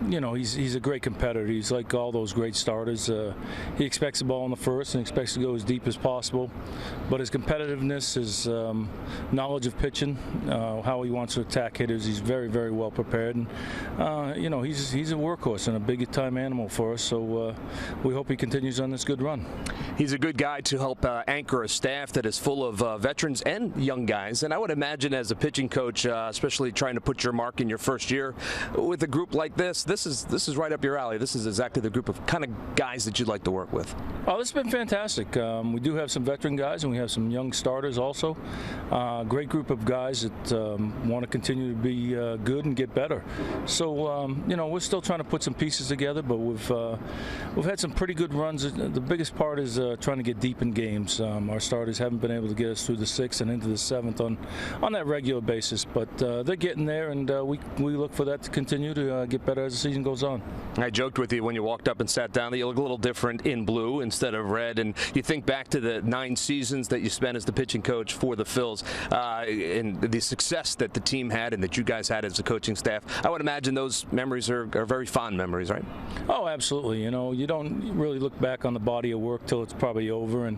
he's a great competitor. He's like all those great starters. He expects the ball in the first and expects to go as deep as possible. But his competitiveness, his knowledge of pitching, how he wants to attack hitters, he's very, very well prepared. And he's a workhorse and a big-time animal for us. So we hope he continues on this good run. He's a good guy to help anchor a staff that is full of veterans and young guys. And I would imagine as a pitching coach, especially trying to put your mark in your first year with a group like this is right up your alley. This is exactly the group of kind of guys that you'd like to work with. Oh, this has been fantastic. We do have some veteran guys and we have some young starters also. Great group of guys that want to continue to be good and get better. So we're still trying to put some pieces together, but we've had some pretty good runs. The biggest part is trying to get deep in games. Our starters haven't been able to get us through the 6th and into the 7th on that regular basis, but they're getting there, and we look for that to continue to get better as the season goes on. I joked with you when you walked up and sat down that you look a little different in blue instead of red, and you think back to the 9 seasons that you spent as the pitching coach for the Phils, and the success that the team had and that you guys had as a coaching staff. I would imagine those memories are very fond memories, right? Oh, absolutely. You don't really look back on the body of work till it's probably over, and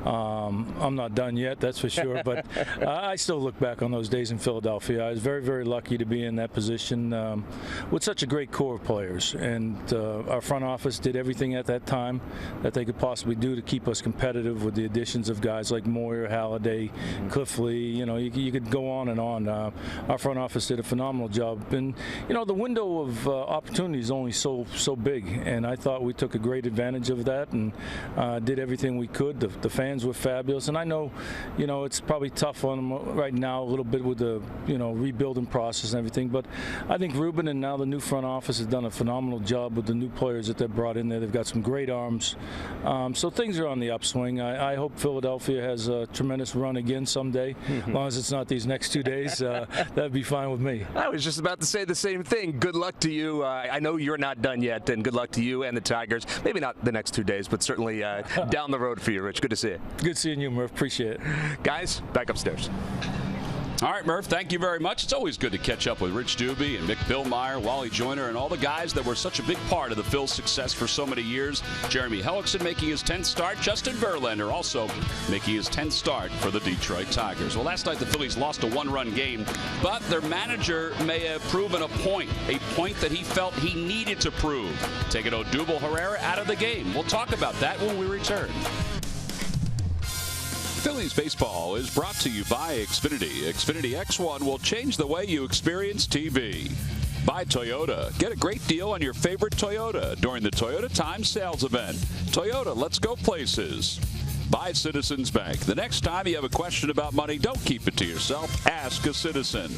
I'm not done yet, that's for sure, but I still look back on those days in Philadelphia. I was very, very lucky to be in that position with such a great core of players, and our front office did everything at that time that they could possibly do to keep us competitive with the additions of guys like Moyer, Halladay, Cliff Lee. You could go on and on. Our front office did a phenomenal job, and the window of opportunity is only so big, and I thought we took a great advantage of that and did everything we could. The fans were fabulous, and I know it's probably tough on them right now a little bit with the rebuilding process and everything, but I think Ruben and now the new front office has done a phenomenal job with the new players that they've brought in there. They've got some great arms, so things are on the upswing. I hope Philadelphia has a tremendous run again someday. As long as it's not these next 2 days, that'd be fine with me. I was just about to say the same thing. Good luck to you. I know you're not done yet, and good luck to you and the Tigers. Maybe not the next 2 days, but certainly down the road for you, Rich. Good to see you. Good seeing you, Murph. Appreciate it. Guys, back upstairs. All right, Murph, thank you very much. It's always good to catch up with Rich Doobie and Mick Billmeyer, Wally Joyner, and all the guys that were such a big part of the Phils' success for so many years. Jeremy Hellickson making his 10th start. Justin Verlander also making his 10th start for the Detroit Tigers. Well, last night the Phillies lost a 1-run game, but their manager may have proven a point that he felt he needed to prove, taking Odubel Herrera out of the game. We'll talk about that when we return. Phillies baseball is brought to you by Xfinity. Xfinity X1 will change the way you experience TV. By Toyota. Get a great deal on your favorite Toyota during the Toyota Time Sales Event. Toyota, let's go places. By Citizens Bank. The next time you have a question about money, don't keep it to yourself. Ask a citizen.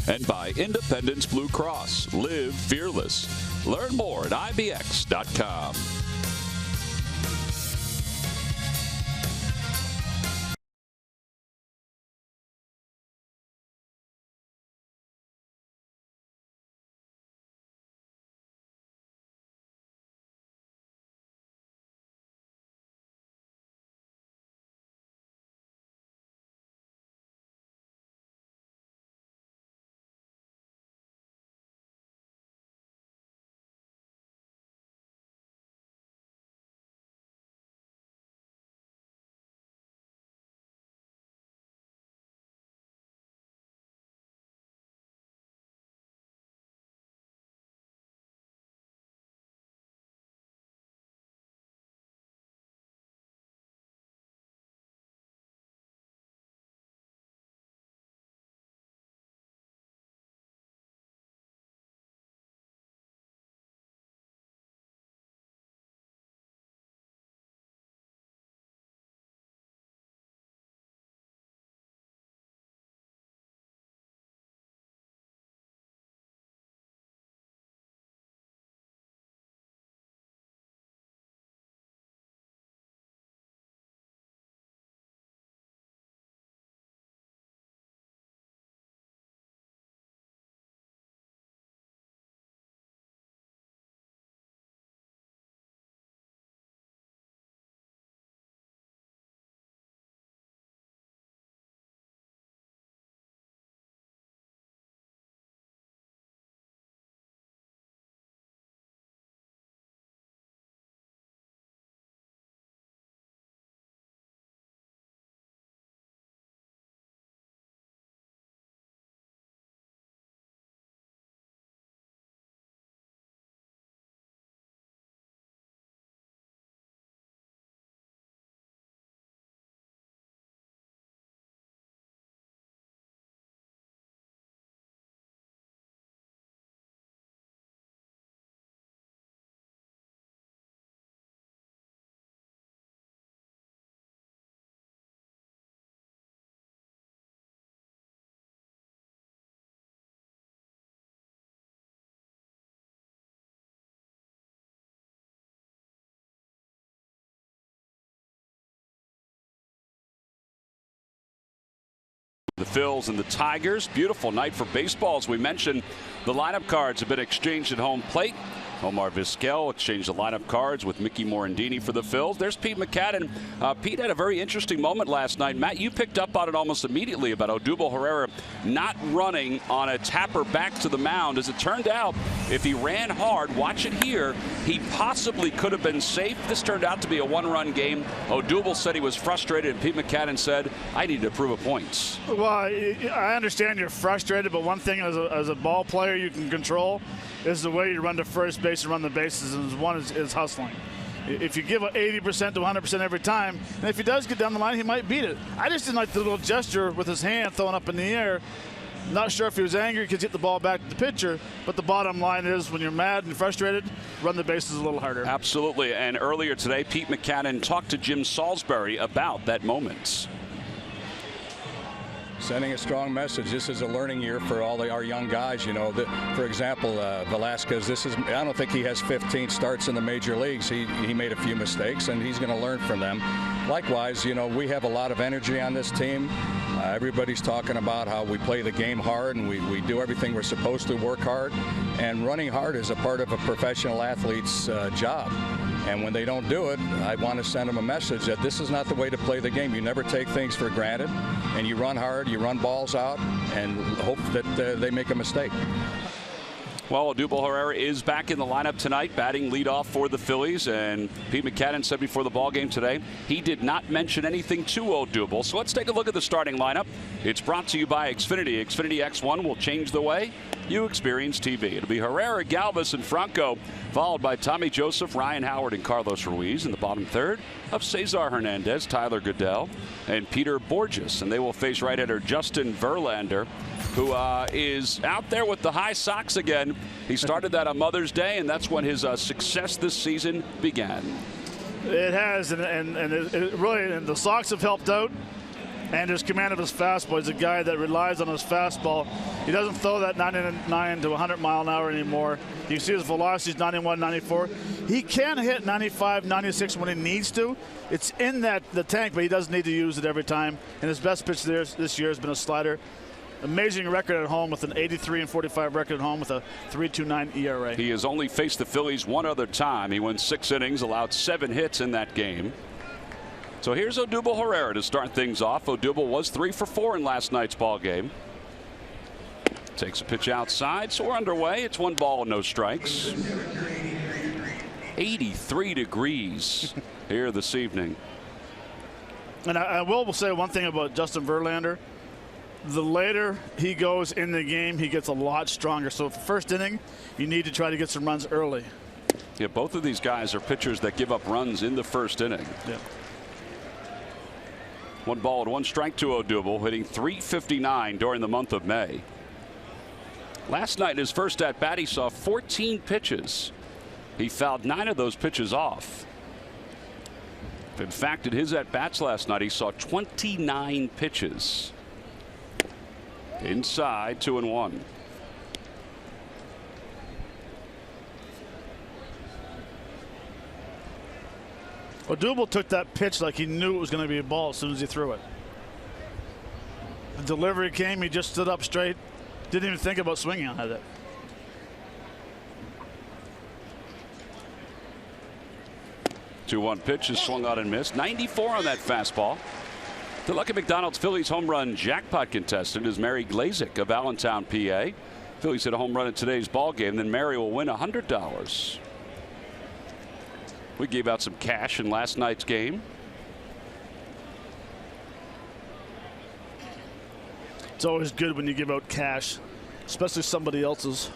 And by Independence Blue Cross. Live fearless. Learn more at IBX.com. the Phils and the Tigers. Beautiful night for baseball. As we mentioned, the lineup cards have been exchanged at home plate. Omar Vizquel exchanged the lineup cards with Mickey Morandini for the Phils. There's Pete Macadam. Pete had a very interesting moment last night. Matt, you picked up on it almost immediately about Odubel Herrera not running on a tapper back to the mound. As it turned out, if he ran hard, watch it here, he possibly could have been safe. This turned out to be a one-run game. Odubel said he was frustrated, and Pete Macadam said, I need to prove a point. Well, I understand you're frustrated, but one thing as a ball player you can control is the way you run to first base and run the bases, and one is hustling. If you give 80% to 100% every time, and if he does get down the line, he might beat it. I just didn't like the little gesture with his hand thrown up in the air. Not sure if he was angry because he hit the ball back to the pitcher, but the bottom line is when you're mad and frustrated, run the bases a little harder. Absolutely, and earlier today, Pete Macadam talked to Jim Salisbury about that moment. Sending a strong message. This is a learning year for all our young guys. You know, for example, Velasquez. I don't think he has 15 starts in the major leagues. He made a few mistakes, and he's going to learn from them. Likewise, you know, we have a lot of energy on this team. Everybody's talking about how we play the game hard and we do everything we're supposed to, work hard. And running hard is a part of a professional athlete's job. And when they don't do it, I want to send them a message that this is not the way to play the game. You never take things for granted, and you run hard, you run balls out, and hope that they make a mistake. Well, Odubel Herrera is back in the lineup tonight, batting leadoff for the Phillies. And Pete Macadam said before the ballgame today he did not mention anything to Odubel. So let's take a look at the starting lineup. It's brought to you by Xfinity. Xfinity X1 will change the way you experience TV. It'll be Herrera, Galvis, and Franco, followed by Tommy Joseph, Ryan Howard, and Carlos Ruiz. In the bottom third of Cesar Hernandez, Tyler Goodell, and Peter Borges. And they will face right-hander Justin Verlander, who is out there with the high socks again. He started that on Mother's Day, and that's when his success this season began. It has, and it really, and the Sox have helped out. And his command of his fastball. He's a guy that relies on his fastball. He doesn't throw that 99 to 100 mile an hour anymore. You see his velocity is 91, 94. He can hit 95, 96 when he needs to. It's in the tank, but he doesn't need to use it every time. And his best pitch this year has been a slider. Amazing record at home with an 83-45 record at home with a 3.29 ERA. He has only faced the Phillies one other time. He went 6 innings, allowed 7 hits in that game. So here's Odubel Herrera to start things off. Odubel was 3 for 4 in last night's ball game. Takes a pitch outside, so we're underway. It's 1 ball, no strikes. 83 degrees here this evening. And I will say one thing about Justin Verlander. The later he goes in the game, he gets a lot stronger. So for first inning, you need to try to get some runs early. Yeah, both of these guys are pitchers that give up runs in the first inning. Yeah. 1 ball and 1 strike to Odubel, hitting .359 during the month of May. Last night in his first at bat, he saw 14 pitches. He fouled 9 of those pitches off. In fact, in his at bats last night, he saw 29 pitches. Inside, 2-1. Odubel took that pitch like he knew it was going to be a ball as soon as he threw it. The delivery came, he just stood up straight, didn't even think about swinging on it. The 2-1 pitch is swung on and missed. 94 on that fastball. The Lucky McDonald's Phillies home run jackpot contestant is Mary Glazik of Allentown, PA. Phillies hit a home run in today's ball game, then Mary will win $100. We gave out some cash in last night's game. It's always good when you give out cash, especially somebody else's.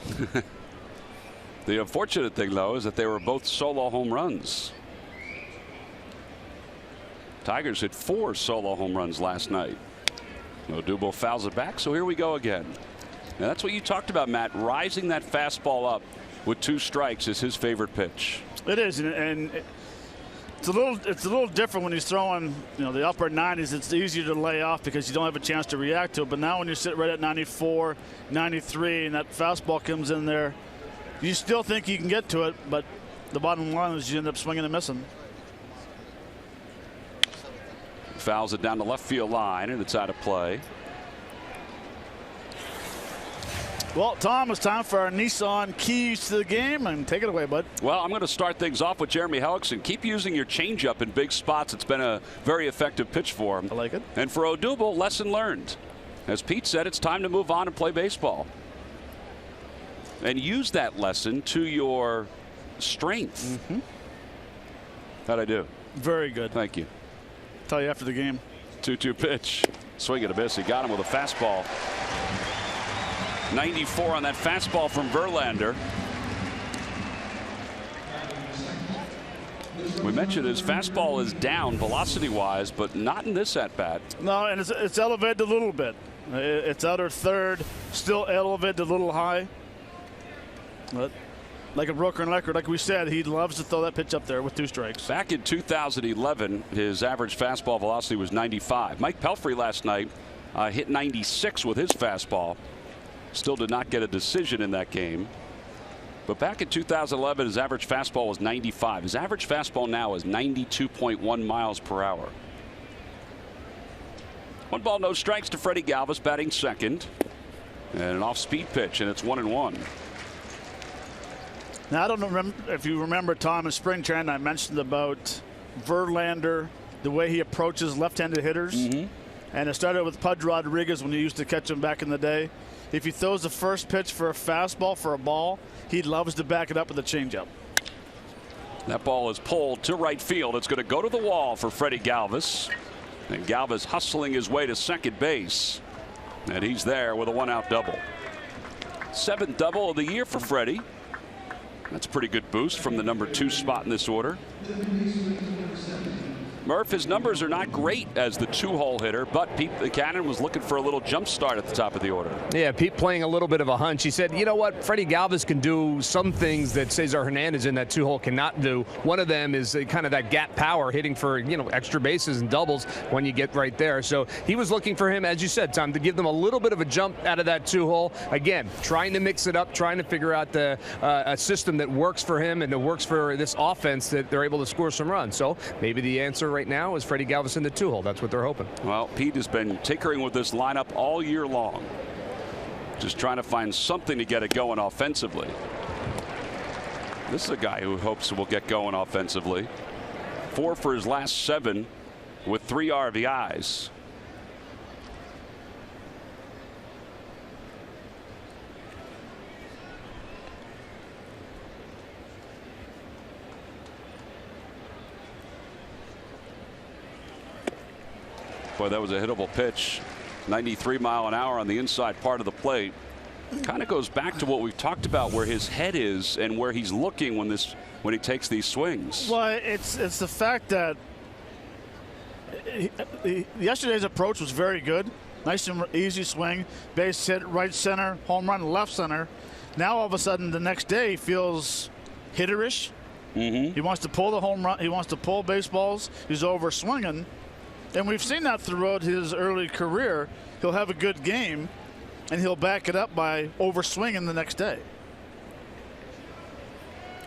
The unfortunate thing, though, is that they were both solo home runs. Tigers hit 4 solo home runs last night. Odubel fouls it back, so here we go again. Now that's what you talked about, Matt. Rising that fastball up with 2 strikes is his favorite pitch. It is, and it's a little different when he's throwing, the upper 90s. It's easier to lay off because you don't have a chance to react to it. But now when you sit right at 94, 93, and that fastball comes in there, you still think you can get to it, but the bottom line is you end up swinging and missing. Fouls it down the left field line, and it's out of play. Well, Tom, it's time for our Nissan keys to the game, and take it away, bud. Well, I'm going to start things off with Jeremy Hellickson. Keep using your changeup in big spots. It's been a very effective pitch for him. I like it. And for Odubel, lesson learned. As Pete said, it's time to move on and play baseball. And use that lesson to your strength. How'd I do? Very good. Thank you. Tell you after the game. 2-2 pitch. Swing and a miss. He got him with a fastball. 94 on that fastball from Verlander. We mentioned his fastball is down velocity-wise, but not in this at-bat. No, and it's elevated a little bit. It's outer third, still elevated a little high. But like a broken record, like we said, he loves to throw that pitch up there with 2 strikes. Back in 2011, his average fastball velocity was 95. Mike Pelfrey last night hit 96 with his fastball. Still did not get a decision in that game. But back in 2011, his average fastball was 95. His average fastball now is 92.1 miles per hour. 1 ball, no strikes to Freddie Galvis, batting second. And an off-speed pitch, and it's 1-1. Now, I don't remember if you remember, Tom, in spring training, I mentioned about Verlander, the way he approaches left-handed hitters. And it started with Pudge Rodriguez when he used to catch him back in the day. If he throws the first pitch for a fastball, for a ball, he loves to back it up with a changeup. That ball is pulled to right field. It's going to go to the wall for Freddie Galvis. And Galvis hustling his way to second base. And he's there with a 1-out double. 7th double of the year for Freddie. That's a pretty good boost from the number 2 spot in this order. Murph, his numbers are not great as the 2-hole hitter, but Pete Buchanan was looking for a little jump start at the top of the order. Yeah, Pete playing a little bit of a hunch. He said, you know what, Freddie Galvis can do some things that Cesar Hernandez in that 2-hole cannot do. One of them is kind of that gap power, hitting for, extra bases and doubles when you get right there. So he was looking for him, as you said, Tom, to give them a little bit of a jump out of that 2-hole. Again, trying to mix it up, trying to figure out a system that works for him and that works for this offense that they're able to score some runs. So maybe the answer right now is Freddie Galvis in the 2-hole. That's what they're hoping. Well, Pete has been tinkering with this lineup all year long. Just trying to find something to get it going offensively. This is a guy who hopes will get going offensively. 4 for his last 7 with 3 RBIs. Boy, that was a hittable pitch. 93 mile an hour on the inside part of the plate. Kind of goes back to what we've talked about, where his head is and where he's looking when he takes these swings. Well, it's the fact that yesterday's approach was very good. Nice and easy swing, base hit, right center, home run, left center. Now all of a sudden the next day he feels hitterish. He wants to pull the home run. He wants to pull baseballs. He's over swinging. And we've seen that throughout his early career. He'll have a good game, and he'll back it up by overswinging the next day.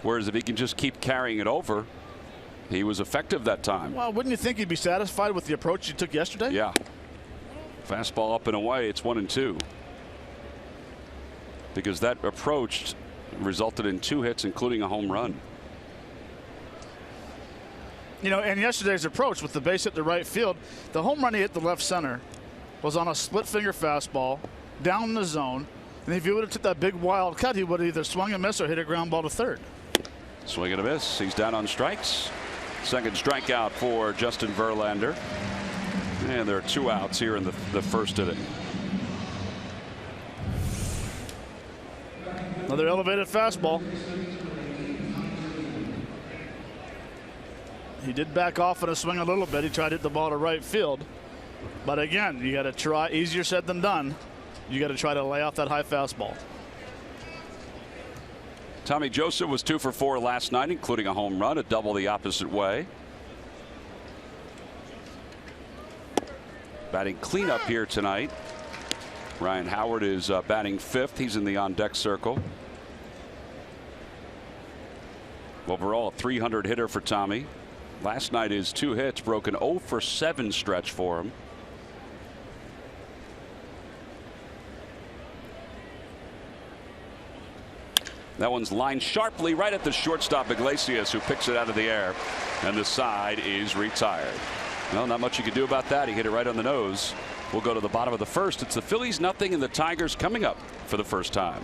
Whereas if he can just keep carrying it over, he was effective that time. Well, wouldn't you think he'd be satisfied with the approach he took yesterday? Yeah. Fastball up and away. It's 1-2. Because that approach resulted in 2 hits, including a home run. And yesterday's approach with the base hit to right field, the home run he hit the left center was on a split finger fastball down in the zone. And if he would have took that big wild cut, he would have either swung and missed or hit a ground ball to third. Swing and a miss. He's down on strikes. Second strikeout for Justin Verlander. And there are 2 outs here in the first inning. Another elevated fastball. He did back off in a swing a little bit. He tried to hit the ball to right field. But again, you got to try. Easier said than done. You got to try to lay off that high fastball. Tommy Joseph was 2 for 4 last night, including a home run, a double the opposite way. Batting cleanup here tonight. Ryan Howard is batting 5th. He's in the on-deck circle. Overall, a 300 hitter for Tommy. Last night his 2 hits broke an 0 for 7 stretch for him. That one's lined sharply right at the shortstop Iglesias, who picks it out of the air, and the side is retired. Well, not much you can do about that. He hit it right on the nose. We'll go to the bottom of the first. It's the Phillies nothing and the Tigers coming up for the first time.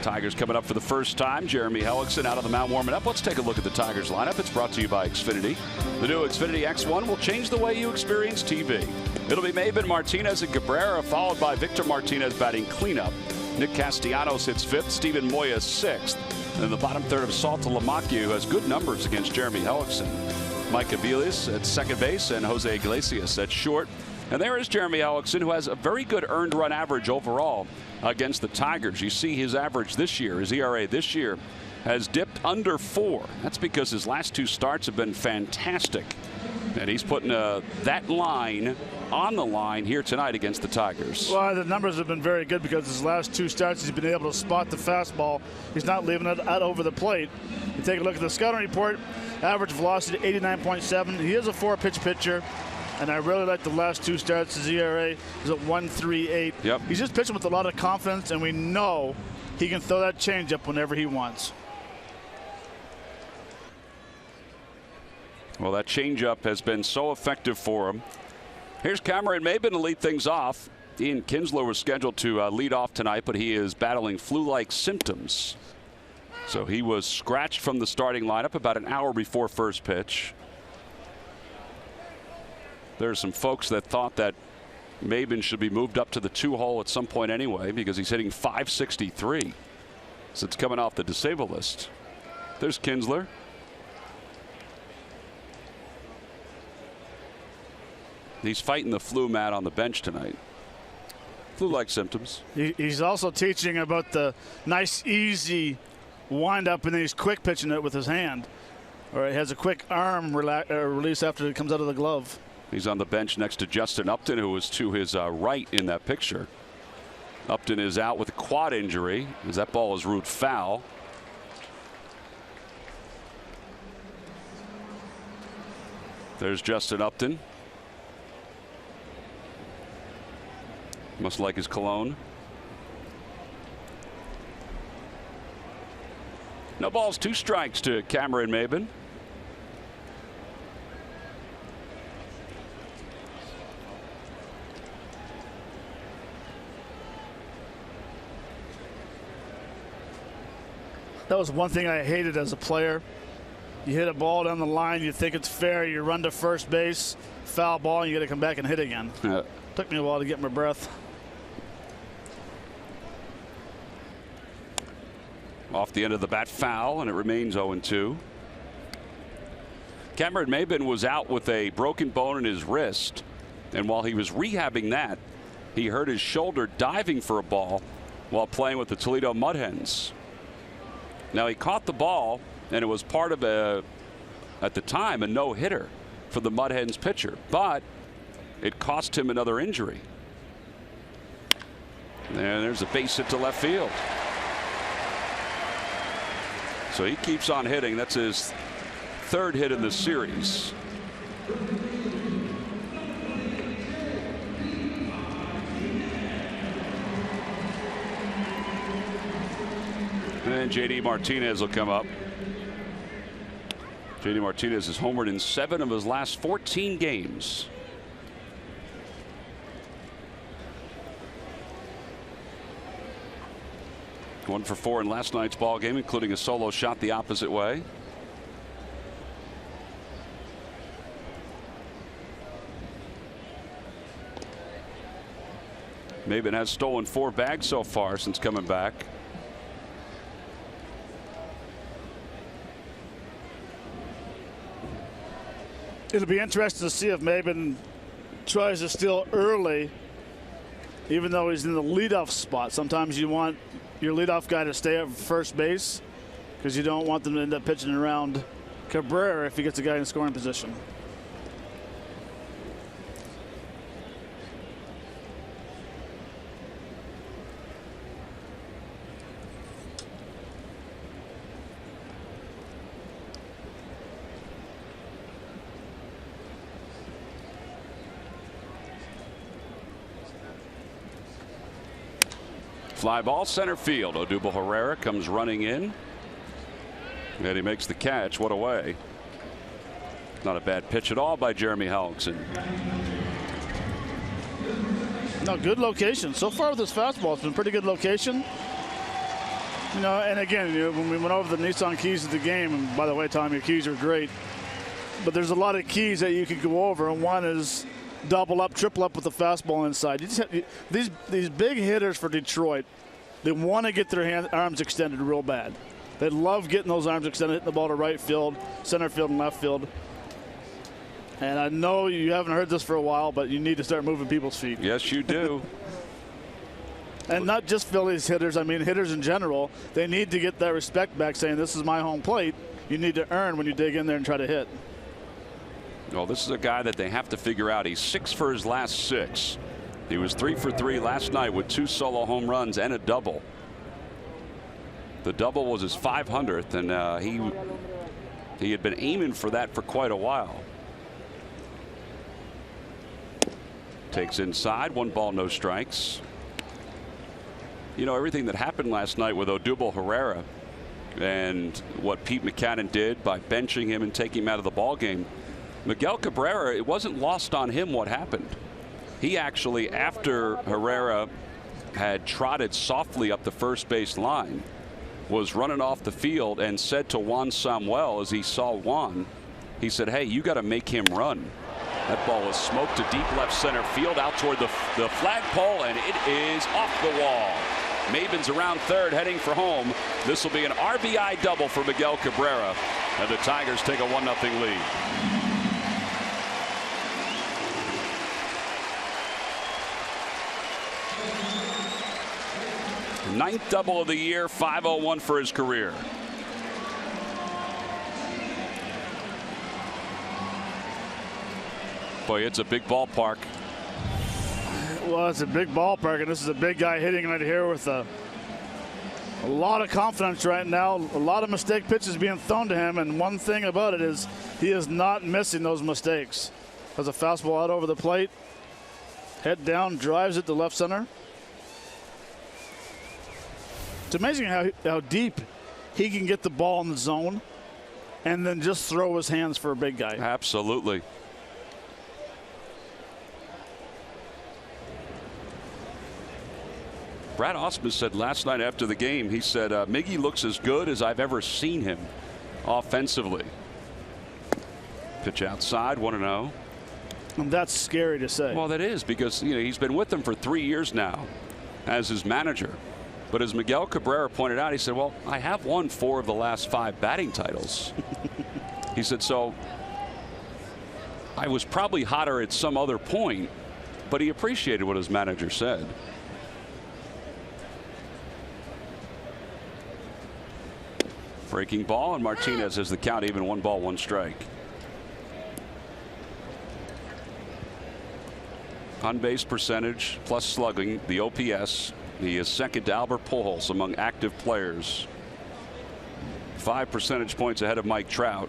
Tigers coming up for the first time. Jeremy Hellickson out on the mound warming up. Let's take a look at the Tigers lineup. It's brought to you by Xfinity. The new Xfinity X1 will change the way you experience TV. It'll be Maybin, Martinez, and Cabrera, followed by Victor Martinez batting cleanup. Nick Castellanos hits fifth. Steven Moya sixth. And in the bottom third of Salta Lamacchia, who has good numbers against Jeremy Hellickson. Mike Aviles at second base and Jose Iglesias at short. And there is Jeremy Hellickson, who has a very good earned run average overall against the Tigers. You see his average this year, his ERA this year, has dipped under 4. That's because his last 2 starts have been fantastic. And he's putting that line on the line here tonight against the Tigers. Well, the numbers have been very good because his last 2 starts he's been able to spot the fastball. He's not leaving it out over the plate. You take a look at the scouting report, average velocity 89.7. He is a 4-pitch pitcher. And I really like the last 2 starts. His ERA is at 1.38. Yep. He's just pitching with a lot of confidence, and we know he can throw that changeup whenever he wants. Well, that changeup has been so effective for him. Here's Cameron Maybin to lead things off. Ian Kinsler was scheduled to lead off tonight, but he is battling flu-like symptoms. So he was scratched from the starting lineup about an hour before first pitch. There's some folks that thought that Maybin should be moved up to the 2-hole at some point anyway, because he's hitting .563 since coming off the disabled list. There's Kinsler. He's fighting the flu mat on the bench tonight. Flu-like symptoms. He's also teaching about the nice, easy wind-up, and then he's quick pitching it with his hand. Or he has a quick arm release after it comes out of the glove. He's on the bench next to Justin Upton, who was to his right in that picture. Upton is out with a quad injury as that ball is ruled foul. There's Justin Upton. Must like his cologne. No balls, 2 strikes to Cameron Maybin. That was one thing I hated as a player. You hit a ball down the line, you think it's fair, you run to first base, foul ball, and you got to come back and hit again. Took me a while to get my breath. Off the end of the bat, foul, and it remains 0-2. Cameron Maybin was out with a broken bone in his wrist, and while he was rehabbing that, he hurt his shoulder diving for a ball while playing with the Toledo Mud Hens. Now, he caught the ball, and it was part of at the time, a no-hitter for the Mud Hens pitcher, but it cost him another injury. And there's a base hit to left field. So he keeps on hitting. That's his 3rd hit in the series. then J.D. Martinez will come up. J.D. Martinez has homered in 7 of his last 14 games. One for 4 in last night's ball game, including a solo shot the opposite way. Maben has stolen 4 bags so far since coming back. It'll be interesting to see if Maben tries to steal early, even though he's in the leadoff spot. Sometimes you want your leadoff guy to stay at first base because you don't want them to end up pitching around Cabrera if he gets a guy in scoring position. Fly ball center field. Odubel Herrera comes running in. And he makes the catch. What a way. Not a bad pitch at all by Jeremy Hellickson. No, good location. So far with this fastball, it's been pretty good location. You know, and again, when we went over the Nissan keys of the game, and by the way, Tom, your keys are great. But there's a lot of keys that you could go over, and one is double up, triple up with the fastball inside. These big hitters for Detroit, they want to get their arms extended real bad. They love getting those arms extended, hitting the ball to right field, center field, and left field. And I know you haven't heard this for a while, but you need to start moving people's feet. Yes, you do. And not just Phillies hitters, I mean hitters in general. They need to get that respect back, saying this is my home plate. You need to earn when you dig in there and try to hit. Well, this is a guy that they have to figure out. He's 6 for his last 6. He was 3 for 3 last night with 2 solo home runs and a double. The double was his 500th, and he had been aiming for that for quite a while. Takes inside, 1 ball, no strikes. You know, everything that happened last night with Odubel Herrera and what Pete Mackanin did by benching him and taking him out of the ball game. Miguel Cabrera, it wasn't lost on him what happened. He actually, after Herrera had trotted softly up the first base line, was running off the field and said to Juan Samuel as he saw Juan, he said, hey, you got to make him run. That ball was smoked to deep left center field out toward the flagpole, and it is off the wall. Maben's around third heading for home. This will be an RBI double for Miguel Cabrera, and the Tigers take a 1-0 lead. Ninth double of the year, 501 for his career. Boy, it's a big ballpark. Well, it's a big ballpark, and this is a big guy hitting right here with a lot of confidence right now. A lot of mistake pitches being thrown to him, and one thing about it is he is not missing those mistakes. Has a fastball out over the plate, head down, drives it to left center. It's amazing how deep he can get the ball in the zone and then just throw his hands for a big guy. Absolutely. Brad Ausmus said last night after the game, he said, Miggy looks as good as I've ever seen him offensively. Pitch outside, 1-0. And that's scary to say. Well, that is, because he's been with them for 3 years now as his manager. But as Miguel Cabrera pointed out, he said, well, I have won 4 of the last 5 batting titles. He said, so I was probably hotter at some other point, but he appreciated what his manager said. Breaking ball, and Martinez has the count even, 1 ball, 1 strike. On base percentage plus slugging, the OPS. He is second to Albert Pujols among active players. 5 percentage points ahead of Mike Trout.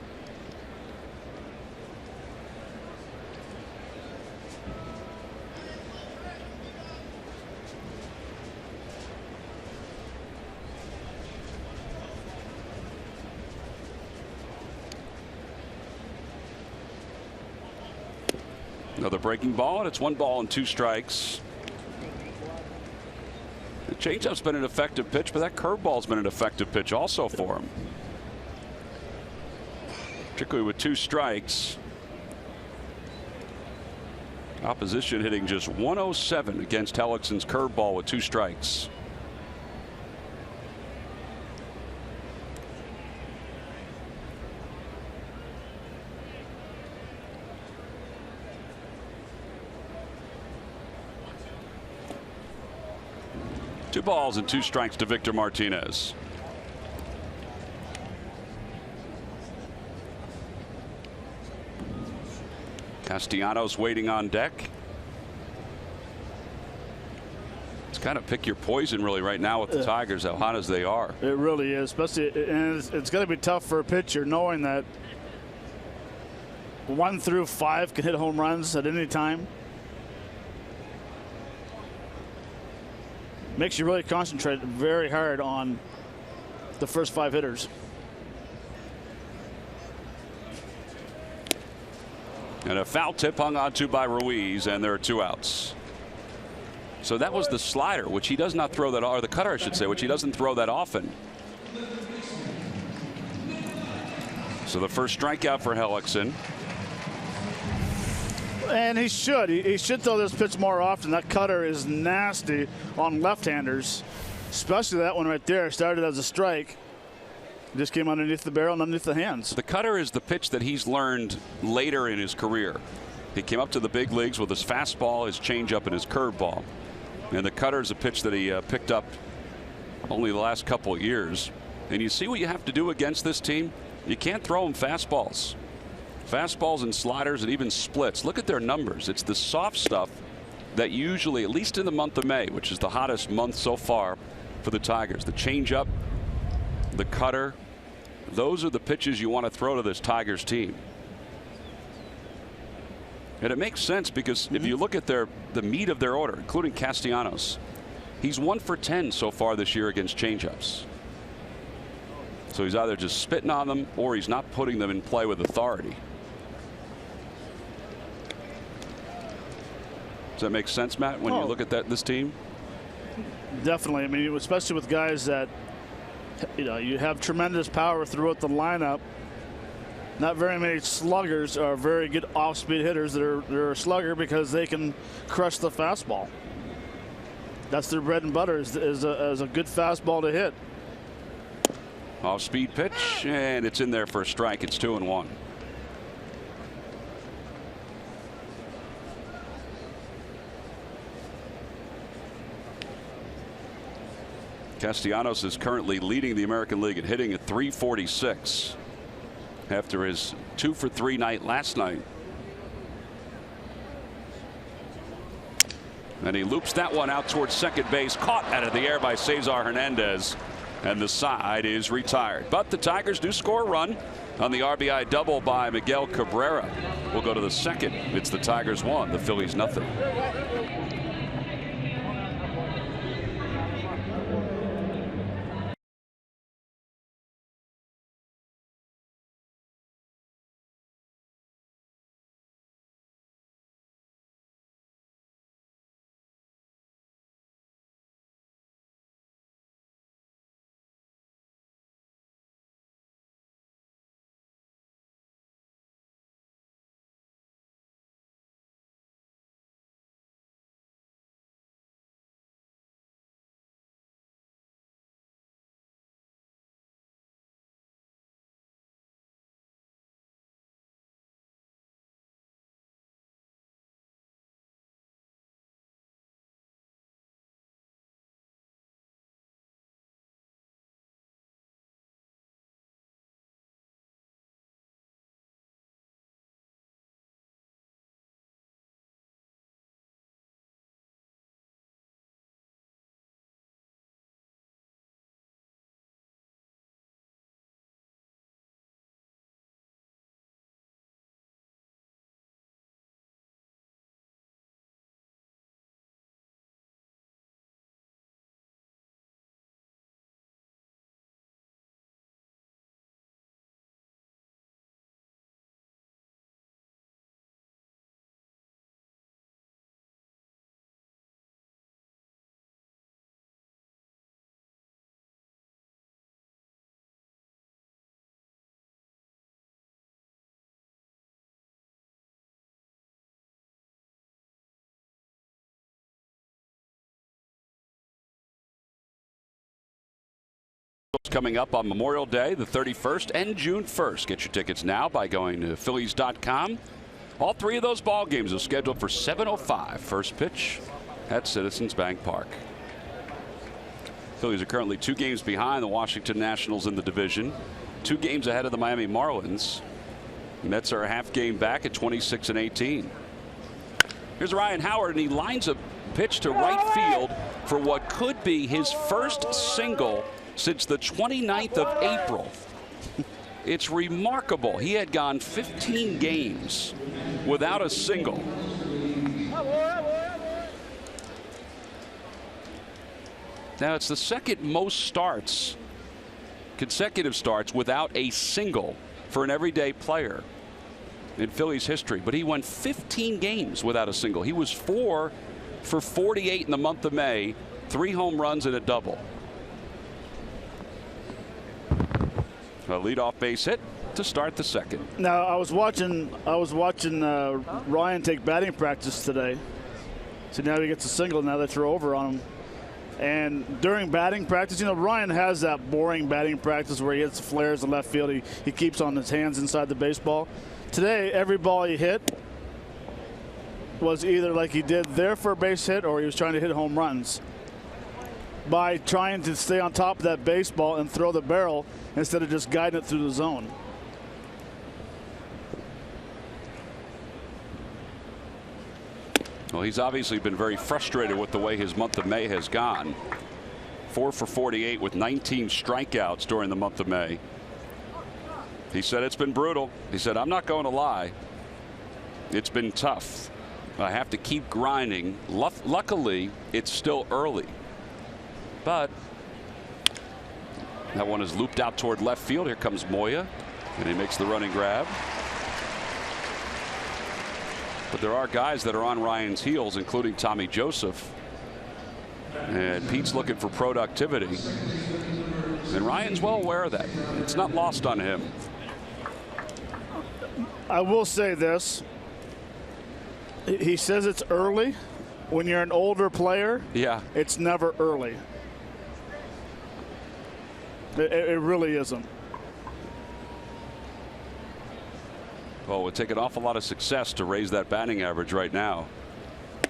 Another breaking ball, and it's 1 ball and 2 strikes. The changeup's been an effective pitch, but that curveball's been an effective pitch also for him. Particularly with 2 strikes. Opposition hitting just 107 against Hellickson's curveball with 2 strikes. Two balls and 2 strikes to Victor Martinez. Castellanos waiting on deck. It's kind of pick your poison really right now with the Tigers, how hot as they are. It really is, especially, and it's going to be tough for a pitcher knowing that 1 through 5 can hit home runs at any time. Makes you really concentrate very hard on the first 5 hitters. And a foul tip hung onto by Ruiz, and there are 2 outs. So that was the slider, which he does not throw that, or the cutter, I should say, which he doesn't throw that often. So the first strikeout for Hellickson. And he should. He should throw this pitch more often. That cutter is nasty on left-handers, especially that one right there. Started as a strike. Just came underneath the barrel and underneath the hands. The cutter is the pitch that he's learned later in his career. He came up to the big leagues with his fastball, his changeup, and his curveball. And the cutter is a pitch that he picked up only the last couple of years. And you see what you have to do against this team? You can't throw them fastballs. Fastballs and sliders and even splits. Look at their numbers. It's the soft stuff that usually, at least in the month of May, which is the hottest month so far for the Tigers, the changeup, the cutter, those are the pitches you want to throw to this Tigers team. And it makes sense because if you look at the meat of their order, including Castellanos, he's 1 for 10 so far this year against changeups. So he's either just spitting on them or he's not putting them in play with authority. Does that make sense, Matt, when you look at this team? Definitely. I mean, especially with guys that, you have tremendous power throughout the lineup. Not very many sluggers are very good off-speed hitters. They're a slugger because they can crush the fastball. That's their bread and butter is a good fastball to hit. Off-speed pitch, and it's in there for a strike. It's 2-1. Castellanos is currently leading the American League at hitting at .346 after his 2 for 3 night last night. And he loops that one out towards second base, caught out of the air by Cesar Hernandez, and the side is retired. But the Tigers do score a run on the RBI double by Miguel Cabrera. We'll go to the second. It's the Tigers 1, the Phillies nothing. coming up on Memorial Day, the 31st and June 1st. Get your tickets now by going to Phillies.com. All three of those ball games are scheduled for 7:05. First pitch at Citizens Bank Park. Phillies are currently 2 games behind the Washington Nationals in the division, 2 games ahead of the Miami Marlins. Mets are a half game back at 26-18. Here's Ryan Howard, and he lines a pitch to right field for what could be his first single since the 29th of April. It's remarkable. He had gone 15 games without a single. Now it's the second most starts, consecutive starts, without a single for an everyday player in Phillies history. But he went 15 games without a single. He was 4 for 48 in the month of May, 3 home runs and a double. A leadoff base hit to start the second. Now I was watching Ryan take batting practice today. So now he gets a single. Now they throw over on him. And during batting practice, Ryan has that boring batting practice where he hits the flares in left field. He keeps on his hands inside the baseball. Today, every ball he hit was either like he did there for a base hit or he was trying to hit home runs by trying to stay on top of that baseball and throw the barrel instead of just guiding it through the zone. Well, he's obviously been very frustrated with the way his month of May has gone. 4 for 48 with 19 strikeouts during the month of May. He said it's been brutal. He said, I'm not going to lie. It's been tough. I have to keep grinding. Luckily, it's still early. But that one is looped out toward left field. Here comes Moya, and he makes the running grab. But there are guys that are on Ryan's heels, including Tommy Joseph. And Pete's looking for productivity. And Ryan's well aware of that. It's not lost on him. I will say this. He says it's early. When you're an older player, Yeah, it's never early. It really isn't. well, it would take an awful lot of success to raise that batting average right now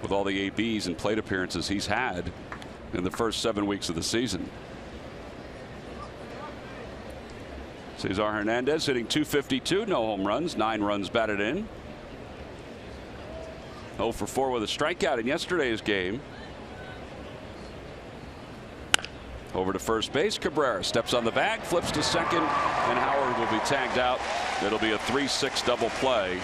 with all the ABs and plate appearances he's had in the first 7 weeks of the season. Cesar Hernandez hitting .252, no home runs, 9 runs batted in. 0 for 4 with a strikeout in yesterday's game. Over to first base, Cabrera steps on the bag, flips to second, and Howard will be tagged out. It'll be a 3-6 double play.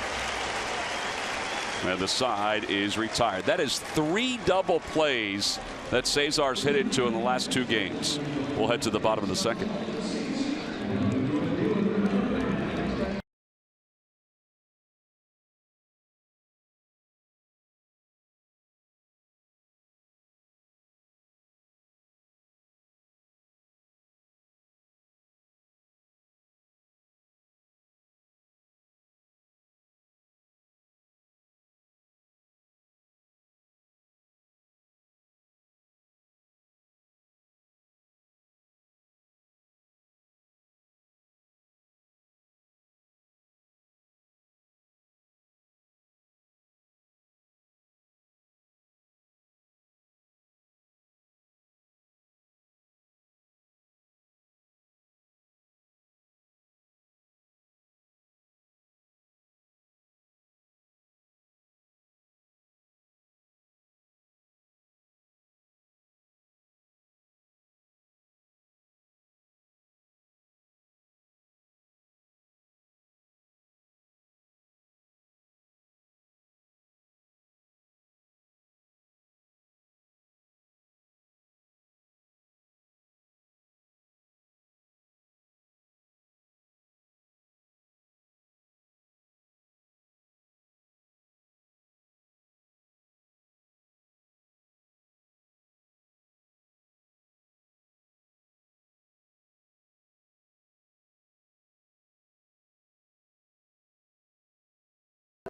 And the side is retired. That is 3 double plays that Cesar's hit into in the last 2 games. We'll head to the bottom of the second.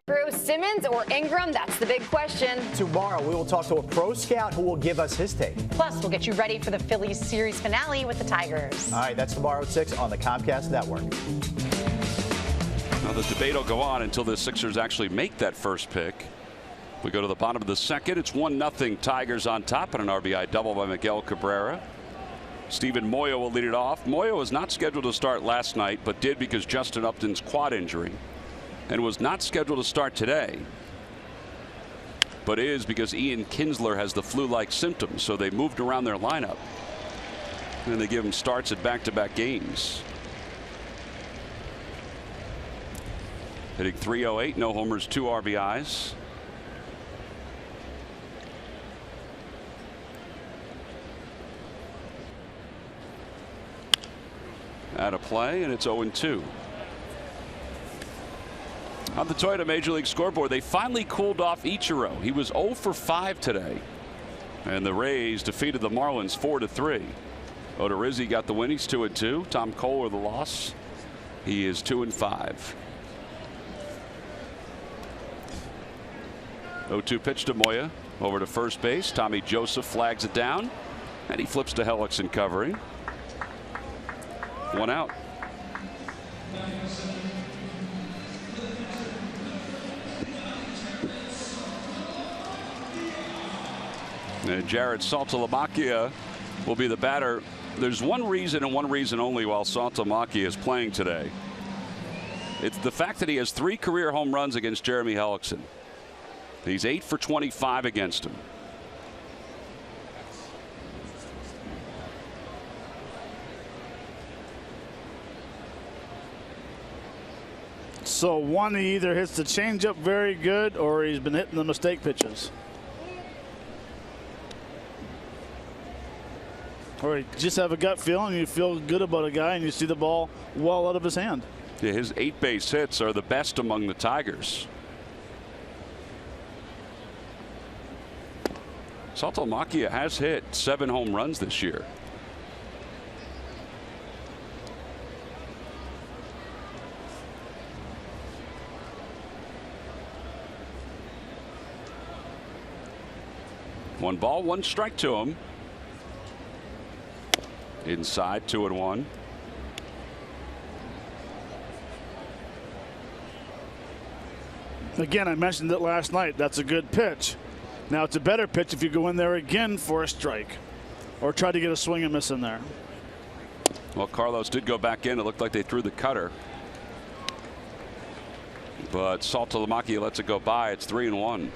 Bruce Simmons or Ingram? That's the big question. Tomorrow, we will talk to a pro scout who will give us his take. Plus, we'll get you ready for the Phillies series finale with the Tigers. All right, that's tomorrow at 6 on the Comcast Network. Now, the debate will go on until the Sixers actually make that first pick. We go to the bottom of the second. It's 1-0 Tigers on top and an RBI double by Miguel Cabrera. Steven Moya will lead it off. Moya was not scheduled to start last night, but did because Justin Upton's quad injury, and was not scheduled to start today, but is because Ian Kinsler has the flu-like symptoms, so they moved around their lineup and they give him starts at back-to-back games. Hitting .308, no homers, 2 RBIs. Out of play, and it's 0-2. On the Toyota Major League scoreboard, they finally cooled off Ichiro. He was 0 for 5 today, and the Rays defeated the Marlins 4-3. Odorizzi got the win. He's 2-2. Tom Kohler the loss. He is 2-5. 0-2 pitch to Moya over to first base. Tommy Joseph flags it down, and he flips to Hellickson covering. 1 out. And Jared Saltalamacchia will be the batter. There's one reason and one reason only while Saltalamacchia is playing today. It's the fact that he has 3 career home runs against Jeremy Hellickson. He's 8 for 25 against him. So one, he either hits the changeup very good or he's been hitting the mistake pitches. Or you just have a gut feeling, you feel good about a guy and you see the ball well out of his hand. Yeah, his 8 base hits are the best among the Tigers. Saltalamacchia has hit 7 home runs this year. One ball, 1 strike to him. Inside, 2-1. Again, I mentioned it last night. That's a good pitch. Now it's a better pitch if you go in there again for a strike or try to get a swing and miss in there. Well, Carlos did go back in. It looked like they threw the cutter, but Saltalamacchia lets it go by. It's 3-1.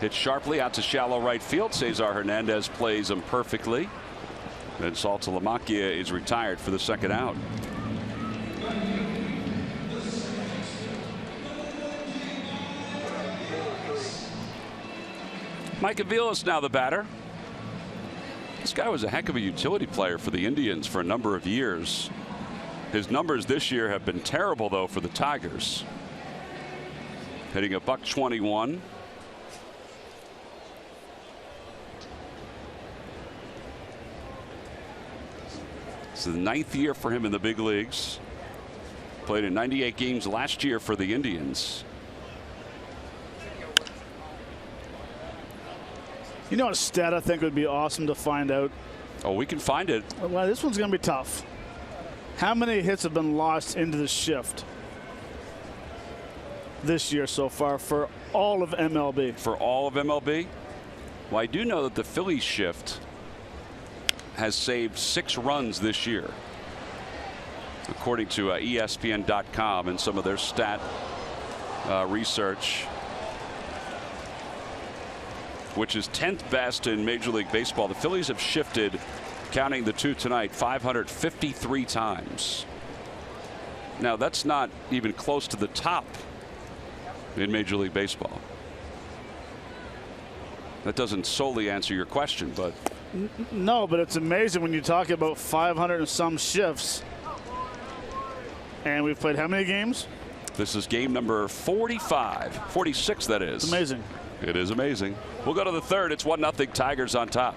Hit sharply out to shallow right field. Cesar Hernandez plays him perfectly. And Saltalamacchia is retired for the second out. Mike Aviles now the batter. This guy was a heck of a utility player for the Indians for a number of years. His numbers this year have been terrible, though, for the Tigers. Hitting a .121. It's the 9th year for him in the big leagues. Played in 98 games last year for the Indians. You know, a stat I think would be awesome to find out. Oh, we can find it. Well, this one's going to be tough. How many hits have been lost into the shift this year so far for all of MLB? For all of MLB? Well, I do know that the Phillies shift has saved 6 runs this year, according to ESPN.com and some of their stat research, which is 10th best in Major League Baseball. The Phillies have shifted, counting the 2 tonight, 553 times. Now, that's not even close to the top in Major League Baseball. That doesn't solely answer your question, but no, but it's amazing when you talk about 500 and some shifts. And we've played how many games? This is game number 45, 46 that is. It's amazing. It is amazing. We'll go to the third. It's 1-0 Tigers on top.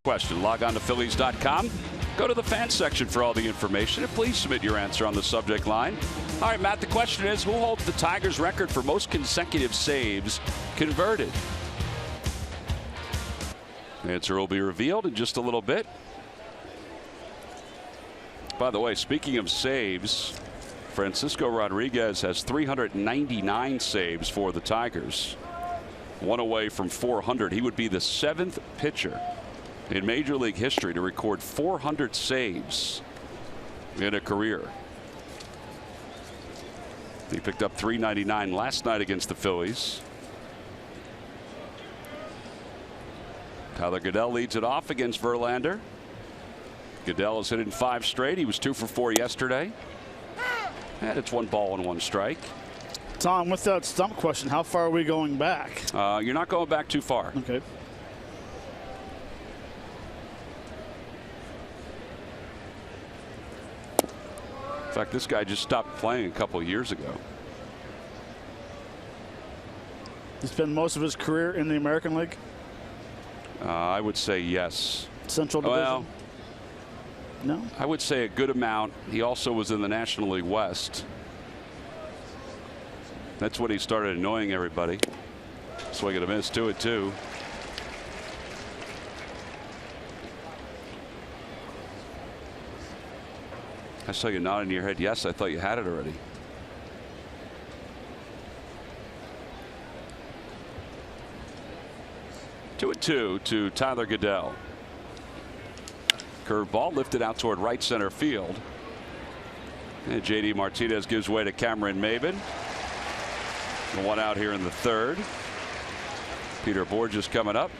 Question. Log on to Phillies.com. Go to the fan section for all the information, and please submit your answer on the subject line. All right, Matt, the question is, who holds the Tigers' record for most consecutive saves converted? The answer will be revealed in just a little bit. By the way, speaking of saves, Francisco Rodriguez has 399 saves for the Tigers. One away from 400. He would be the 7th pitcher in Major League history to record 400 saves in a career. He picked up 399 last night against the Phillies. Tyler Goeddel leads it off against Verlander. Goeddel has hit in 5 straight. He was 2 for 4 yesterday. And it's 1 ball and 1 strike. Tom, with that stump question, how far are we going back? You're not going back too far. Okay. In fact, this guy just stopped playing a couple years ago. He spent most of his career in the American League? I would say yes. Central Division? Well, no? I would say a good amount. He also was in the National League West. That's when he started annoying everybody. Swing and a miss, 2-2. I saw you nodding your head. Yes, I thought you had it already. Two and 2 to Tyler Goeddel. Curveball lifted out toward right center field. And JD Martinez gives way to Cameron Maybin. One out here in the 3rd. Peter Bourjos coming up.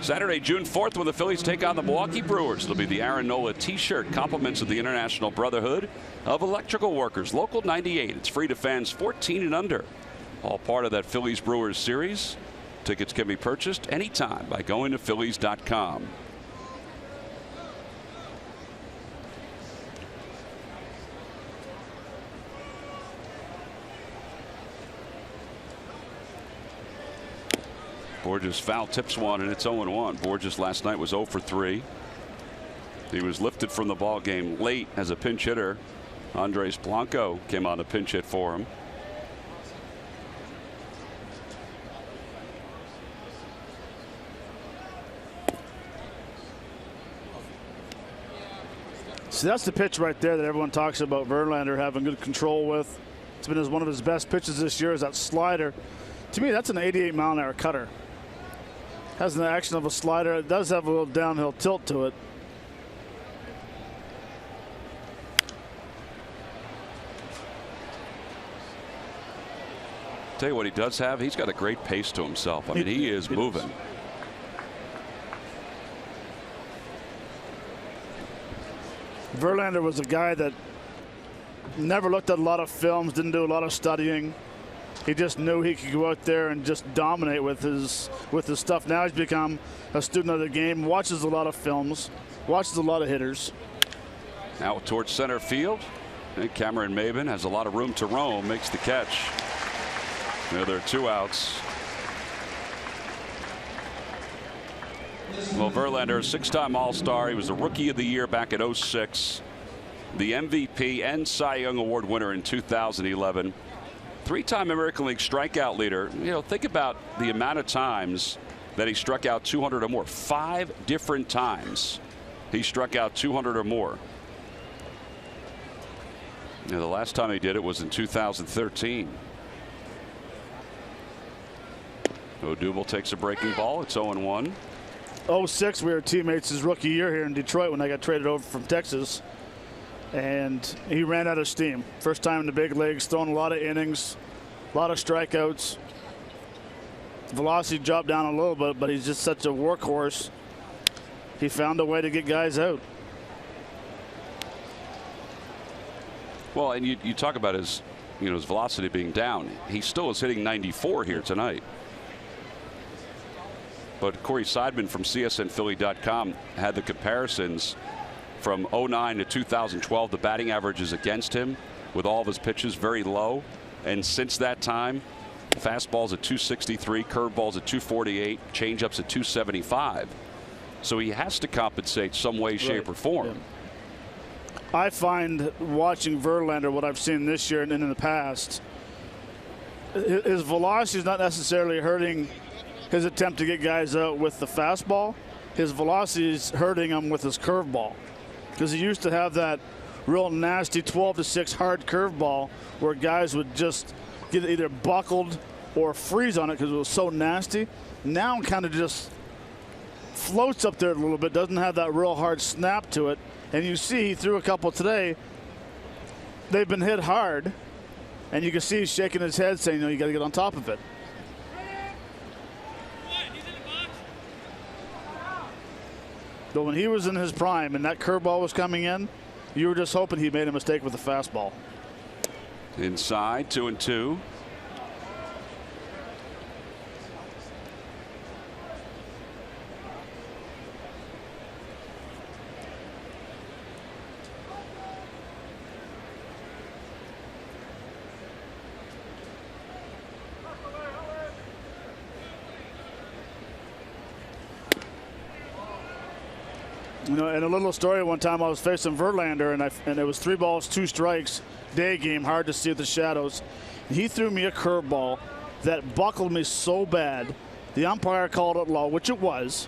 Saturday, June 4th, when the Phillies take on the Milwaukee Brewers. It'll be the Aaron Nola T-shirt, compliments of the International Brotherhood of Electrical Workers, Local 98. It's free to fans 14 and under. All part of that Phillies Brewers series. Tickets can be purchased anytime by going to Phillies.com. Bourjos foul tips one, and it's 0-1. Bourjos last night was 0 for 3. He was lifted from the ball game late as a pinch hitter. Andres Blanco came on to pinch hit for him. See, that's the pitch right there that everyone talks about Verlander having good control with. It's been one of his best pitches this year, is that slider. To me, that's an 88-mile-an-hour cutter. Has the action of a slider. It does have a little downhill tilt to it. Tell you what he does have. He's got a great pace to himself. I mean, he is moving. Verlander was a guy that never looked at a lot of films, didn't do a lot of studying. He just knew he could go out there and just dominate with his stuff. Now he's become a student of the game, watches a lot of films, watches a lot of hitters. Now towards center field. And Cameron Maybin has a lot of room to roam, makes the catch. There are 2 outs. Well, Verlander, a 6-time All-Star. He was the Rookie of the Year back in '06. The MVP and Cy Young Award winner in 2011. 3-time American League strikeout leader. Think about the amount of times that he struck out 200 or more. 5 different times he struck out 200 or more. The last time he did it was in 2013. Odubel takes a breaking ball. It's 0-1. 06, we were teammates his rookie year here in Detroit when I got traded over from Texas. And he ran out of steam. First time in the big leagues, throwing a lot of innings, a lot of strikeouts. Velocity dropped down a little bit, but he's just such a workhorse. He found a way to get guys out. Well, and you talk about his velocity being down. He still is hitting 94 here tonight. But Corey Seidman from CSNPhilly.com had the comparisons from '09 to 2012. The batting averages against him with all of his pitches very low. And since that time, fastballs at 263, curveballs at 248, changeups at 275. So he has to compensate some way, shape, or form. Yeah. I find watching Verlander, what I've seen this year and in the past, his velocity is not necessarily hurting his attempt to get guys out with the fastball. His velocity is hurting him with his curveball, because he used to have that real nasty 12-6 hard curveball where guys would just get either buckled or freeze on it because it was so nasty. Now it kind of just floats up there a little bit, doesn't have that real hard snap to it. And you see he threw a couple today. They've been hit hard, and you can see he's shaking his head saying, you got to get on top of it. But when he was in his prime and that curveball was coming in, you were just hoping he made a mistake with the fastball. Inside, 2-2. And a little story, one time I was facing Verlander, and it was 3 balls, 2 strikes, day game, hard to see with the shadows. And he threw me a curveball that buckled me so bad. The umpire called it low, which it was.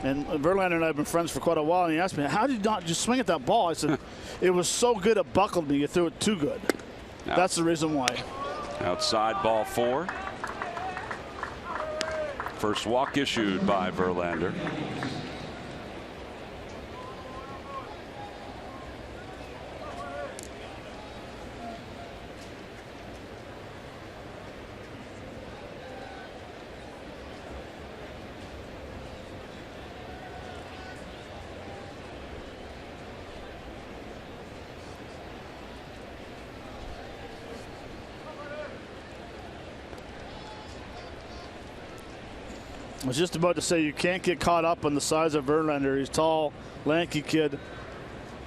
And Verlander and I have been friends for quite a while, and he asked me, how did you not just swing at that ball? I said, it was so good it buckled me. You threw it too good. That's the reason why. Outside, ball 4. First walk issued by Verlander. I was just about to say you can't get caught up on the size of Verlander. He's tall, lanky kid,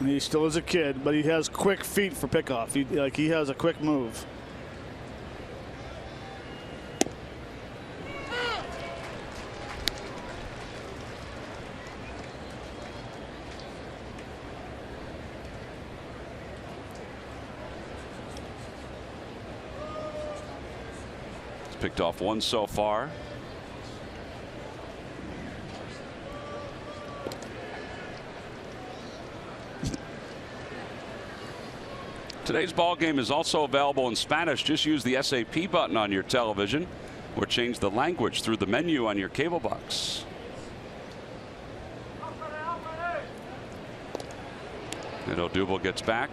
and he still is a kid, but he has quick feet for pickoff. He has a quick move. He's picked off 1 so far. Today's ball game is also available in Spanish. Just use the SAP button on your television or change the language through the menu on your cable box. And Odubel gets back.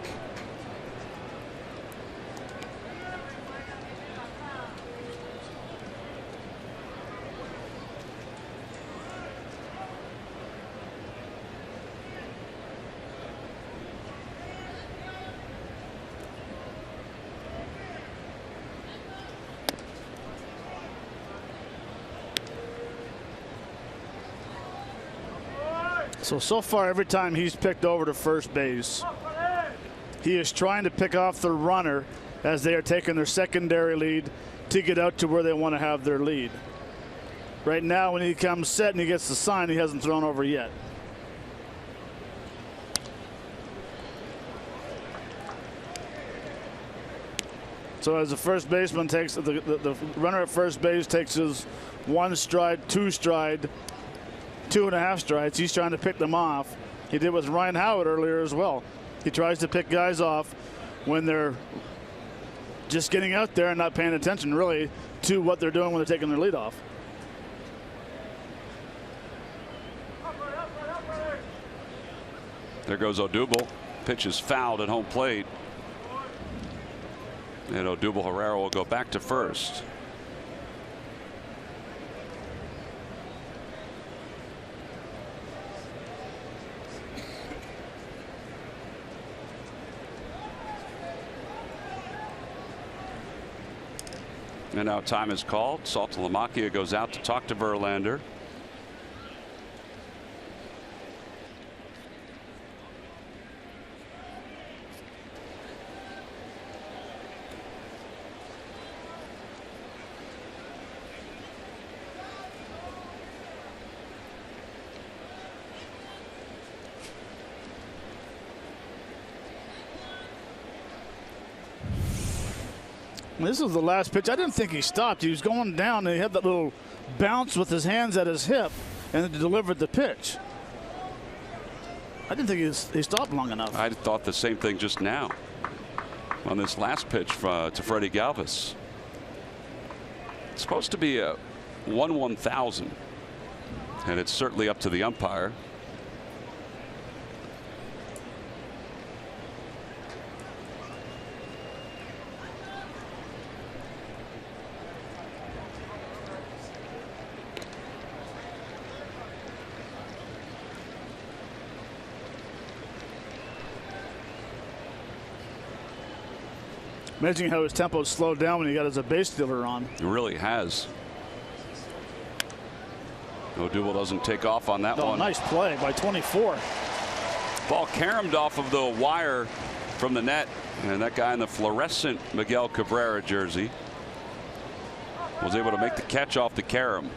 So far, every time he's picked over to first base, he is trying to pick off the runner as they are taking their secondary lead to get out to where they want to have their lead. Right now, when he comes set and he gets the sign, he hasn't thrown over yet. So as the first baseman takes the runner at first base takes his 1 stride, 2 stride, 2.5 strides, he's trying to pick them off. He did with Ryan Howard earlier as well. He tries to pick guys off when they're just getting out there and not paying attention really to what they're doing when they're taking their lead off. There goes Odubel. Pitch is fouled at home plate. And Odubel Herrera will go back to first. And now time is called. Saltalamacchia goes out to talk to Verlander. This was the last pitch. I didn't think he stopped. He was going down and he had that little bounce with his hands at his hip and delivered the pitch. I didn't think he stopped long enough. I thought the same thing just now on this last pitch to Freddie Galvis. It's supposed to be a 1/1000, and it's certainly up to the umpire. Amazing how his tempo slowed down when he got his base stealer on. It really has. Odubel doesn't take off on that one. Nice play by 24. Ball caromed off of the wire from the net, and that guy in the fluorescent Miguel Cabrera jersey was able to make the catch off the carom.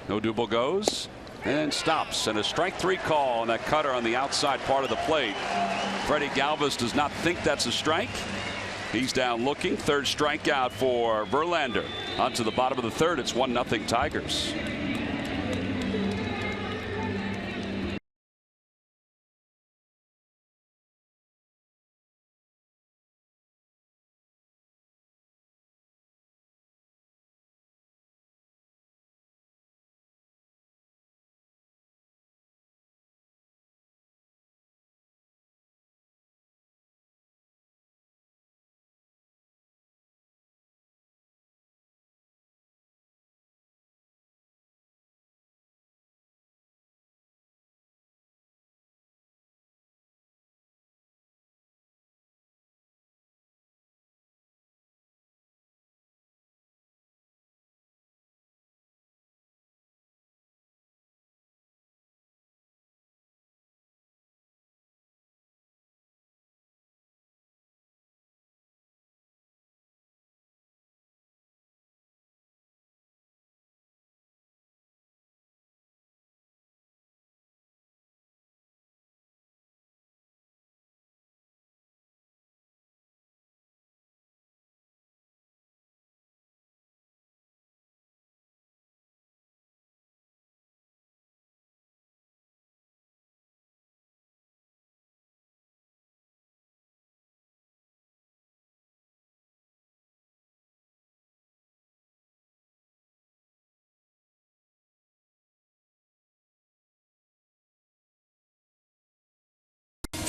Odubel goes and stops, and a strike 3 call on that cutter on the outside part of the plate. Freddie Galvis does not think that's a strike. He's down looking. 3rd strikeout for Verlander. Onto the bottom of the 3rd. It's 1-0 Tigers.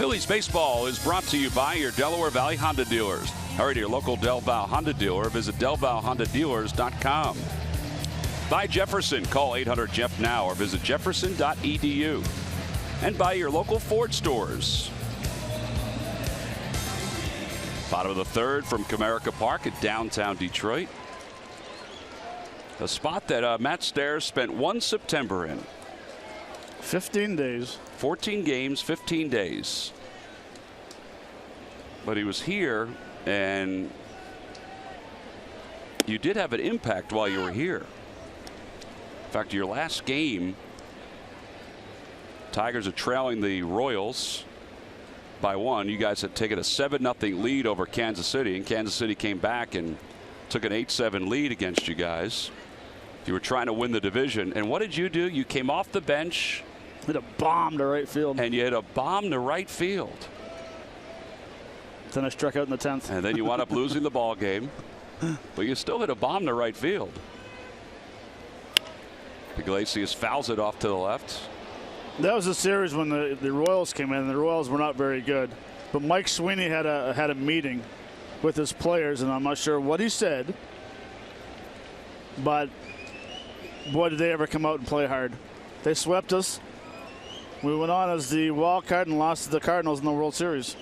Phillies baseball is brought to you by your Delaware Valley Honda dealers. Hurry to your local Del Val Honda dealer. Visit DelValHondaDealers.com. By Jefferson. Call 800-JEFF now or visit jefferson.edu. And by your local Ford stores. Bottom of the third from Comerica Park at downtown Detroit. A spot that Matt Stairs spent one September in. 15 days. 14 games, 15 days. But he was here, and you did have an impact while you were here. In fact, your last game, Tigers are trailing the Royals by 1. You guys had taken a 7-0 lead over Kansas City, and Kansas City came back and took an 8-7 lead against you guys. You were trying to win the division, and what did you do? You came off the bench. Hit a bomb to right field. And you hit a bomb to right field. Then I struck out in the 10th. And then you wound up losing the ball game. But you still hit a bomb to right field. Iglesias fouls it off to the left. That was a series when the Royals came in. The Royals were not very good. But Mike Sweeney had a meeting with his players, and I'm not sure what he said. But boy, did they ever come out and play hard. They swept us. We went on as the wild card and lost to the Cardinals in the World Series.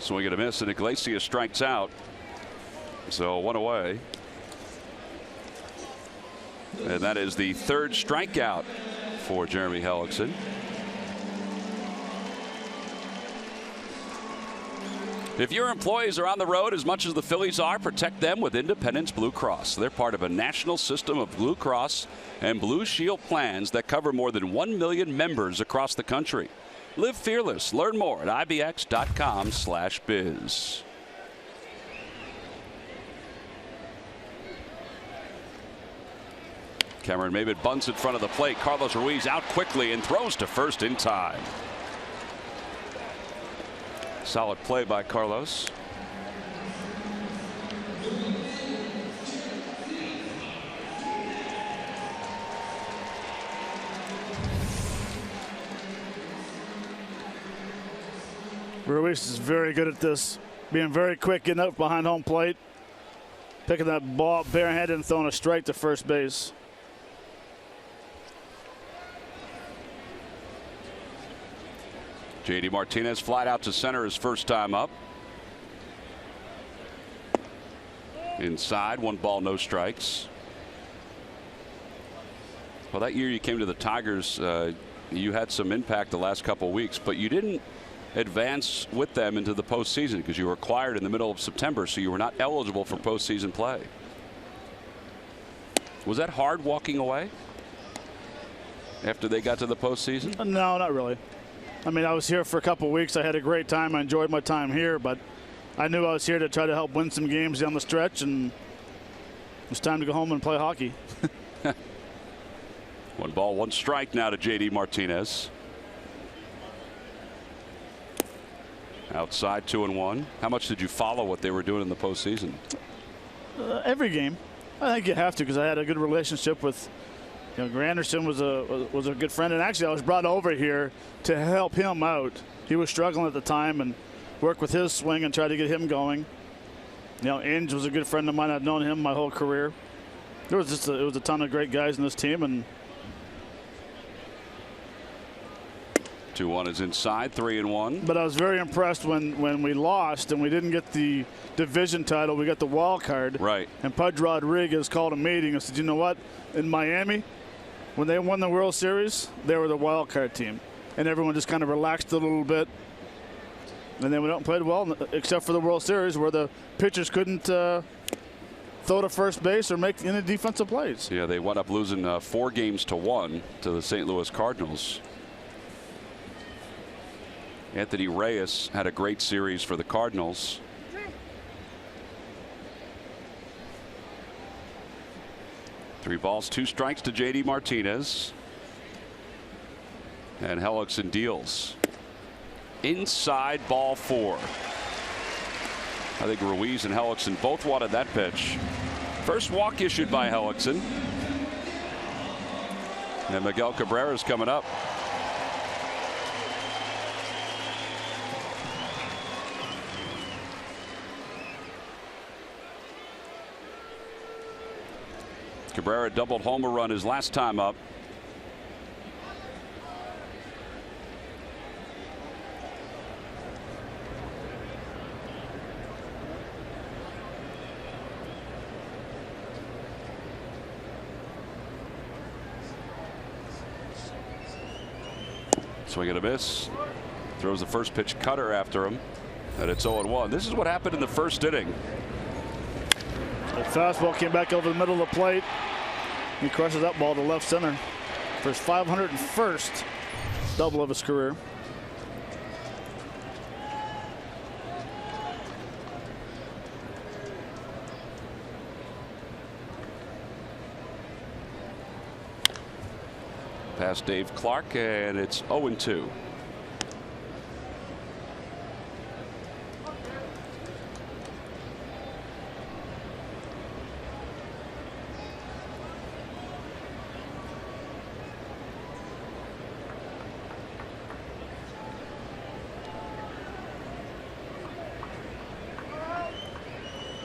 Swing and a miss, and Iglesias strikes out. So 1 away. And that is the third strikeout for Jeremy Hellickson. If your employees are on the road as much as the Phillies are, protect them with Independence Blue Cross. They're part of a national system of Blue Cross and Blue Shield plans that cover more than 1 million members across the country. Live fearless. Learn more at ibx.com/biz. Cameron Maybin bunts in front of the plate. Carlos Ruiz out quickly and throws to first in time. Solid play by Carlos. Ruiz is very good at this, being very quick, getting up behind home plate, picking that ball barehanded and throwing a strike to first base. J.D. Martinez flied out to center his first time up. Inside, 1 ball, no strikes. Well, that year you came to the Tigers, you had some impact the last couple of weeks, but you didn't advance with them into the postseason because you were acquired in the middle of September, so you were not eligible for postseason play. Was that hard walking away after they got to the postseason? No, not really. I mean, I was here for a couple of weeks. I had a great time. I enjoyed my time here, but I knew I was here to try to help win some games down the stretch, and it's time to go home and play hockey. 1 ball, 1 strike now to J.D. Martinez. Outside, 2-1. How much did you follow what they were doing in the postseason? Every game. I think you have to, because I had a good relationship with, Granderson was a good friend, and actually I was brought over here to help him out. He was struggling at the time, and work with his swing and try to get him going. Inge was a good friend of mine. I've known him my whole career. It was a ton of great guys in this team, and 2-1 is inside, 3-1. But I was very impressed when we lost and we didn't get the division title. We got the wild card. Right. And Pudge Rodriguez called a meeting and said, you know what? In Miami, when they won the World Series, they were the wild card team. And everyone just kind of relaxed a little bit. And then we went out and played well, except for the World Series where the pitchers couldn't throw to first base or make any defensive plays. Yeah, they wound up losing 4-1 to the St. Louis Cardinals. Anthony Reyes had a great series for the Cardinals. Three balls, 2 strikes to J.D. Martinez. And Hellickson deals. Inside, ball 4. I think Ruiz and Hellickson both wanted that pitch. First walk issued by Hellickson. And Miguel Cabrera's coming up. Cabrera doubled homer run his last time up. Swing and a miss. Throws the first pitch cutter after him. And it's 0-1. This is what happened in the first inning. The fastball came back over the middle of the plate. He crushes that ball to left center for his 501st double of his career. Past Dave Clark, and it's 0-2.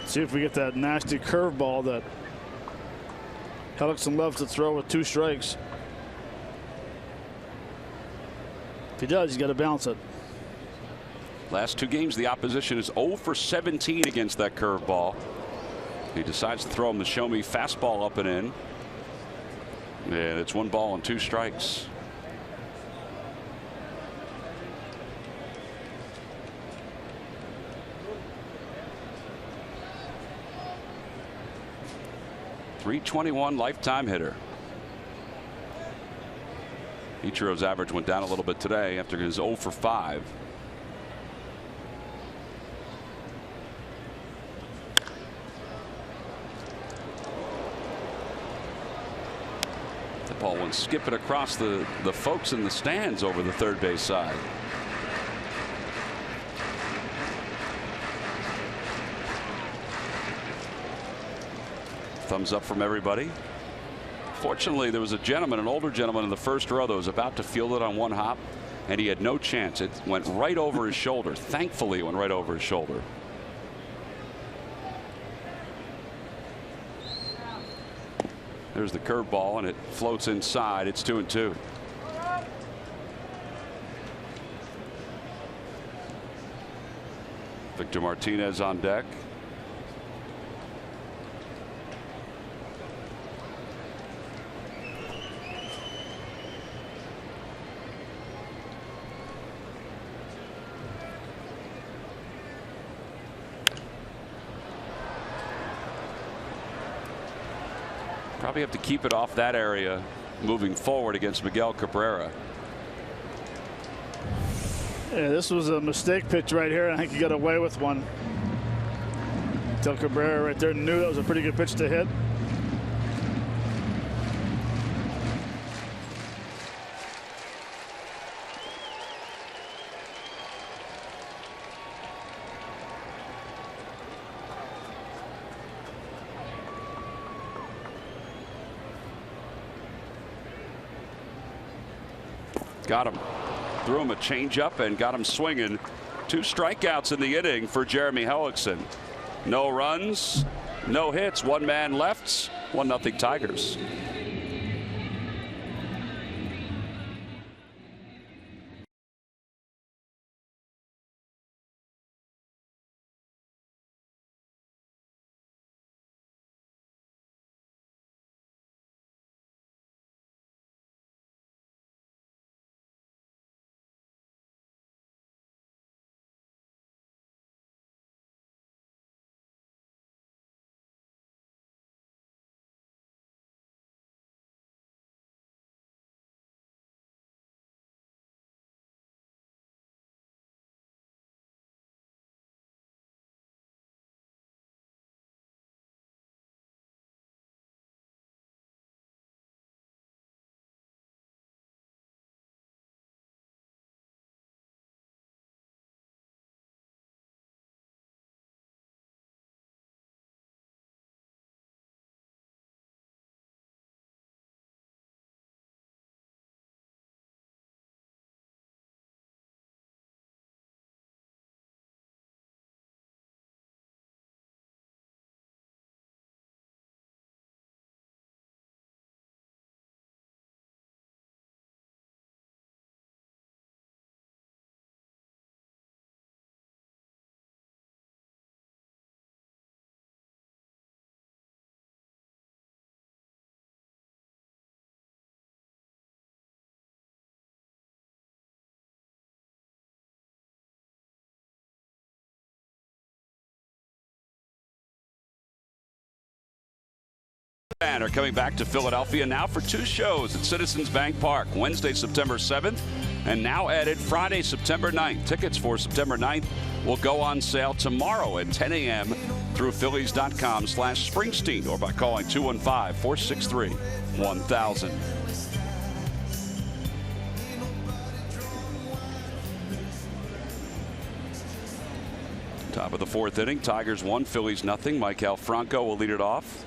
See if we get that nasty curveball that Hellickson loves to throw with 2 strikes. If he does, he's got to bounce it. Last 2 games, the opposition is 0 for 17 against that curveball. He decides to throw him the show me fastball up and in. And it's 1 ball and 2 strikes. .321 lifetime hitter. Ichiro's average went down a little bit today after his 0 for 5. The ball went skipping across the folks in the stands over the third base side. Thumbs up from everybody. Fortunately, there was a gentleman, an older gentleman in the first row that was about to field it on 1 hop, and he had no chance. It went right over his shoulder. Thankfully, it went right over his shoulder. There's the curveball, and it floats inside. It's 2-2. Victor Martinez on deck. Probably have to keep it off that area moving forward against Miguel Cabrera. Yeah, this was a mistake pitch right here. I think he got away with one. Miguel Cabrera right there knew that was a pretty good pitch to hit. Got him. Threw him a changeup and got him swinging. 2 strikeouts in the inning for Jeremy Hellickson. No runs, no hits, 1 man left, 1-0 Tigers. Band are coming back to Philadelphia now for 2 shows at Citizens Bank Park, Wednesday, September 7th, and now added Friday, September 9th. Tickets for September 9th will go on sale tomorrow at 10 a.m. through Phillies.com/Springsteen or by calling 215-463-1000. Top of the 4th inning, Tigers 1, Phillies nothing. Maikel Franco will lead it off.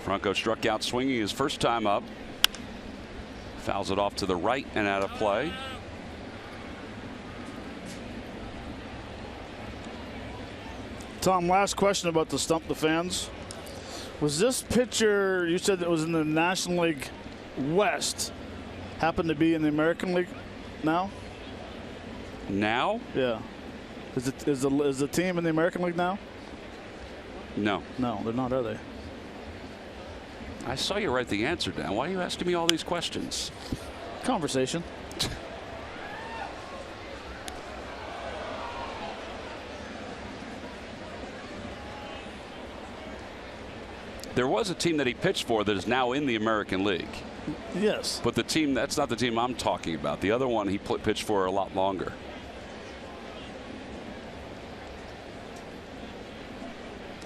Franco struck out swinging his first time up. Fouls it off to the right and out of play. Tom, last question about the Stump the Fans. Was this pitcher, you said it was in the National League West, happened to be in the American League now? Now? Yeah. Is the team in the American League now? No. No, they're not, are they? I saw you write the answer down. Why are you asking me all these questions? Conversation. There was a team that he pitched for that is now in the American League. Yes. But the team, that's not the team I'm talking about. The other one he pitched for a lot longer.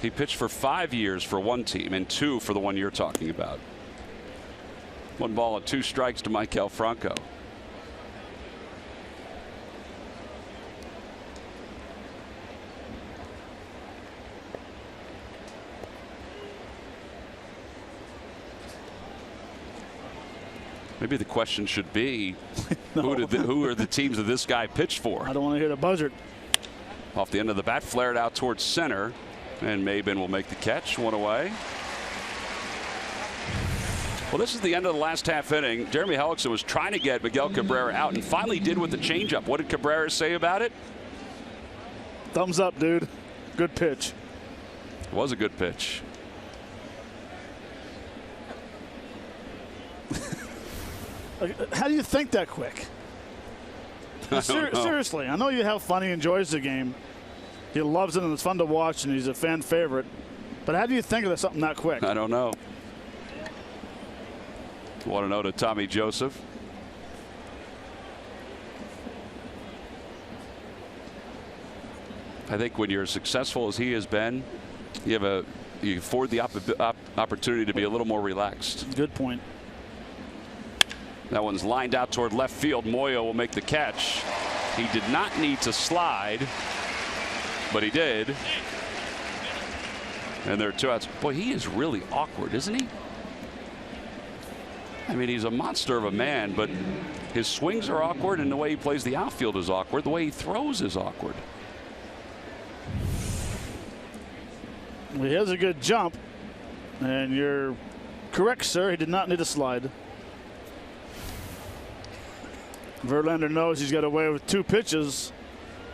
He pitched for 5 years for one team and 2 for the one you're talking about. 1 ball and 2 strikes to Maikel Franco. Maybe the question should be, No. who are the teams that this guy pitched for? I don't want to hear the buzzard. Off the end of the bat, flared out towards center, and Maben will make the catch. 1 away. Well, this is the end of the last half inning. Jeremy Hellickson was trying to get Miguel Cabrera out and finally did with the changeup. What did Cabrera say about it? Thumbs up, dude. Good pitch. It was a good pitch. How do you think that quick? Seriously, I know you how fun he enjoys the game. He loves it and it's fun to watch and he's a fan favorite. But how do you think of something that quick? I don't know. Want to know to Tommy Joseph. I think when you're as successful as he has been, you afford the opportunity to be a little more relaxed. Good point. That one's lined out toward left field. Moya will make the catch. He did not need to slide, but he did. And there are 2 outs. Boy, he is really awkward, isn't he? I mean, he's a monster of a man, but his swings are awkward, and the way he plays the outfield is awkward. The way he throws is awkward. Well, he has a good jump, and you're correct, sir. He did not need to slide. Verlander knows he's got away with 2 pitches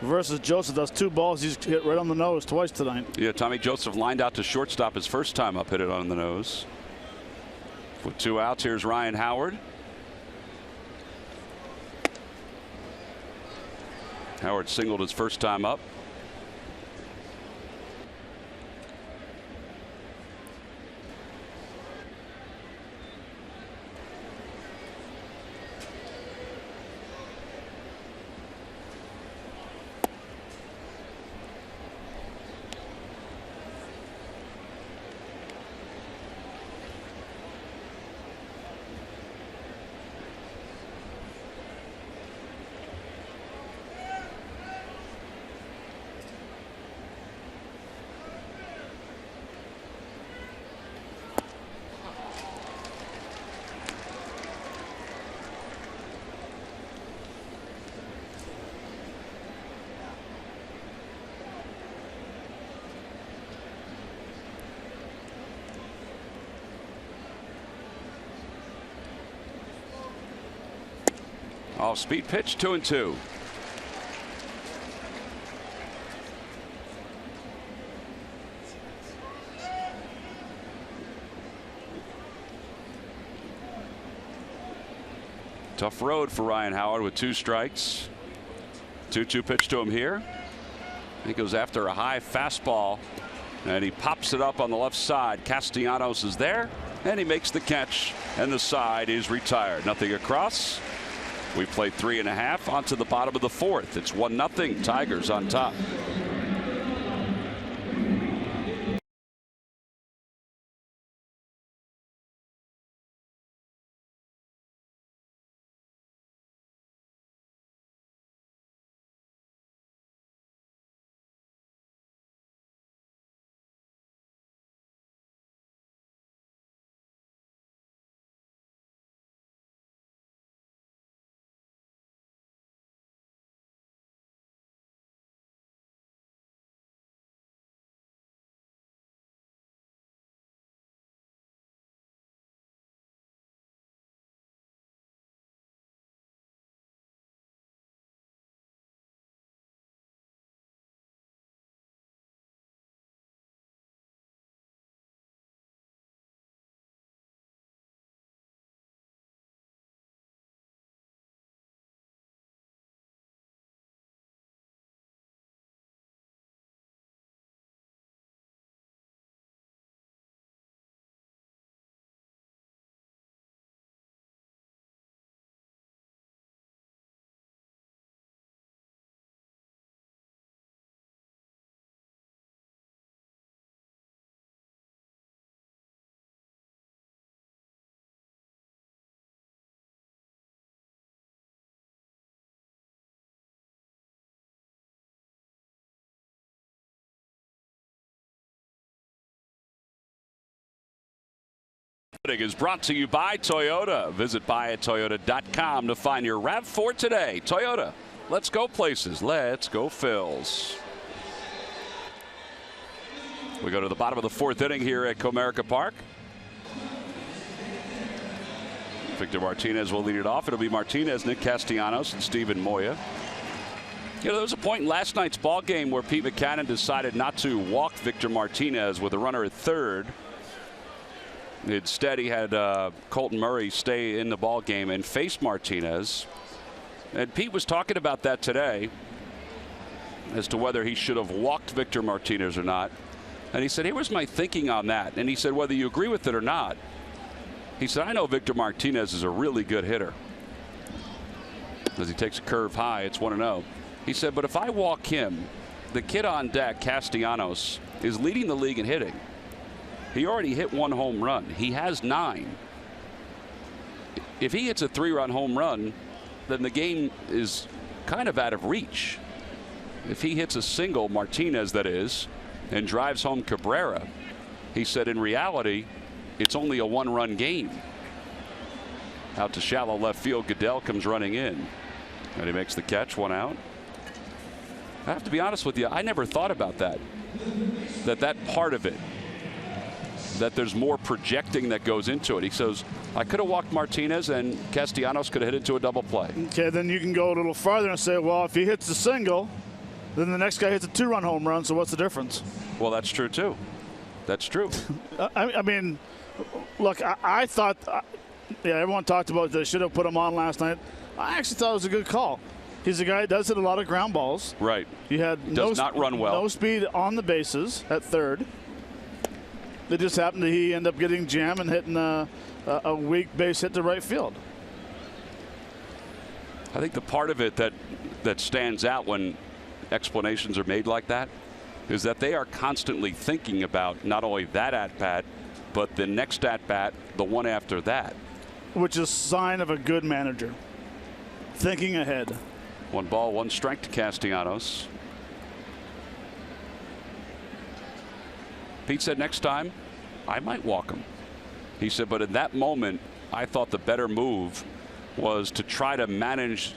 versus Joseph does 2 balls. He's hit right on the nose twice tonight. Yeah, Tommy Joseph lined out to shortstop his first time up, hit it on the nose. With 2 outs, here's Ryan Howard. Howard singled his first time up. Off speed pitch, 2-2. Tough road for Ryan Howard with 2 strikes. 2-2 pitch to him here. He goes after a high fastball And he pops it up on the left side. Castellanos is there, and he makes the catch, and the side is retired. Nothing across. We played 3.5 onto the bottom of the fourth. It's 1-0. Tigers on top. Is brought to you by Toyota. Visit buyatoyota.com to find your RAV4 today. Toyota, let's go places. Let's go Phils. We go to the bottom of the fourth inning here at Comerica Park. Victor Martinez will lead it off. It'll be Martinez, Nick Castellanos, and Steven Moya. You know, there was a point in last night's ball game where Pete Mackanin decided not to walk Victor Martinez with a runner at third. Instead, he had Colton Murray stay in the ball game and face Martinez. And Pete was talking about that today as to whether he should have walked Victor Martinez or not. And he said, here was my thinking on that. And he said, whether you agree with it or not, he said, I know Victor Martinez is a really good hitter. As he takes a curve high, it's 1-0. He said, but if I walk him, the kid on deck, Castellanos, is leading the league in hitting. He already hit 1 home run. He has 9. If he hits a 3-run home run, then the game is kind of out of reach. If he hits a single, Martinez that is, and drives home Cabrera, he said in reality, it's only a 1-run game. Out to shallow left field, Goodell comes running in. And he makes the catch, 1 out. I have to be honest with you, I never thought about that. That part of it. That there's more projecting that goes into it. He says, I could have walked Martinez and Castellanos could have hit into a double play. Okay, then you can go a little farther and say, well, if he hits a single, then the next guy hits a 2-run home run, so what's the difference? Well, that's true, too. That's true. I mean, look, I thought, yeah, everyone talked about they should have put him on last night. I actually thought it was a good call. He's a guy that does hit a lot of ground balls. Right. He had does not run well. No speed on the bases at third. It just happened that he ended up getting jammed and hitting a weak base hit to right field. I think the part of it that stands out when explanations are made like that is that they are constantly thinking about not only that at-bat, but the next at-bat, the one after that. Which is a sign of a good manager. Thinking ahead. 1 ball, 1 strike to Castellanos. Pete said next time, I might walk him. He said, but in that moment, I thought the better move was to try to manage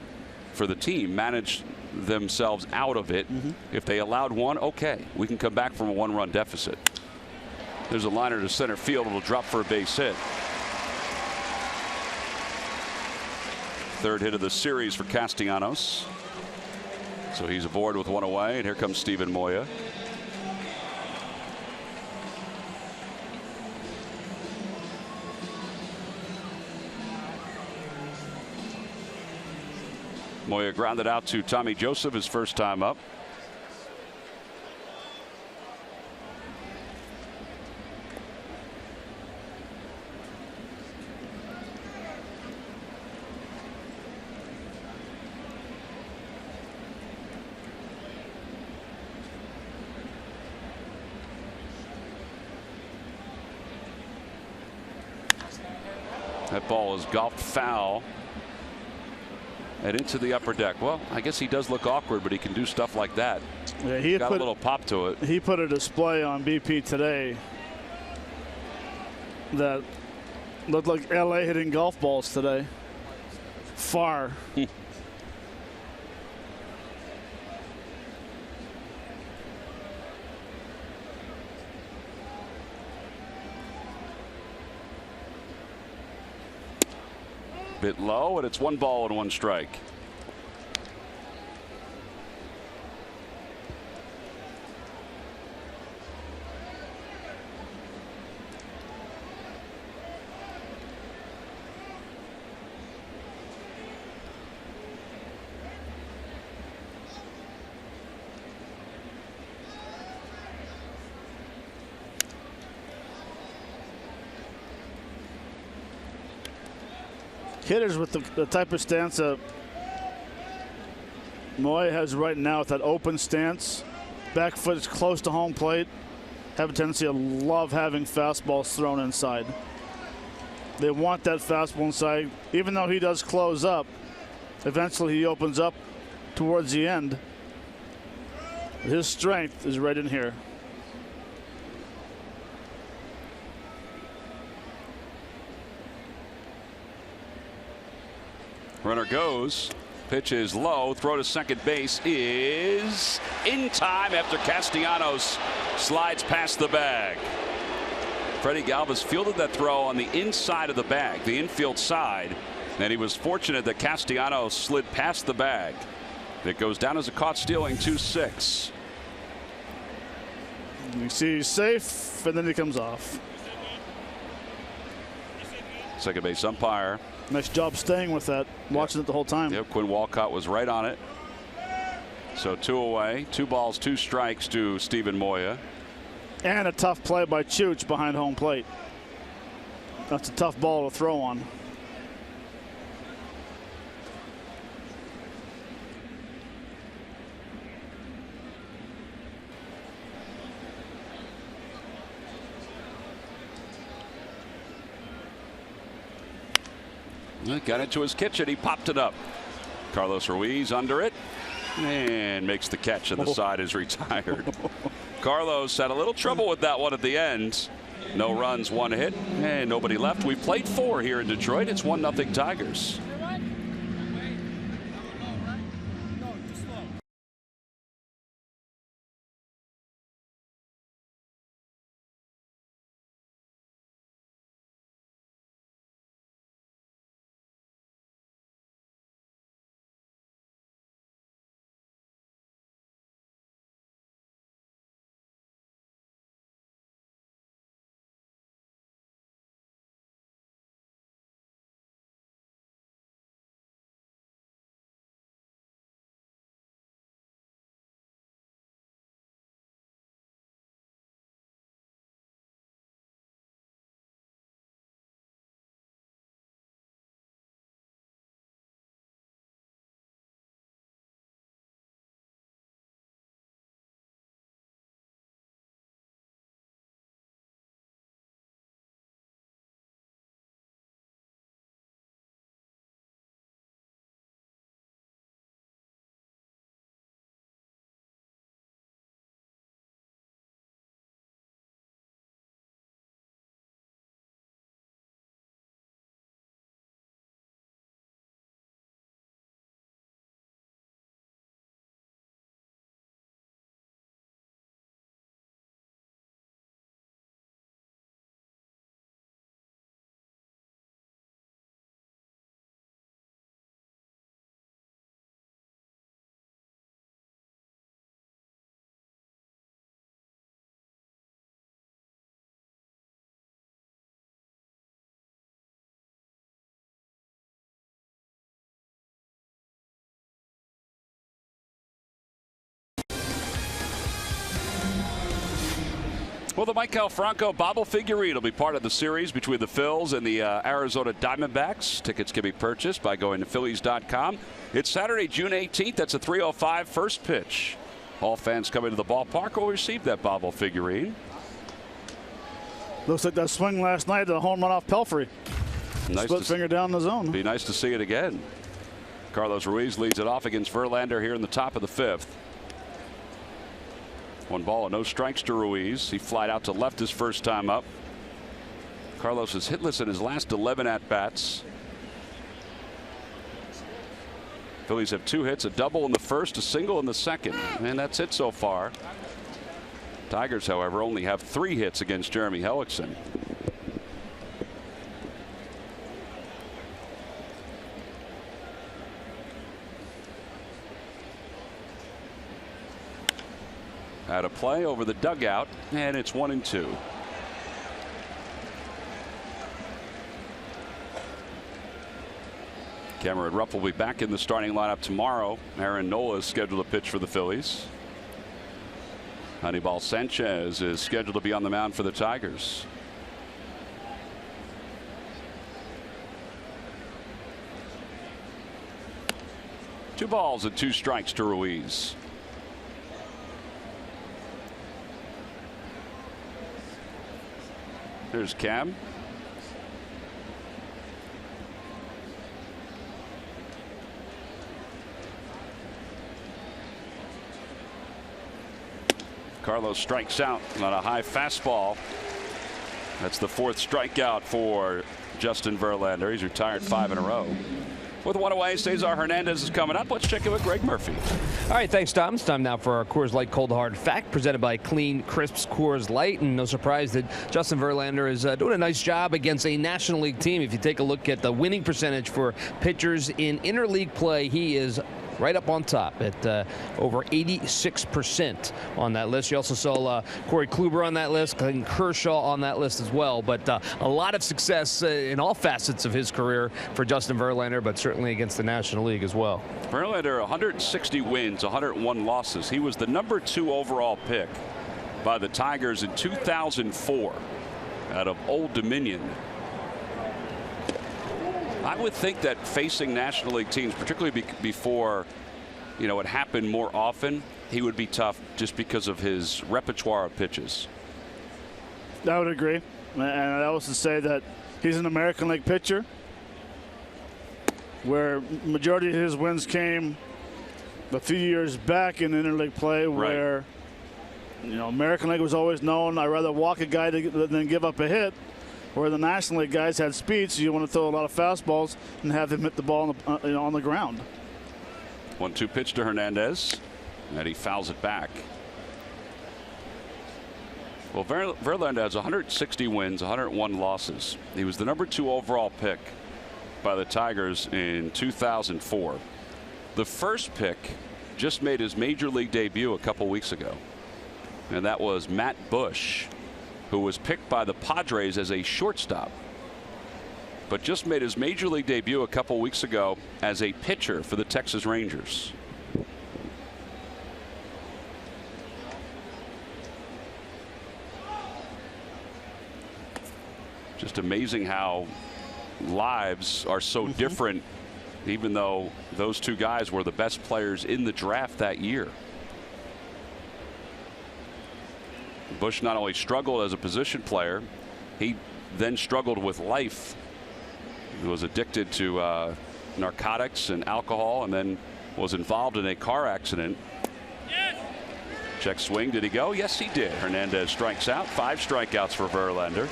for the team, manage themselves out of it. If they allowed 1, okay, we can come back from a 1-run deficit. There's a liner to center field. It'll drop for a base hit. Third hit of the series for Castellanos. So he's aboard with 1 away, and here comes Steven Moya. Moya grounded out to Tommy Joseph his first time up. That ball is golfed foul and into the upper deck. Well, I guess he does look awkward, but he can do stuff like that. Yeah, he got a little pop to it. He put a display on BP today that looked like LA hitting golf balls today. Far. Bit low, and it's 1 ball and 1 strike. Hitters with the type of stance that Moya has right now, with that open stance, back foot is close to home plate, have a tendency to love having fastballs thrown inside. They want that fastball inside. Even though he does close up, eventually he opens up towards the end. His strength is right in here. Runner goes. Pitch is low. Throw to second base is in time after Castellanos slides past the bag. Freddie Galvis fielded that throw on the inside of the bag, the infield side, and he was fortunate that Castellanos slid past the bag. It goes down as a caught stealing 2-6. You see he's safe, and then he comes off. Second base umpire. Nice job staying with that, watching it the whole time. Yep, Quinn Walcott was right on it. So 2 away, 2 balls, 2 strikes to Steven Moya. And a tough play by Chooch behind home plate. That's a tough ball to throw on. Got into his kitchen. He popped it up. Carlos Ruiz under it and makes the catch, and the side is retired. Carlos had a little trouble with that one at the end. No runs, 1 hit, and nobody left. We've played 4 here in Detroit. It's 1-0 Tigers. Well, the Maikel Franco bobble figurine will be part of the series between the Phils and the Arizona Diamondbacks. Tickets can be purchased by going to Phillies.com. It's Saturday, June 18th. That's a 3:05 first pitch. All fans coming to the ballpark will receive that bobble figurine. Looks like that swing last night, the home run off Pelfrey. Nice split finger down the zone. Be nice to see it again. Carlos Ruiz leads it off against Verlander here in the top of the 5th. 1 ball and no strikes to Ruiz. He flied out to left his first time up. Carlos is hitless in his last 11 at-bats. Phillies have 2 hits, a double in the first, a single in the second, and that's it so far. Tigers, however, only have 3 hits against Jeremy Hellickson. Out of play over the dugout, and it's 1-2. Cameron Rupp will be back in the starting lineup tomorrow. Aaron Nola is scheduled to pitch for the Phillies. Anibal Sanchez is scheduled to be on the mound for the Tigers. Two balls and 2 strikes to Ruiz. Here's Cam. Carlos strikes out on a high fastball. That's the 4th strikeout for Justin Verlander. He's retired 5 in a row. With 1 away, Cesar Hernandez is coming up. Let's check in with Greg Murphy. All right, thanks, Tom. It's time now for our Coors Light Cold Hard Fact, presented by Clean Crisps Coors Light. And no surprise that Justin Verlander is doing a nice job against a National League team. If you take a look at the winning percentage for pitchers in interleague play, he is right up on top at over 86% on that list. You also saw Corey Kluber on that list, Clayton Kershaw on that list as well. But a lot of success in all facets of his career for Justin Verlander, but certainly against the National League as well. Verlander, 160 wins, 101 losses. He was the #2 overall pick by the Tigers in 2004 out of Old Dominion. I would think that facing National League teams, particularly before, you know, it happened more often, he would be tough just because of his repertoire of pitches. I would agree. And I also say that he's an American League pitcher, where majority of his wins came a few years back in interleague play, where you know, American League was always known, I'd rather walk a guy than give up a hit. Where the National League guys had speed, so you want to throw a lot of fastballs and have them hit the ball on the ground. 1-2 pitch to Hernandez, and he fouls it back. Well, Verlander has 160 wins, 101 losses. He was the #2 overall pick by the Tigers in 2004. The first pick just made his major league debut a couple weeks ago, and that was Matt Bush, who was picked by the Padres as a shortstop, but just made his major league debut a couple weeks ago as a pitcher for the Texas Rangers. Just amazing how lives are so different, even though those 2 guys were the best players in the draft that year. Bush not only struggled as a position player, he then struggled with life. He was addicted to narcotics and alcohol, and then was involved in a car accident. Check swing. Did he go? Yes, he did. Hernandez strikes out. 5 strikeouts for Verlander.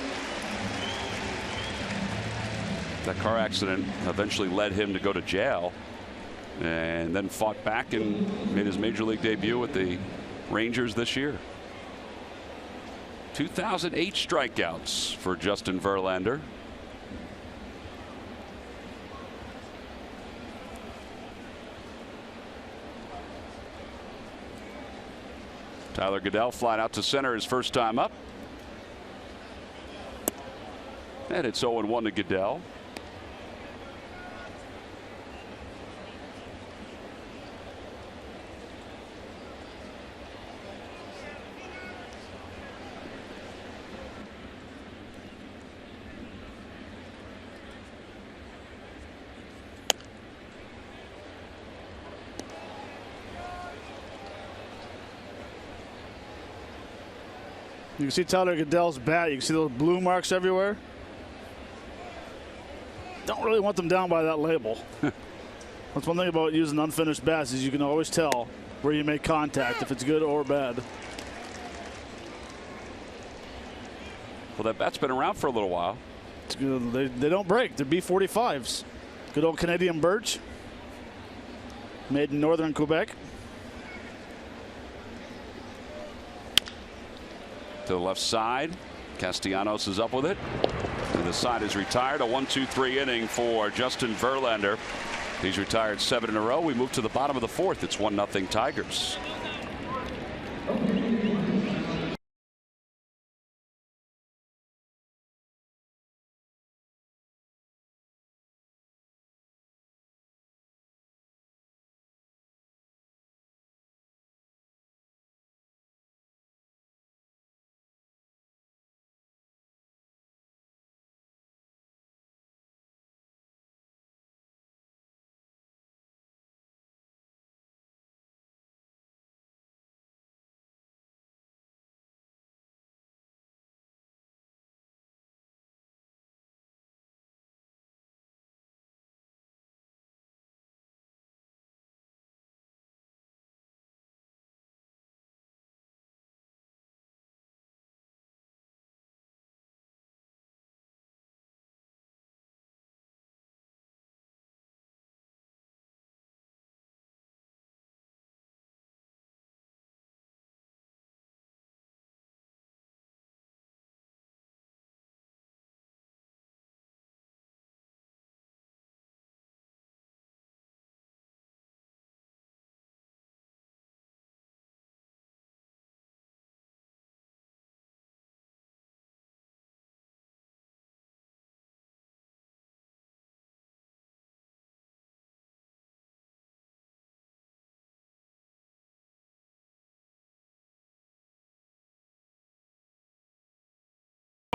That car accident eventually led him to go to jail, and then fought back and made his major league debut with the Rangers this year. 2008 strikeouts for Justin Verlander. Tyler Goodell flying out to center his first time up. And it's 0-1 to Goodell. You can see Tyler Goodell's bat. You can see those blue marks everywhere. really want them down by that label. That's one thing about using unfinished bats is you can always tell where you make contact, if it's good or bad. Well, that bat's been around for a little while. It's good. They don't break. They're B45s. Good old Canadian birch. Made in northern Quebec. To the left side. Castellanos is up with it. And the side is retired. A 1-2-3 inning for Justin Verlander. He's retired 7 in a row. We move to the bottom of the 4th. It's 1-0 Tigers.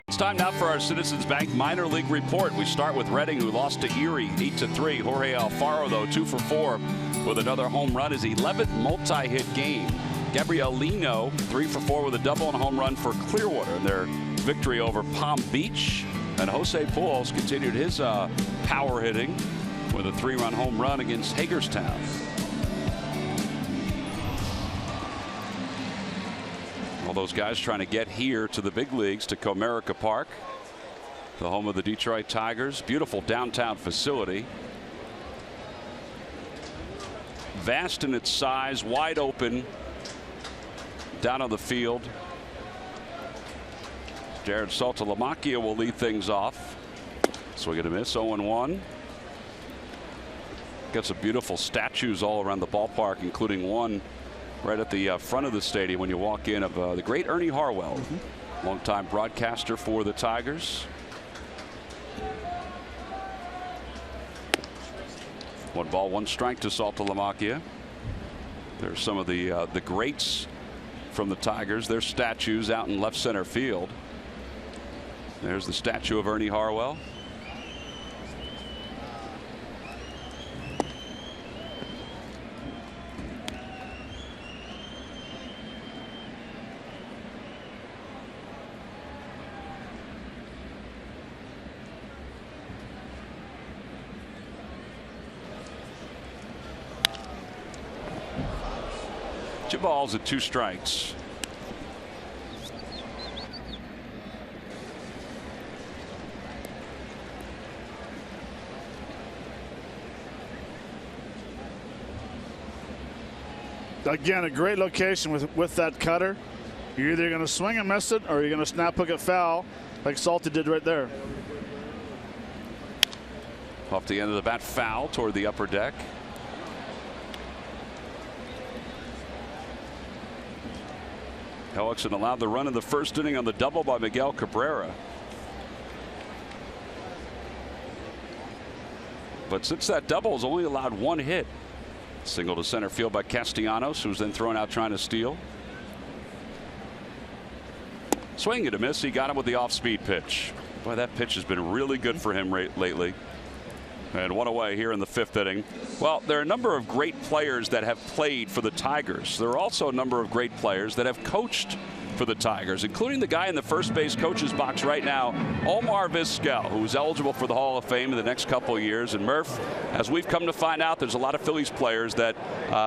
It's time now for our Citizens Bank minor league report. We start with Reading, who lost to Erie 8-3. Jorge Alfaro, though, 2 for 4 with another home run, his 11th multi-hit game. Gabriel Lino, 3 for 4 with a double and a home run for Clearwater in their victory over Palm Beach. And Jose Pujols continued his power hitting with a 3-run home run against Hagerstown. All those guys trying to get here to the big leagues, to Comerica Park, the home of the Detroit Tigers. Beautiful downtown facility. Vast in its size, wide open down on the field. Jared Saltalamacchia will lead things off. Swing and a miss, 0-1. Got some beautiful statues all around the ballpark, including one right at the front of the stadium when you walk in of the great Ernie Harwell, longtime broadcaster for the Tigers. 1 ball, 1 strike to Saltalamacchia. There's some of the greats from the Tigers. Their statues out in left center field. There's the statue of Ernie Harwell. Two balls and 2 strikes. Again, a great location with that cutter. You're either going to swing and miss it, or you're going to snap hook it foul like Salty did right there. Off the end of the bat, foul toward the upper deck. Hellickson allowed the run in the first inning on the double by Miguel Cabrera. But since that double has only allowed 1 hit. Single to center field by Castellanos, who was then thrown out trying to steal. Swing and a miss. He got him with the off-speed pitch. Boy, that pitch has been really good for him lately. And 1 away here in the 5th inning. Well, there are a number of great players that have played for the Tigers. There are also a number of great players that have coached for the Tigers, including the guy in the first base coach's box right now, Omar Vizquel, who's eligible for the Hall of Fame in the next couple of years. And Murph, as we've come to find out, there's a lot of Phillies players that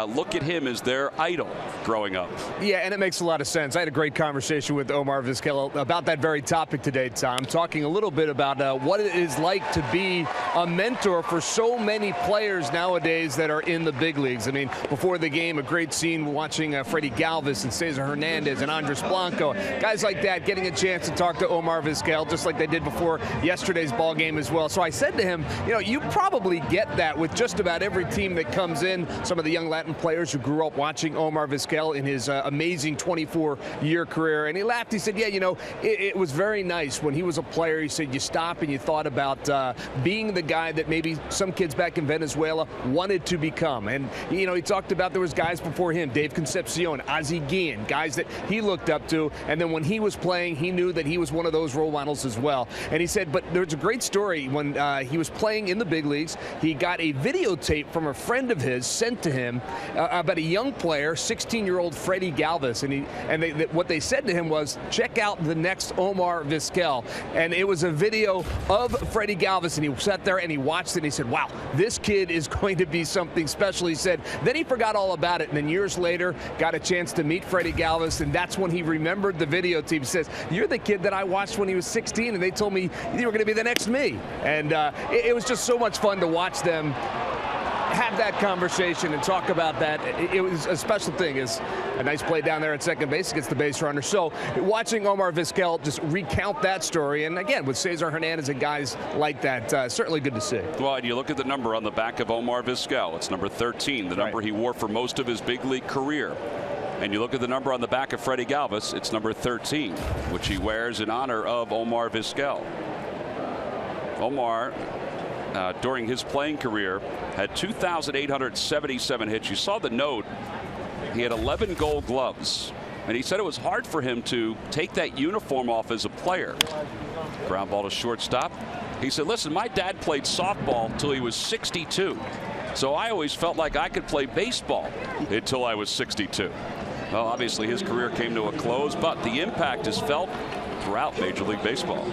look at him as their idol growing up. Yeah, and it makes a lot of sense. I had a great conversation with Omar Vizquel about that very topic today, Tom, talking a little bit about what it is like to be a mentor for so many players nowadays that are in the big leagues. I mean, before the game, a great scene watching Freddie Galvis and Cesar Hernandez and Andres Blanco, guys like that, getting a chance to talk to Omar Vizquel just like they did before yesterday's ball game as well. So I said to him, you know, you probably get that with just about every team that comes in. Some of the young Latin players who grew up watching Omar Vizquel in his amazing 24-year career. And he laughed. He said, yeah, you know, it was very nice when he was a player. He said you stop and you thought about being the guy that maybe some kids back in Venezuela wanted to become. And, you know, he talked about there was guys before him, Dave Concepcion, Ozzie Guillen, guys that he looked up to. And then when he was playing, he knew that he was one of those role models as well. And he said, but there's a great story when he was playing in the big leagues. He got a videotape from a friend of his sent to him about a young player, 16-year-old Freddie Galvis. And what they said to him was, check out the next Omar Vizquel. And it was a video of Freddie Galvis. And he sat there and he watched it. And he said, wow, this kid is going to be something special. He said, then he forgot all about it. And then years later, got a chance to meet Freddie Galvis. And that's when he remembered the videotape. He says, you're the kid that I watched when he was 16. And they told me you were going to be the next me. And it was just so much fun to watch them have that conversation and talk about that. It was a special thing. Is a nice play down there at second base against the base runner. So watching Omar Vizquel just recount that story, and again with Cesar Hernandez and guys like that, certainly good to see. Well, and you look at the number on the back of Omar Vizquel. It's number 13, the number he wore for most of his big league career. And you look at the number on the back of Freddie Galvis, it's number 13, which he wears in honor of Omar Vizquel. Omar, during his playing career, had 2,877 hits. You saw the note. He had 11 Gold Gloves. And he said it was hard for him to take that uniform off as a player. Ground ball to shortstop. He said, listen, my dad played softball until he was 62. So I always felt like I could play baseball until I was 62. Well, obviously his career came to a close, but the impact is felt throughout Major League Baseball.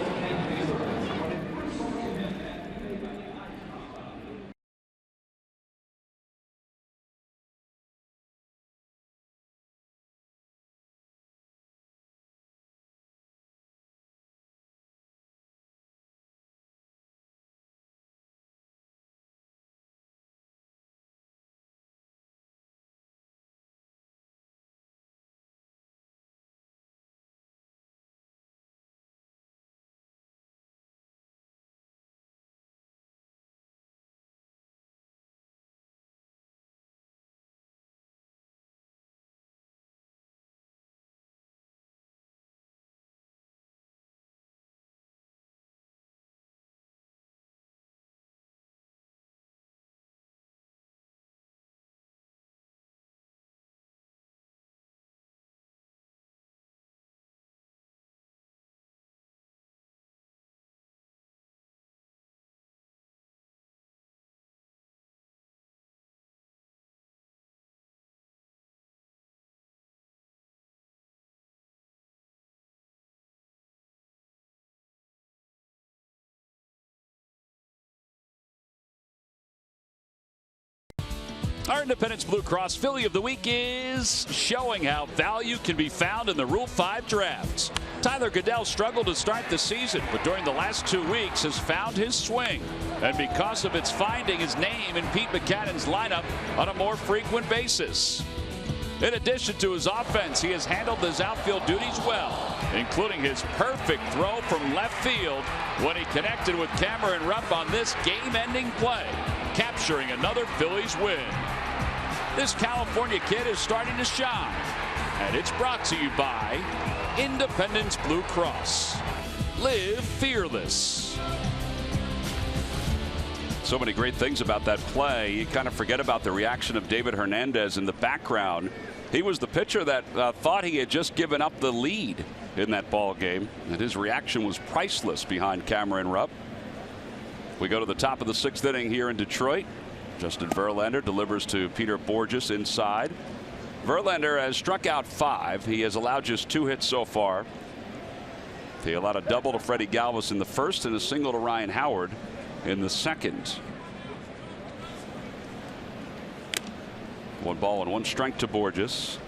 Our Independence Blue Cross Philly of the Week is showing how value can be found in the Rule 5 drafts. Tyler Goodell struggled to start the season, but during the last 2 weeks has found his swing. And because of its finding his name in Pete Buchanan's lineup on a more frequent basis. In addition to his offense, he has handled his outfield duties well, including his perfect throw from left field when he connected with Cameron Rupp on this game-ending play, capturing another Phillies win. This California kid is starting to shine, and it's brought to you by Independence Blue Cross. Live fearless. So many great things about that play. You kind of forget about the reaction of David Hernandez in the background. He was the pitcher that thought he had just given up the lead in that ball game, and his reaction was priceless behind Cameron Rupp. We go to the top of the 6th inning here in Detroit. Justin Verlander delivers to Peter Bourjos inside. Verlander has struck out 5. He has allowed just 2 hits so far. He allowed a double to Freddie Galvis in the first and a single to Ryan Howard in the second. 1 ball and 1 strike to Borges.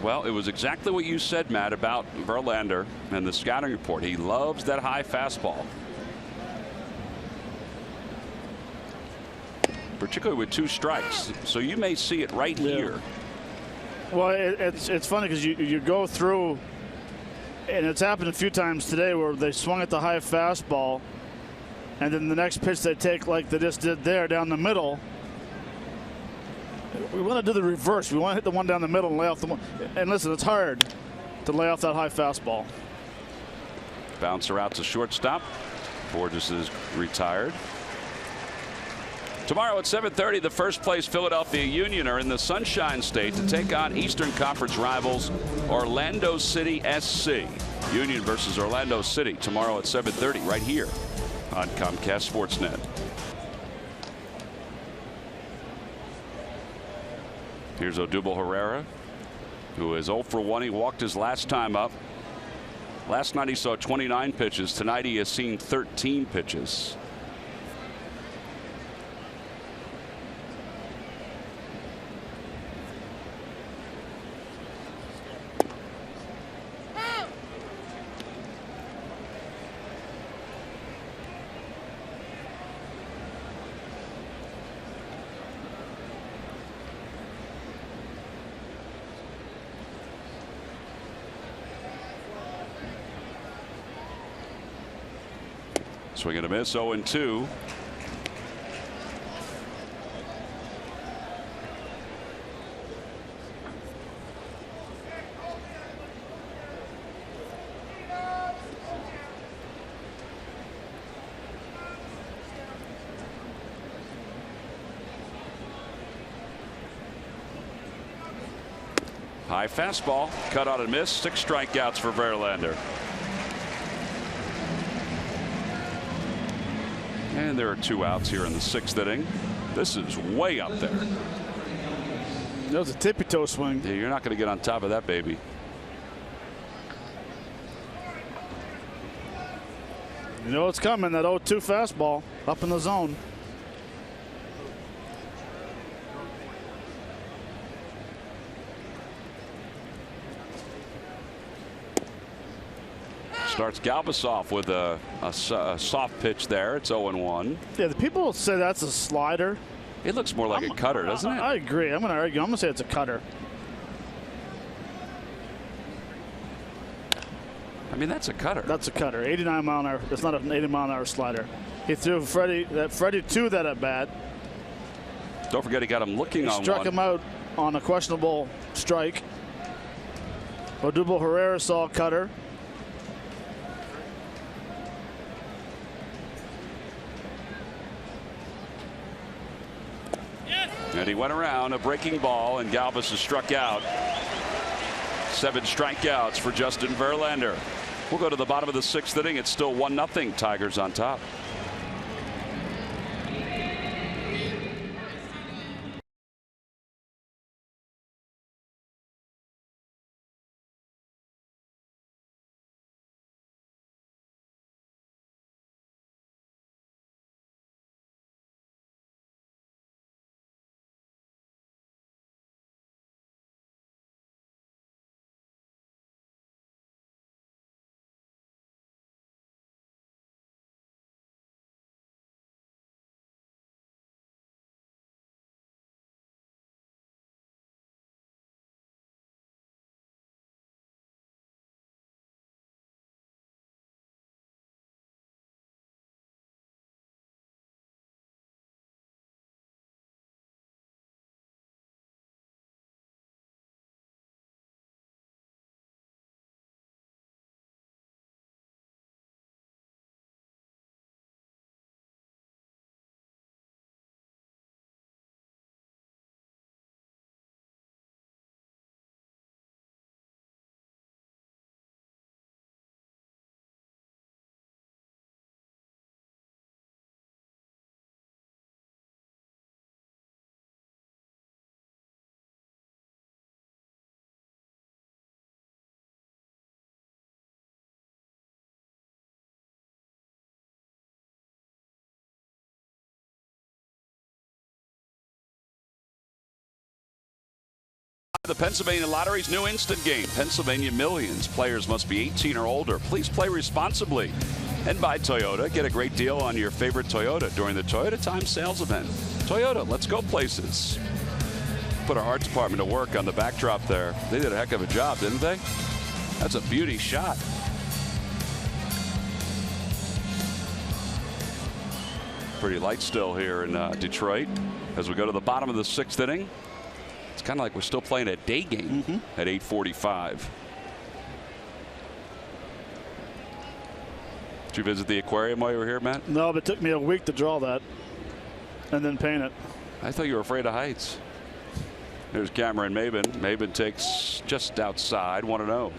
Well, it was exactly what you said, Matt, about Verlander and the scouting report. He loves that high fastball, particularly with 2 strikes. So you may see it right here. Well, it's funny because you go through, and it's happened a few times today where they swung at the high fastball, and then the next pitch they take, like they just did there, down the middle. We want to do the reverse. We want to hit the one down the middle and lay off the one. And listen, it's hard to lay off that high fastball. Bouncer out to shortstop. Borges is retired. Tomorrow at 7:30, the first place Philadelphia Union are in the Sunshine State to take on Eastern Conference rivals Orlando City SC. Union versus Orlando City tomorrow at 7:30 right here on Comcast Sportsnet. Here's Odubel Herrera, who is 0 for 1. He walked his last time up. Last night he saw 29 pitches. Tonight he has seen 13 pitches. Swing and a miss, 0-2. High fastball, cut out and miss. 6 strikeouts for Verlander. And there are 2 outs here in the 6th inning. This is way up there. That was a tippy toe swing. Yeah, you're not going to get on top of that baby. You know it's coming, that 0-2 fastball up in the zone. Starts Galvis off with a soft pitch there. It's 0-1. Yeah, the people say that's a slider. It looks more like a cutter, doesn't it? I agree. I'm going to argue. I'm going to say it's a cutter. I mean, that's a cutter. That's a cutter. 89 mile an hour. It's not an 80 mile an hour slider. He threw Freddie to that at bat. Don't forget he got him looking on one. Struck him out on a questionable strike. Odubel Herrera saw a cutter. And he went around a breaking ball, and Galvis is struck out. 7 strikeouts for Justin Verlander. We'll go to the bottom of the 6th inning. It's still 1-0. Tigers on top. The Pennsylvania Lottery's new instant game, Pennsylvania Millions. Players must be 18 or older. Please play responsibly. And by Toyota, get a great deal on your favorite Toyota during the Toyota Time Sales event. Toyota, let's go places. Put our art department to work on the backdrop there. They did a heck of a job, didn't they? That's a beauty shot. Pretty light still here in Detroit as we go to the bottom of the 6th inning. It's kind of like we're still playing a day game at 8:45. Did you visit the aquarium while you were here, Matt? No, but it took me a week to draw that and then paint it. I thought you were afraid of heights. There's Cameron Maybin. Maybin takes just outside, 1-0.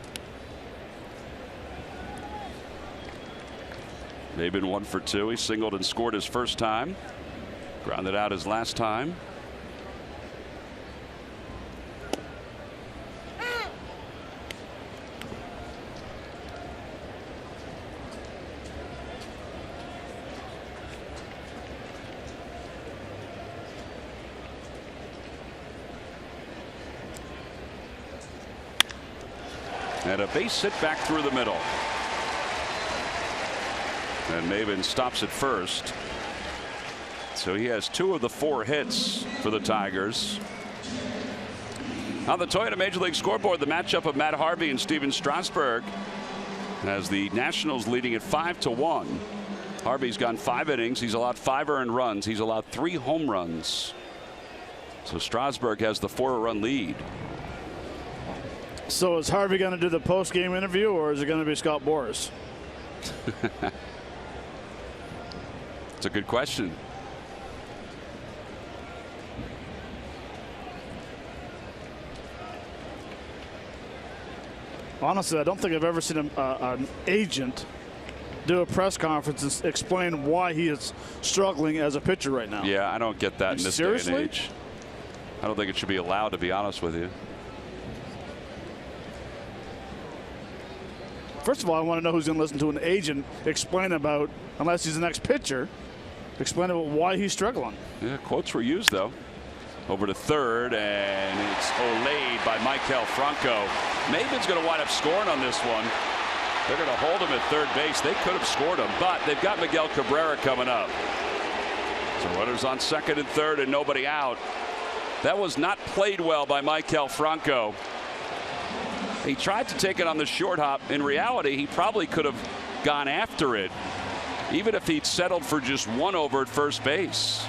Maybin 1 for 2. He singled and scored his first time. Grounded out his last time. And a base hit back through the middle. And Maybin stops at first. So he has 2 of the 4 hits for the Tigers. On the Toyota Major League scoreboard, the matchup of Matt Harvey and Steven Strasburg as the Nationals leading at 5-1. Harvey's gone 5 innings. He's allowed 5 earned runs. He's allowed 3 home runs. So Strasburg has the 4-run lead. So is Harvey going to do the post-game interview, or is it going to be Scott Boras? It's a good question. Honestly, I don't think I've ever seen an agent do a press conference and explain why he is struggling as a pitcher right now. Yeah, I don't get that in this day and Seriously? age. I don't think it should be allowed, to be honest with you. First of all, I want to know who's going to listen to an agent explain about, unless he's the next pitcher, explain about why he's struggling. Yeah, quotes were used, though. Over to third, and it's olayed by Maikel Franco. Maybin's going to wind up scoring on this one. They're going to hold him at third base. They could have scored him, but they've got Miguel Cabrera coming up. So runners on second and third and nobody out. That was not played well by Maikel Franco. He tried to take it on the short hop. In reality, he probably could have gone after it, even if he'd settled for just 1 over at first base.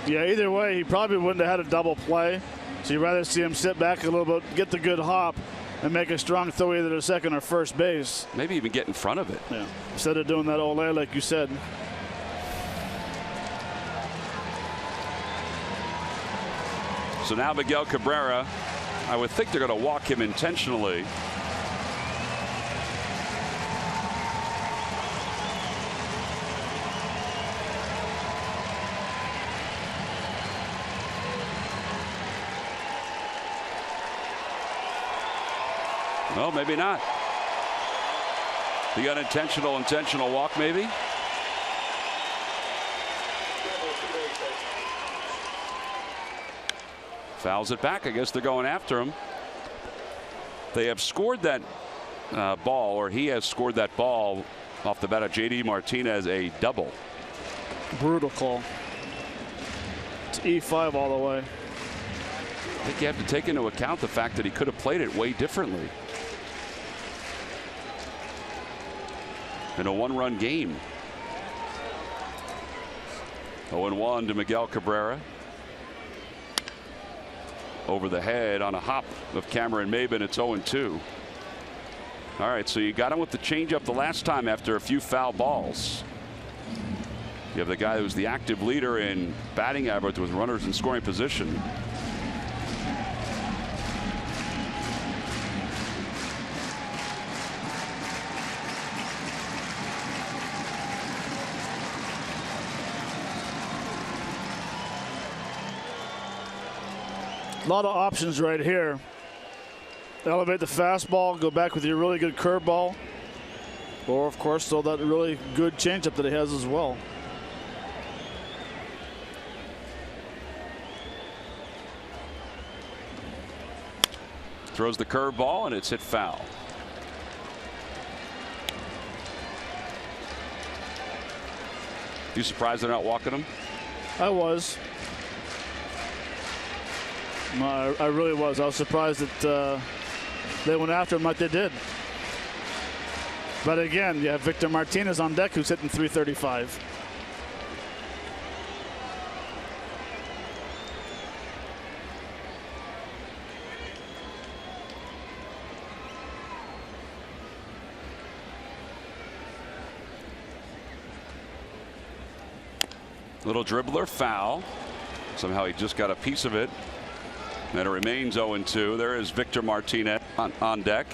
Yeah, either way, he probably wouldn't have had a double play. So you'd rather see him sit back a little bit, get the good hop, and make a strong throw either to second or first base. Maybe even get in front of it. Yeah. Instead of doing that ole, like you said. So now Miguel Cabrera, I would think they're going to walk him intentionally. Well, maybe not. The unintentional intentional walk, maybe. Fouls it back. I guess they're going after him. They have scored that ball, or he has scored that ball off the bat of J.D. Martinez, a double. Brutal call. It's E5 all the way. I think you have to take into account the fact that he could have played it way differently. In a 1-run game. 0-1 to Miguel Cabrera. Over the head on a hop of Cameron Maybin. It's 0-2. All right, so you got him with the changeup the last time after a few foul balls. You have the guy who's the active leader in batting average with runners in scoring position. A lot of options right here. Elevate the fastball, go back with your really good curveball, or of course throw that really good changeup that he has as well. Throws the curveball, and it's hit foul. You surprised they're not walking him? I was. I really was. I was surprised that they went after him like they did. But again, you have Victor Martinez on deck, who's hitting .335. Little dribbler, foul. Somehow he just got a piece of it. And it remains 0-2. There is Victor Martinez on deck.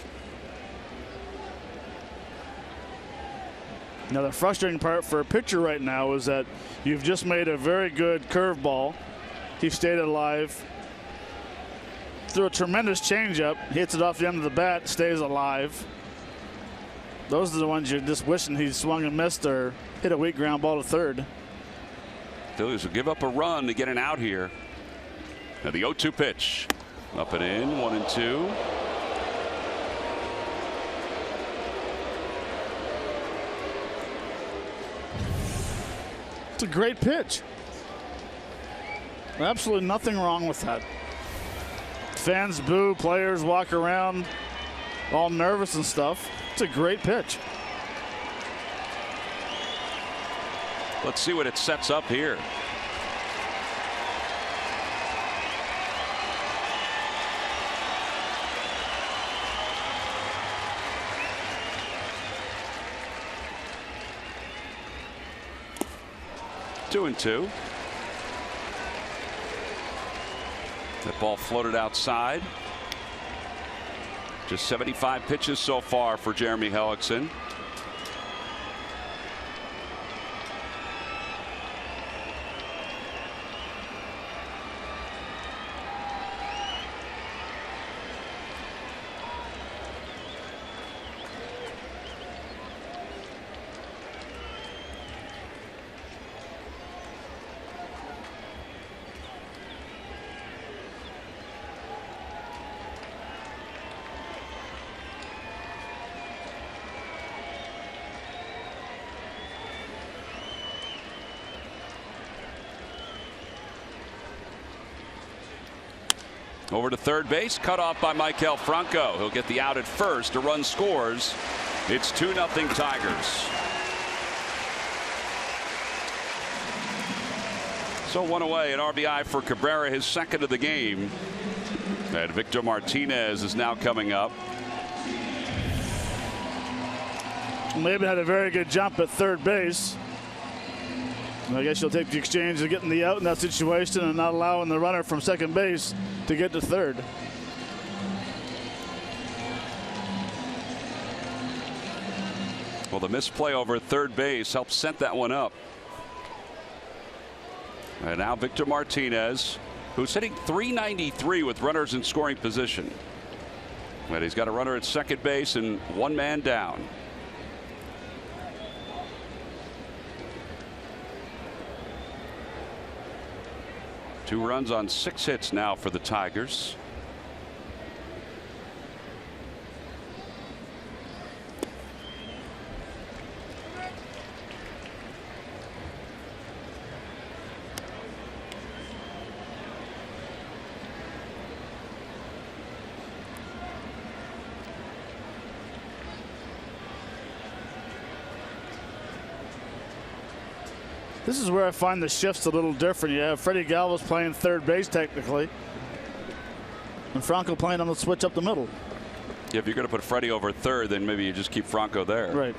Now the frustrating part for a pitcher right now is that you've just made a very good curveball. He stayed alive. Threw a tremendous changeup. Hits it off the end of the bat. Stays alive. Those are the ones you're just wishing he swung and missed or hit a weak ground ball to third. Phillies will give up a run to get an out here. Now the 0-2 pitch. Up and in, 1-2. It's a great pitch. Absolutely nothing wrong with that. Fans boo, players walk around all nervous and stuff. It's a great pitch. Let's see what it sets up here. Two and two. That ball floated outside. Just 75 pitches so far for Jeremy Hellickson. Over to third base, cut off by Maikel Franco. He'll get the out at first. A run scores. It's 2-0 Tigers. So one away, an RBI for Cabrera, his second of the game. And Victor Martinez is now coming up. Maybe had a very good jump at third base. I guess you'll take the exchange of getting the out in that situation and not allowing the runner from second base to get to third. Well, the misplay over at third base helped set that one up. And now Victor Martinez, who's hitting .393 with runners in scoring position. And he's got a runner at second base and one man down. Two runs on 6 hits now for the Tigers. This is where I find the shifts a little different. You have Freddie Galvis playing third base technically, and Franco playing on the switch up the middle. Yeah, if you're going to put Freddie over third, then maybe you just keep Franco there. Right.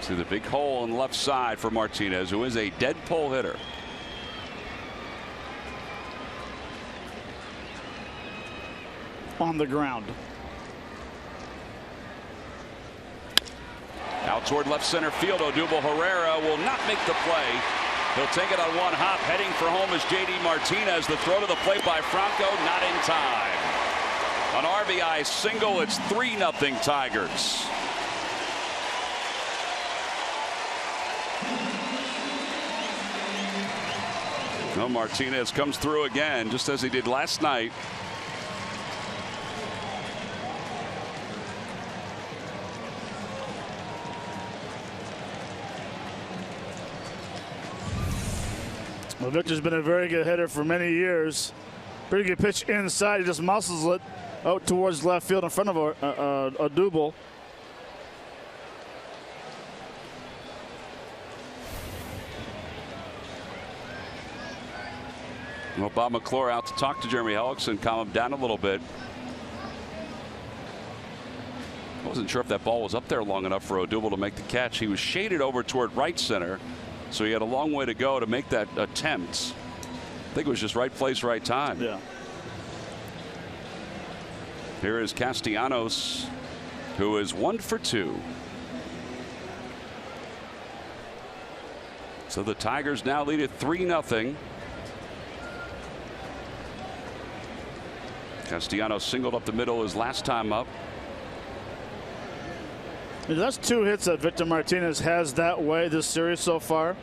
See the big hole on the left side for Martinez, who is a dead pull hitter. On the ground. Out toward left center field, Odubel Herrera will not make the play. He'll take it on one hop. Heading for home is J.D. Martinez. The throw to the plate by Franco, not in time. An RBI single. It's 3-0 Tigers. No, Martinez comes through again, just as he did last night. Well, Victor's been a very good hitter for many years. Pretty good pitch inside. He just muscles it out towards left field in front of a double. Well, Bob McClure out to talk to Jeremy Hellickson, calm him down a little bit. I wasn't sure if that ball was up there long enough for Odubel to make the catch. He was shaded over toward right center, so he had a long way to go to make that attempt. I think it was just right place, right time. Yeah. Here is Castellanos, who is 1 for 2. So the Tigers now lead it 3-0. Castellanos singled up the middle his last time up. That's 2 hits that Victor Martinez has that way this series so far.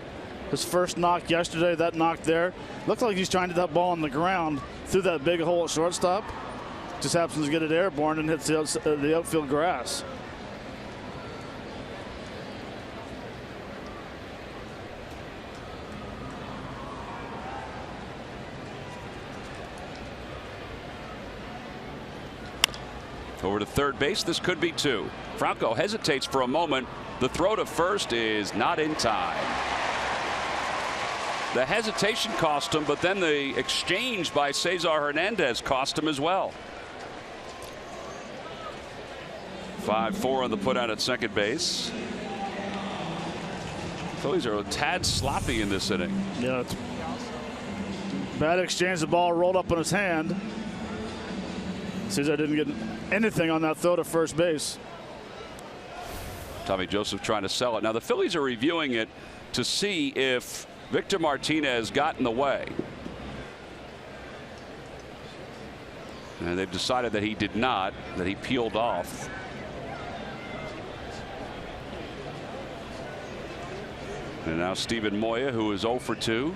His first knock yesterday, that knock there. Looked like he's trying to get that ball on the ground through that big hole at shortstop. Just happens to get it airborne and hits the outfield grass. Over to third base. This could be 2. Franco hesitates for a moment. The throw to first is not in time. The hesitation cost him, but then the exchange by Cesar Hernandez cost him as well. 5-4 on the put out at second base. Phillies are a tad sloppy in this inning. Yeah, it's bad exchange. The ball rolled up on his hand. Cesar didn't get anything on that throw to first base. Tommy Joseph trying to sell it. Now the Phillies are reviewing it to see if Victor Martinez got in the way. And they've decided that he did not, that he peeled off. And now Steven Moya, who is 0 for 2.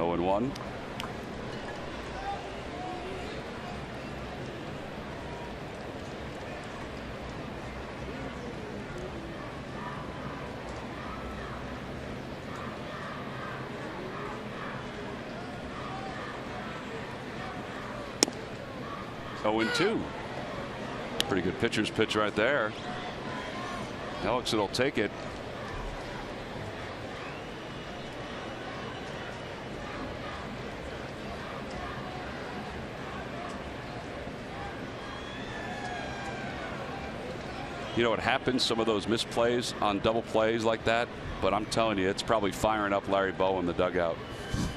Oh, and 1. Oh, and 2. Pretty good pitcher's pitch right there. Hellickson will take it. You know what happens, some of those misplays on double plays like that, but I'm telling you, it's probably firing up Larry Bow in the dugout.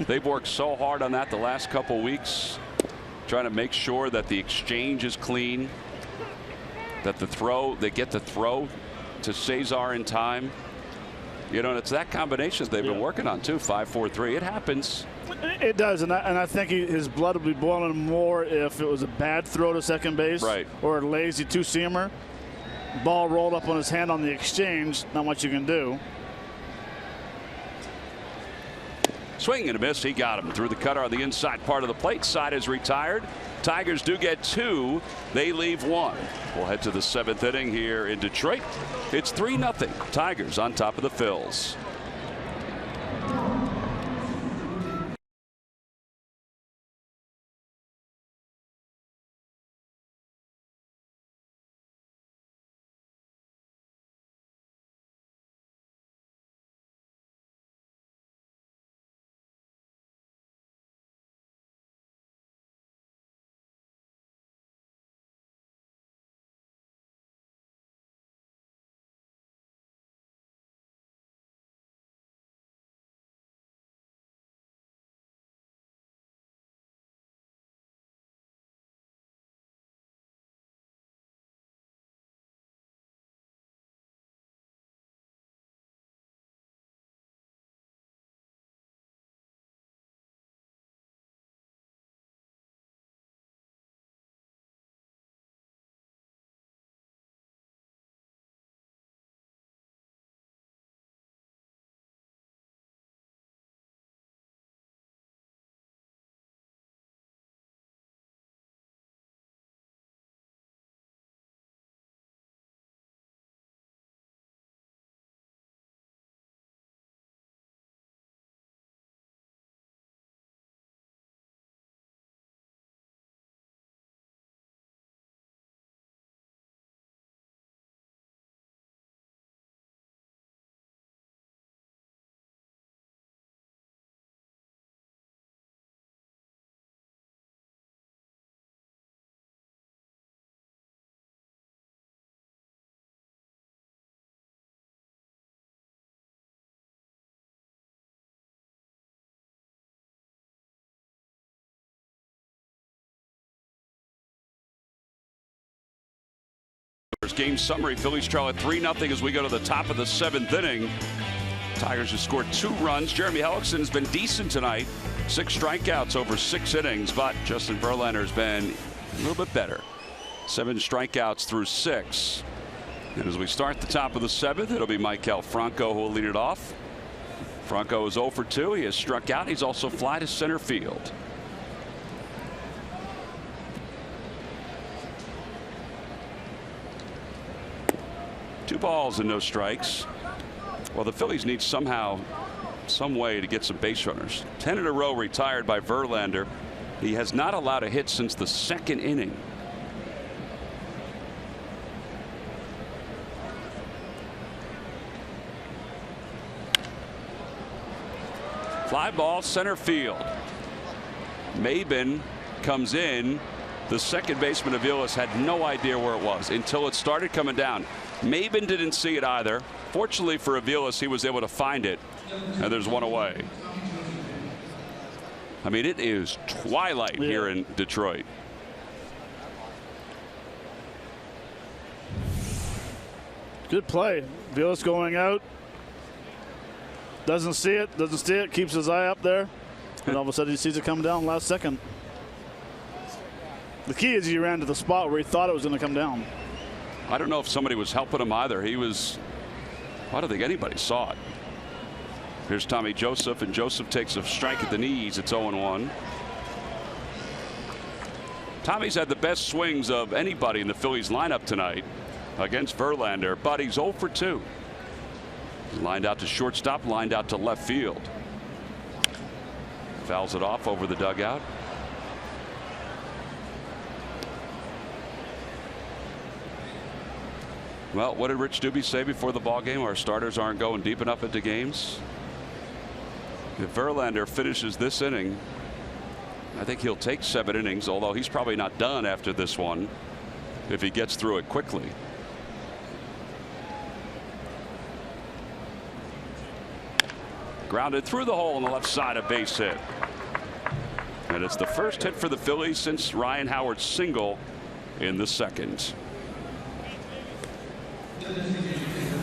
They've worked so hard on that the last couple weeks, trying to make sure that the exchange is clean, that they get the throw to Cesar in time. You know, and it's that combination that they've been working on too. 5-4-3. It happens. It does, and I think his blood would be boiling more if it was a bad throw to second base, right, or a lazy two-seamer. Ball rolled up on his hand on the exchange. Not much you can do. Swing and a miss. He got him through the cutter on the inside part of the plate. Side is retired. Tigers do get 2. They leave 1. We'll head to the 7th inning here in Detroit. It's 3-0. Tigers on top of the Phils. Tigers game summary. Phillies trail at 3-0 as we go to the top of the 7th inning. Tigers have scored 2 runs. Jeremy Hellickson has been decent tonight. 6 strikeouts over 6 innings, but Justin Verlander has been a little bit better. 7 strikeouts through 6. And as we start the top of the 7th, it'll be Maikel Franco who will lead it off. Franco is 0 for 2. He has struck out. He's also fly to center field. Two balls and no strikes. Well, the Phillies need some way to get some base runners. 10 in a row retired by Verlander. He has not allowed a hit since the 2nd inning. Fly ball center field. Maben comes in. The second baseman Aviles had no idea where it was until it started coming down. Maben didn't see it either. Fortunately for Aviles, he was able to find it, and there's one away. I mean, it is twilight here in Detroit. Good play. Aviles going out. Doesn't see it, keeps his eye up there, and all of a sudden he sees it come down last second. The key is he ran to the spot where he thought it was going to come down. I don't know if somebody was helping him either. I don't think anybody saw it. Here's Tommy Joseph, and Joseph takes a strike at the knees. It's 0-1. Tommy's had the best swings of anybody in the Phillies lineup tonight against Verlander, but he's 0 for 2. Lined out to shortstop, lined out to left field. Fouls it off over the dugout. Well, what did Rich Doobie say before the ball game? Our starters aren't going deep enough into games. If Verlander finishes this inning, I think he'll take 7 innings, although he's probably not done after this one if he gets through it quickly. Grounded through the hole on the left side, a base hit. And it's the first hit for the Phillies since Ryan Howard's single in the 2nd.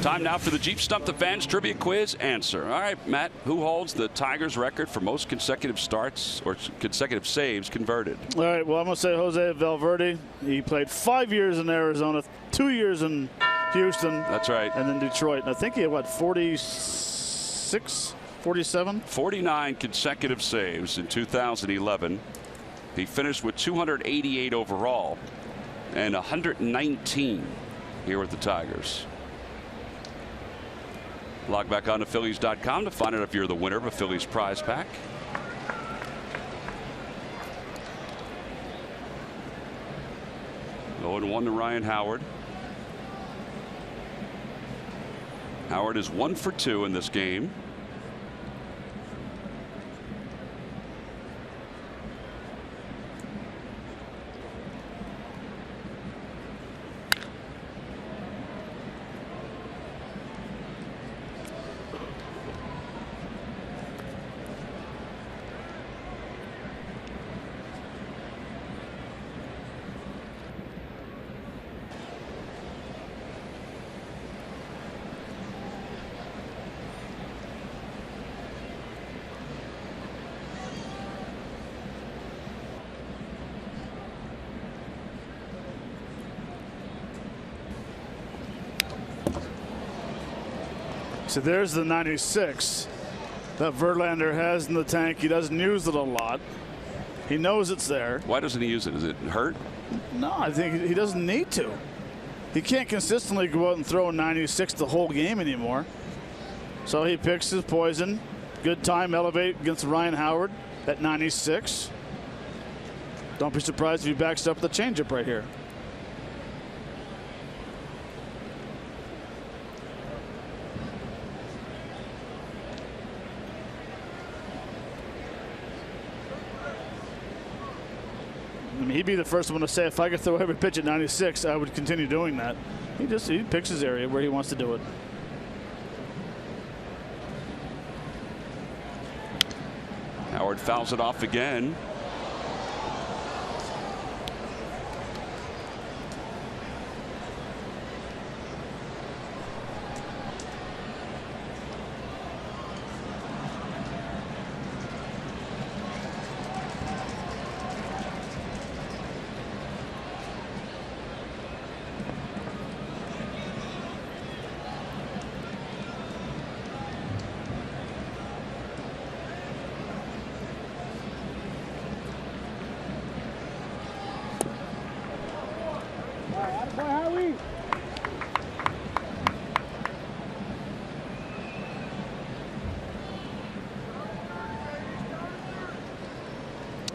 Time now for the Jeep Stump the Fans trivia quiz answer. All right, Matt, who holds the Tigers record for most consecutive starts or consecutive saves converted? All right, well, I'm going to say Jose Valverde. He played 5 years in Arizona, 2 years in Houston. That's right. And then Detroit. And I think he had, 46, 47? 49 consecutive saves in 2011. He finished with 288 overall and 119 here with the Tigers. Log back on to Phillies.com to find out if you're the winner of a Phillies prize pack. Oh, 0-1 to Ryan Howard. Howard is 1 for 2 in this game. So there's the 96 that Verlander has in the tank. He doesn't use it a lot. He knows it's there. Why doesn't he use it? Is it hurt? No, I think he doesn't need to. He can't consistently go out and throw a 96 the whole game anymore. So he picks his poison. Good time elevate against Ryan Howard at 96. Don't be surprised if he backs up the changeup right here. I mean, he'd be the first one to say if I could throw every pitch at 96, I would continue doing that. He picks his area where he wants to do it. Howard fouls it off again.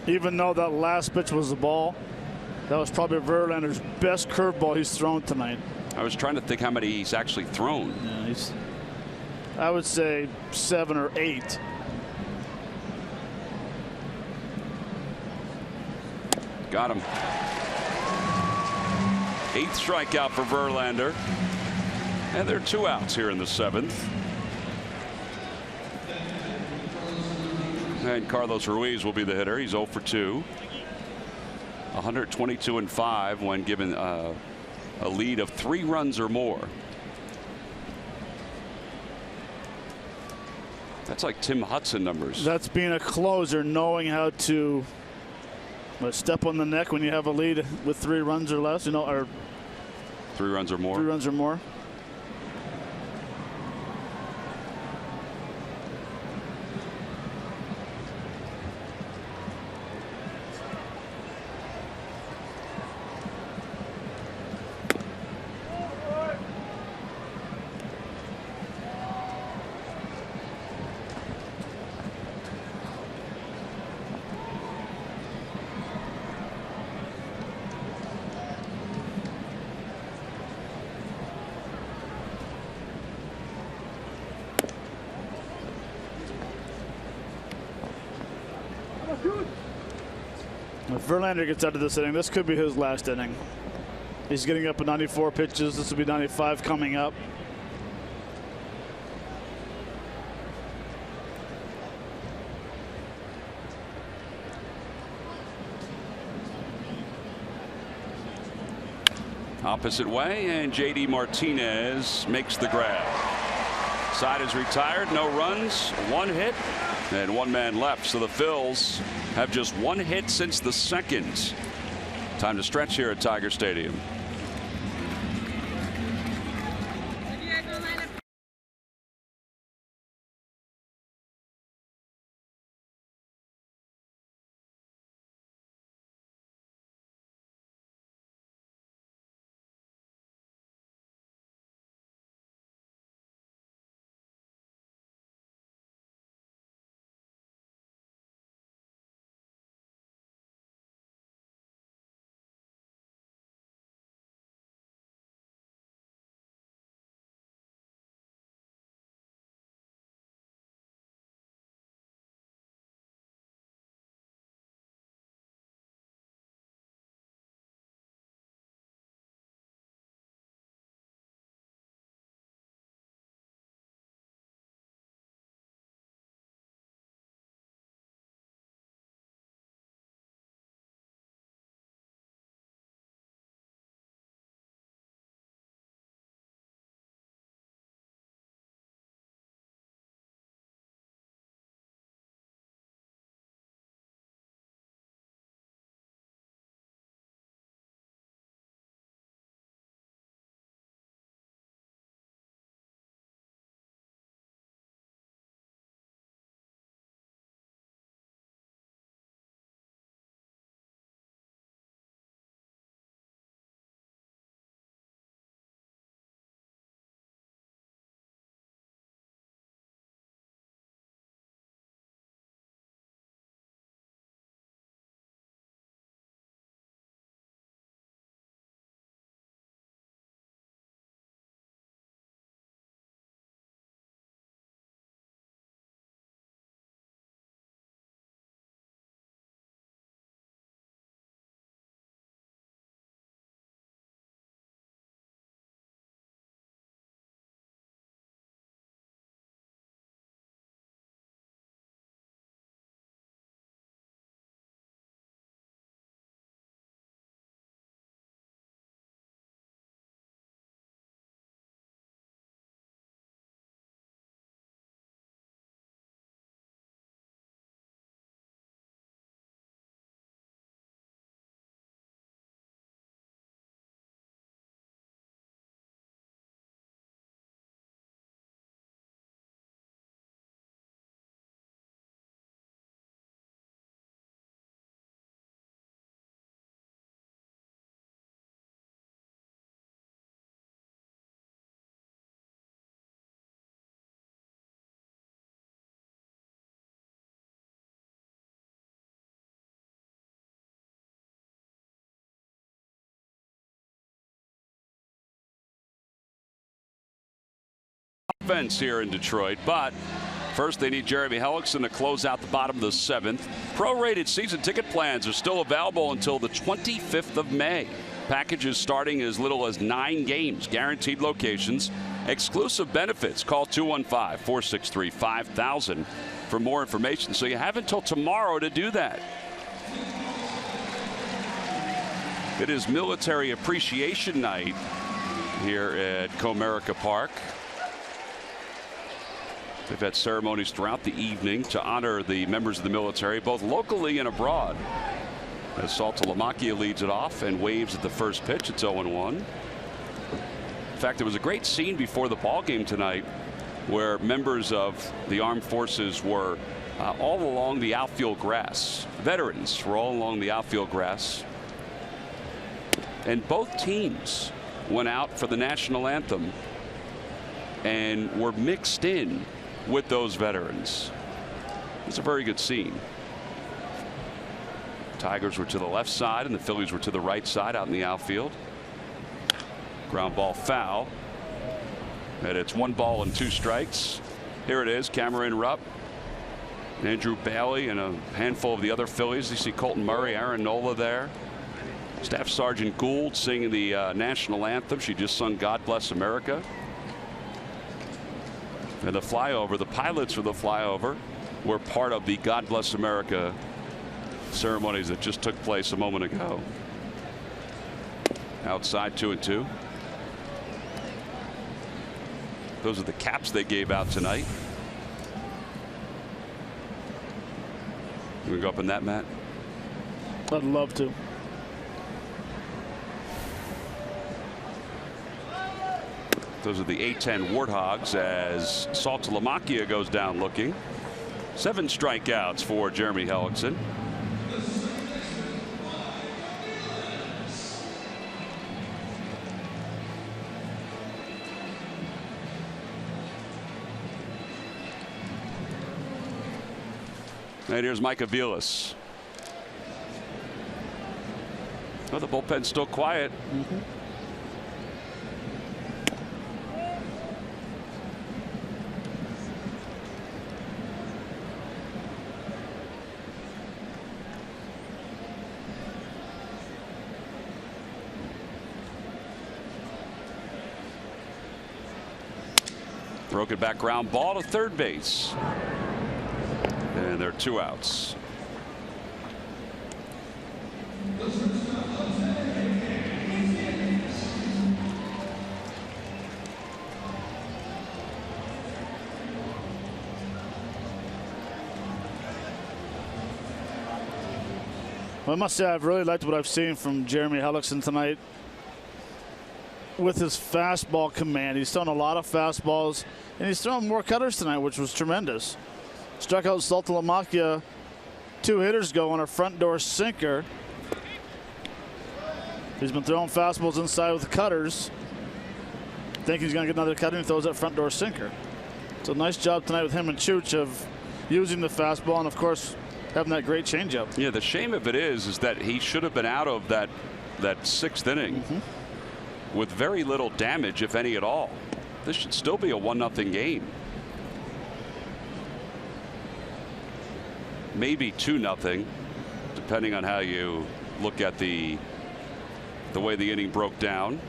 even though that last pitch was the ball, that was probably Verlander's best curveball he's thrown tonight. I was trying to think how many he's actually thrown. Yeah, I would say 7 or 8. Got him. 8th strikeout for Verlander. And there are 2 outs here in the 7th. And Carlos Ruiz will be the hitter. He's 0 for 2. 122-5 when given a lead of 3 runs or more. That's like Tim Hudson numbers. That's being a closer, knowing how to step on the neck when you have a lead with 3 runs or less, or 3 runs or more. 3 runs or more. If Verlander gets out of this inning, this could be his last inning. He's getting up at 94 pitches. This will be 95 coming up. Opposite way, and JD Martinez makes the grab. Side is retired, no runs, 1 hit, and 1 man left. So the Phils have just 1 hit since the 2nd. Time to stretch here at Tiger Stadium. offense here in Detroit, but first they need Jeremy Hellickson to close out the bottom of the 7th. Prorated season ticket plans are still available until the 25th of May. Packages starting as little as 9 games, guaranteed locations, exclusive benefits. Call 215-463-5000 for more information. So you have until tomorrow to do that. It is Military Appreciation Night here at Comerica Park. They've had ceremonies throughout the evening to honor the members of the military, both locally and abroad. As Saltalamacchia leads it off and waves at the first pitch, it's 0-1. In fact, there was a great scene before the ball game tonight where members of the armed forces were all along the outfield grass. Veterans were all along the outfield grass. And both teams went out for the national anthem and were mixed in with those veterans. It's a very good scene. Tigers were to the left side and the Phillies were to the right side out in the outfield. Ground ball foul. And it's 1 ball and 2 strikes. Here it is, Cameron Rupp, Andrew Bailey, and a handful of the other Phillies. You see Colton Murray, Aaron Nola there. Staff Sergeant Gould singing the national anthem. She just sung God Bless America. And the flyover, the pilots for the flyover were part of the God Bless America ceremonies that just took place a moment ago. Outside 2-2. Those are the caps they gave out tonight. You want to go up in that, Matt? I'd love to. Those are the A-10 Warthogs as Saltalamacchia goes down looking. 7 strikeouts for Jeremy Hellickson. And here's Mike Aviles. Well, the bullpen's still quiet. Broken back ground ball to third base. And there are 2 outs. Well, I must say I've really liked what I've seen from Jeremy Hellickson tonight with his fastball command. He's thrown a lot of fastballs, and he's thrown more cutters tonight, which was tremendous. Struck out Saltalamacchia 2 hitters ago on a front door sinker. He's been throwing fastballs inside with cutters. Think he's going to get another cutter and throws that front door sinker. So nice job tonight with him and Chooch of using the fastball and, of course, having that great changeup. Yeah, the shame of it is that he should have been out of that 6th inning with very little damage, if any at all. This should still be a 1-0 game. Maybe 2-0, depending on how you look at the way the inning broke down.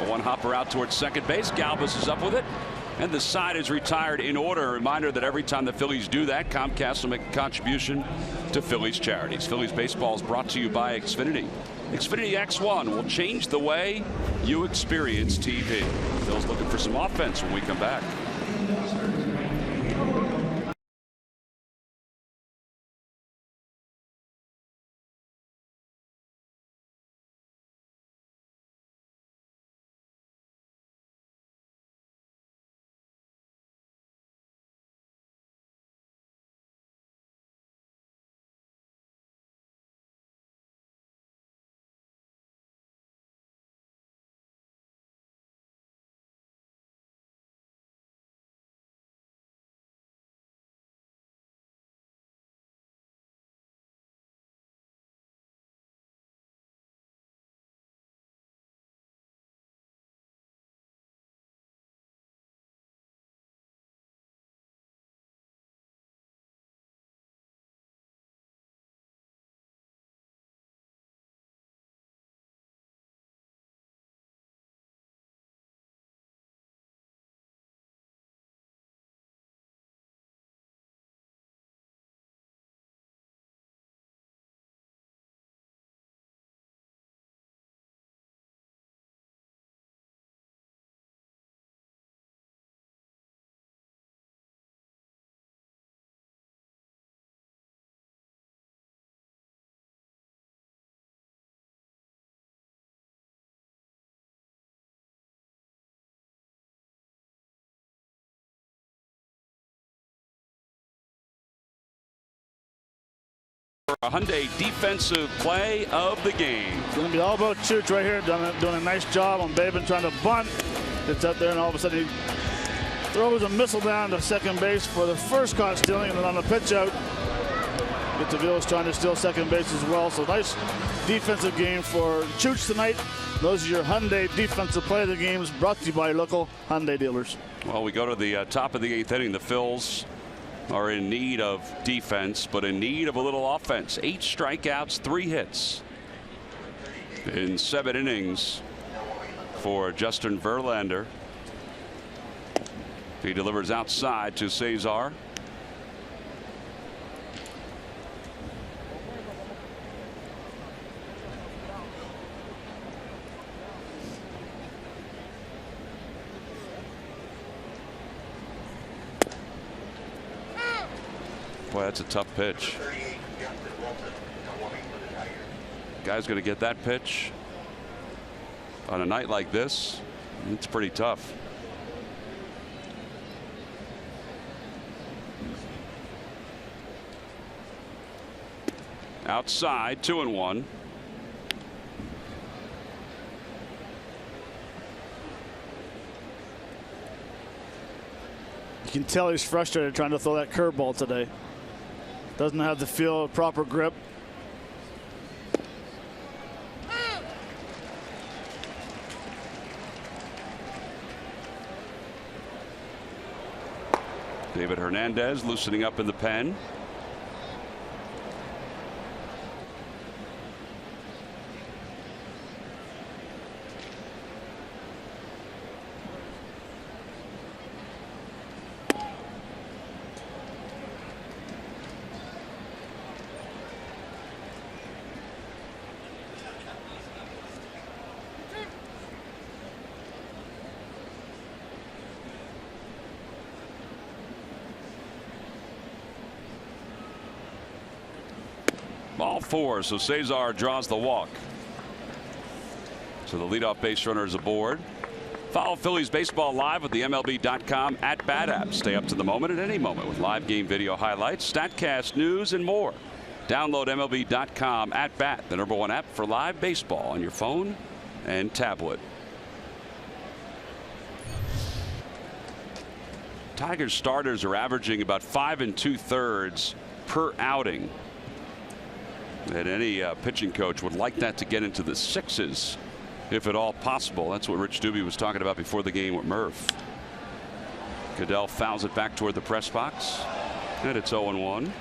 One hopper out towards second base. Galvis is up with it, and the side is retired in order. A reminder that every time the Phillies do that, Comcast will make a contribution to Phillies charities. Phillies baseball is brought to you by Xfinity. Xfinity X1 will change the way you experience TV. Phil's looking for some offense when we come back. a Hyundai defensive play of the game. It's going to be all about Chooch right here, doing a nice job on Babin trying to bunt. Gets up there and all of a sudden he throws a missile down to second base for the first caught stealing, and then on the pitch out, Getavillas trying to steal second base as well. So nice defensive game for Chooch tonight. Those are your Hyundai defensive play of the games, brought to you by local Hyundai dealers. Well, we go to the top of the 8th inning. The Phils are in need of defense, but in need of a little offense. 8 strikeouts, 3 hits in 7 innings for Justin Verlander. He delivers outside to Cesar. Boy, that's a tough pitch. Guy's going to get that pitch on a night like this. It's pretty tough. Outside, 2-1. You can tell he's frustrated trying to throw that curveball today. Doesn't have the feel of proper grip. David Hernandez loosening up in the pen. Ball 4, so Cesar draws the walk. So the leadoff base runner is aboard. Follow Phillies baseball live with the MLB.com @bat app. Stay up to the moment at any moment with live game video highlights, StatCast news, and more. Download MLB.com @bat, the #1 app for live baseball on your phone and tablet. Tigers starters are averaging about 5 2/3 per outing. And any pitching coach would like that to get into the 6s, if at all possible. That's what Rich Doobie was talking about before the game with Murph. Goodell fouls it back toward the press box, and it's 0-1.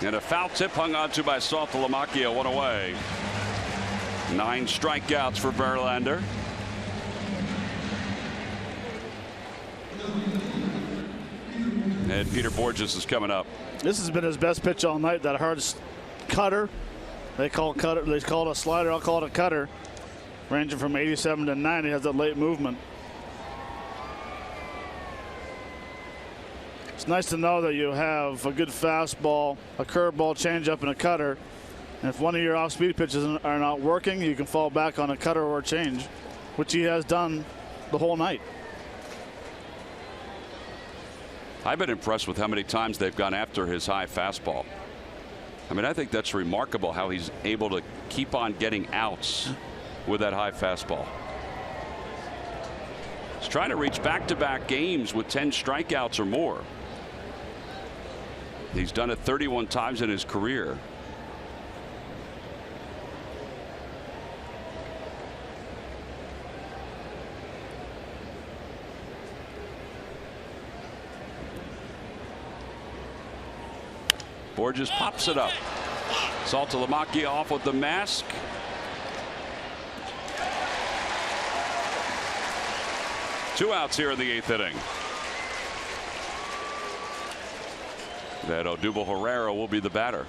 And a foul tip hung onto by Saltalamacchia, 1 away. 9 strikeouts for Verlander. And Peter Borges is coming up. This has been his best pitch all night. That hard cutter. They call it a slider. I'll call it a cutter. Ranging from 87 to 90. Has that late movement. It's nice to know that you have a good fastball, a curveball, changeup, and a cutter. And if one of your off-speed pitches are not working, you can fall back on a cutter or a change, which he has done the whole night. I've been impressed with how many times they've gone after his high fastball. I mean, I think that's remarkable how he's able to keep on getting outs with that high fastball. He's trying to reach back-to-back games with 10 strikeouts or more. He's done it 31 times in his career. or just pops it up. Saltalamacchia off with the mask. Two outs here in the 8th inning. That Odubel Herrera will be the batter.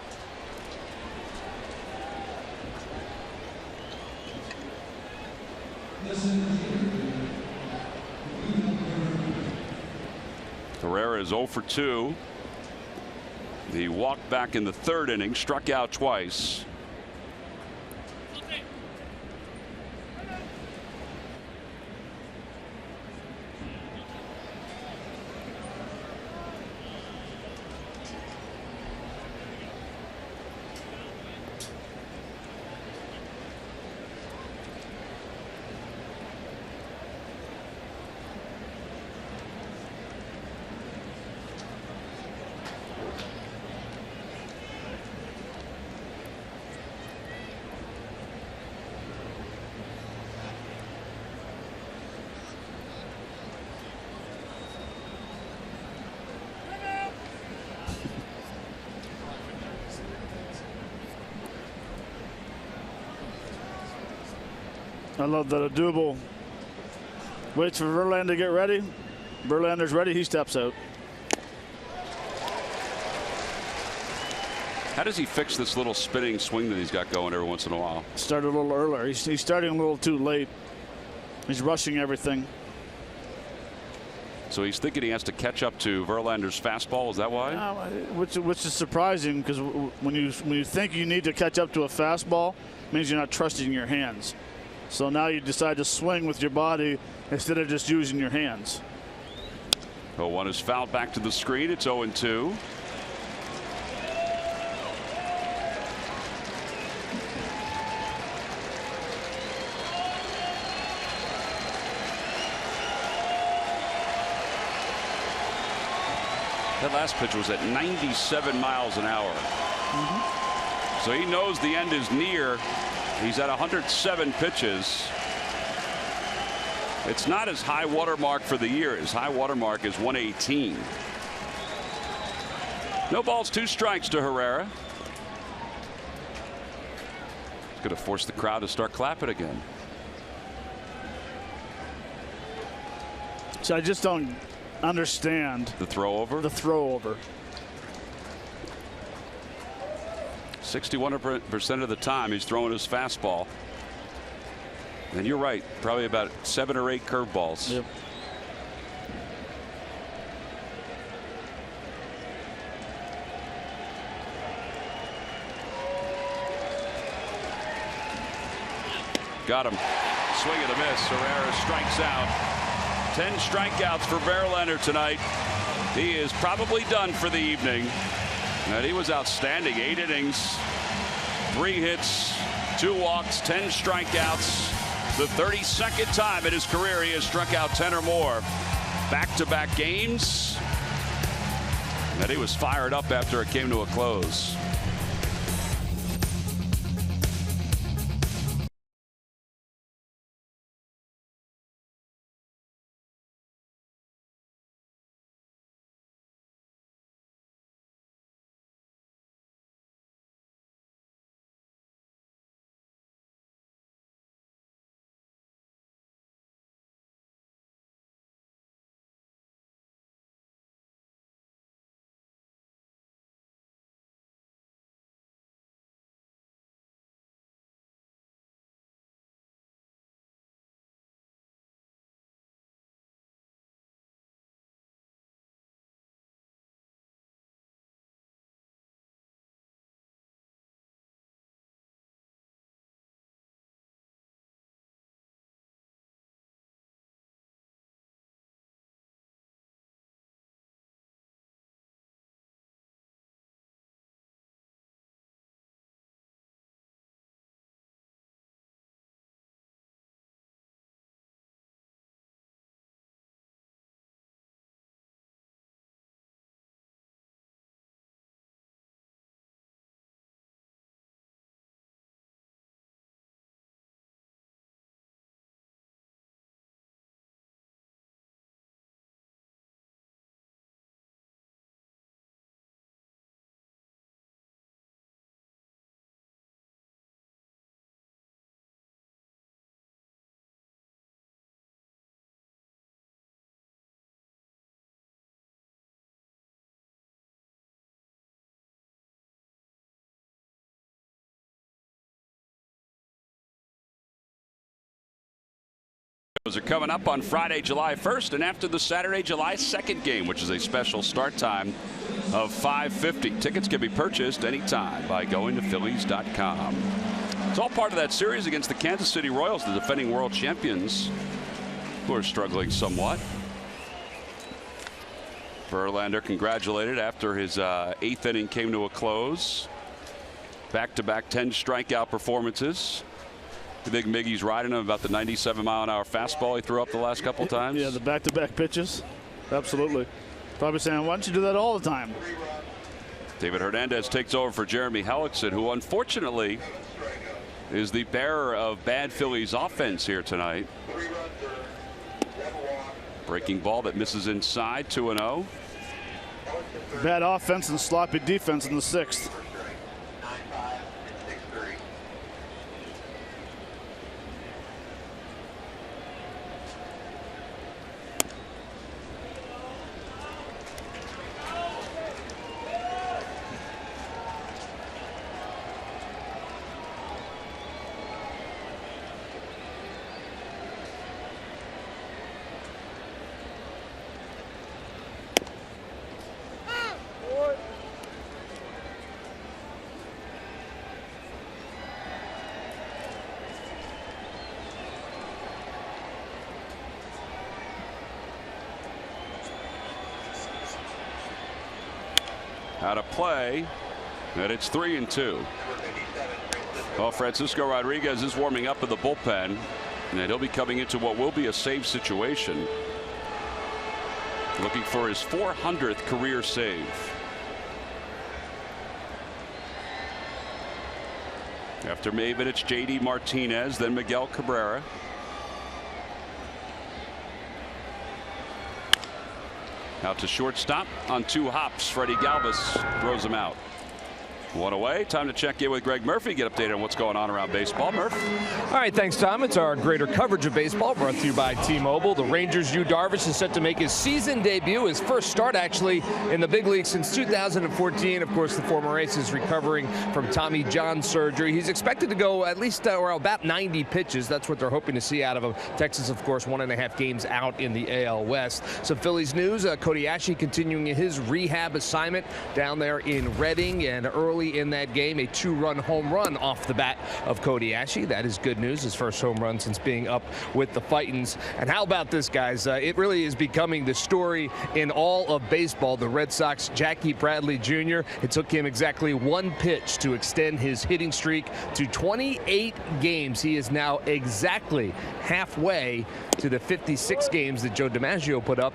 Herrera is 0 for 2. He walked back in the 3rd inning, struck out twice. I love that Odubel waits for Verlander to get ready. Verlander's ready. He steps out. How does he fix this little spinning swing that he's got going every once in a while? Started a little earlier. He's starting a little too late. He's rushing everything. So he's thinking he has to catch up to Verlander's fastball. Is that why? Which is surprising, because when you think you need to catch up to a fastball, it means you're not trusting your hands. So now you decide to swing with your body instead of just using your hands. 0-1 is fouled back to the screen. It's 0-2. That last pitch was at 97 miles an hour. So he knows the end is near. He's at 107 pitches. It's not his high water mark for the year. His high water mark is 118. No balls, 2 strikes to Herrera. It's going to force the crowd to start clapping again. So I just don't understand the throw over. 61% of the time he's throwing his fastball. And you're right, probably about 7 or 8 curveballs. Yep. Got him. Swing and a miss. Herrera strikes out. 10 strikeouts for Verlander tonight. He is probably done for the evening. And he was outstanding. 8 innings, 3 hits, 2 walks, 10 strikeouts. The 32nd time in his career he has struck out 10 or more. Back-to-back games. And he was fired up after it came to a close. Those are coming up on Friday, July 1st, and after the Saturday, July 2nd game, which is a special start time of 5:50. Tickets can be purchased anytime by going to Phillies.com. It's all part of that series against the Kansas City Royals, the defending world champions, who are struggling somewhat. Verlander congratulated after his 8th inning came to a close. Back-to-back 10 strikeout performances. I think Miggy's riding him about the 97-mile-an-hour fastball he threw up the last couple times. Yeah, the back-to-back pitches. Absolutely. Probably saying, why don't you do that all the time? David Hernandez takes over for Jeremy Hellickson, who unfortunately is the bearer of bad Phillies offense here tonight. Breaking ball that misses inside, 2-0. Bad offense and sloppy defense in the 6th. Out of play, and it's 3-2. Well, Francisco Rodriguez is warming up in the bullpen, and he'll be coming into what will be a save situation, looking for his 400th career save. After Maven, it's J.D. Martinez, then Miguel Cabrera. Out to shortstop on 2 hops. Freddie Galvis throws him out. 1 away. Time to check in with Greg Murphy, get updated on what's going on around baseball. Murph. All right, thanks, Tom. It's our greater coverage of baseball brought to you by T-Mobile. The Rangers' Yu Darvish is set to make his season debut, his first start actually in the big league since 2014. Of course, the former ace is recovering from Tommy John surgery. He's expected to go at least or about 90 pitches. That's what they're hoping to see out of him. Texas, of course, 1.5 games out in the AL West. Some Phillies news. Cody Ashley continuing his rehab assignment down there in Reading, and early in that game, a 2-run home run off the bat of Cody Ashley. That is good news. His first home run since being up with the Fightins. And how about this, guys? It really is becoming the story in all of baseball. The Red Sox, Jackie Bradley Jr. It took him exactly 1 pitch to extend his hitting streak to 28 games. He is now exactly halfway to the 56 games that Joe DiMaggio put up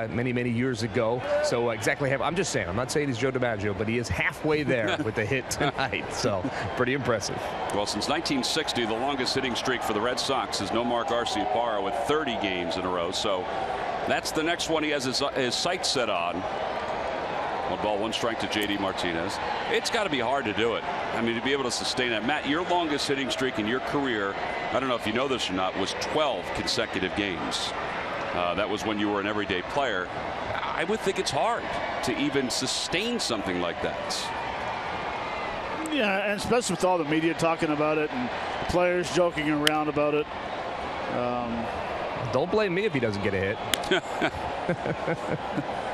many years ago. So exactly half. I'm just saying, I'm not saying he's Joe DiMaggio, but he is halfway there with the hit tonight. So pretty impressive. Well, since 1960, the longest hitting streak for the Red Sox is Nomar Garciaparra with 30 games in a row. So that's the next one he has his sights set on. 1 ball, 1 strike to J.D. Martinez. It's got to be hard to do it. I mean, to be able to sustain that. Matt, your longest hitting streak in your career, I don't know if you know this or not, was 12 consecutive games. That was when you were an everyday player. I would think it's hard to even sustain something like that. Yeah, and especially with all the media talking about it and players joking around about it. Don't blame me if he doesn't get a hit.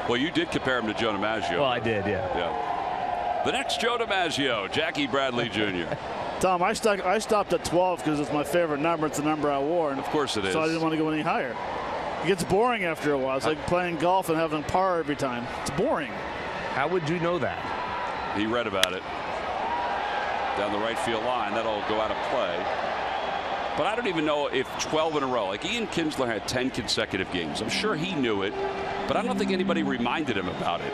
Well, you did compare him to Joe DiMaggio. Well, I did, yeah. The next Joe DiMaggio, Jackie Bradley Jr. Tom, I stopped at 12 because it's my favorite number. It's the number I wore. And of course it is. So I didn't want to go any higher. It gets boring after a while. It's like playing golf and having par every time. It's boring. How would you know that? He read about it. Down the right field line. That'll go out of play. But I don't even know if 12 in a row. Like Ian Kinsler had 10 consecutive games. I'm sure he knew it, but I don't think anybody reminded him about it.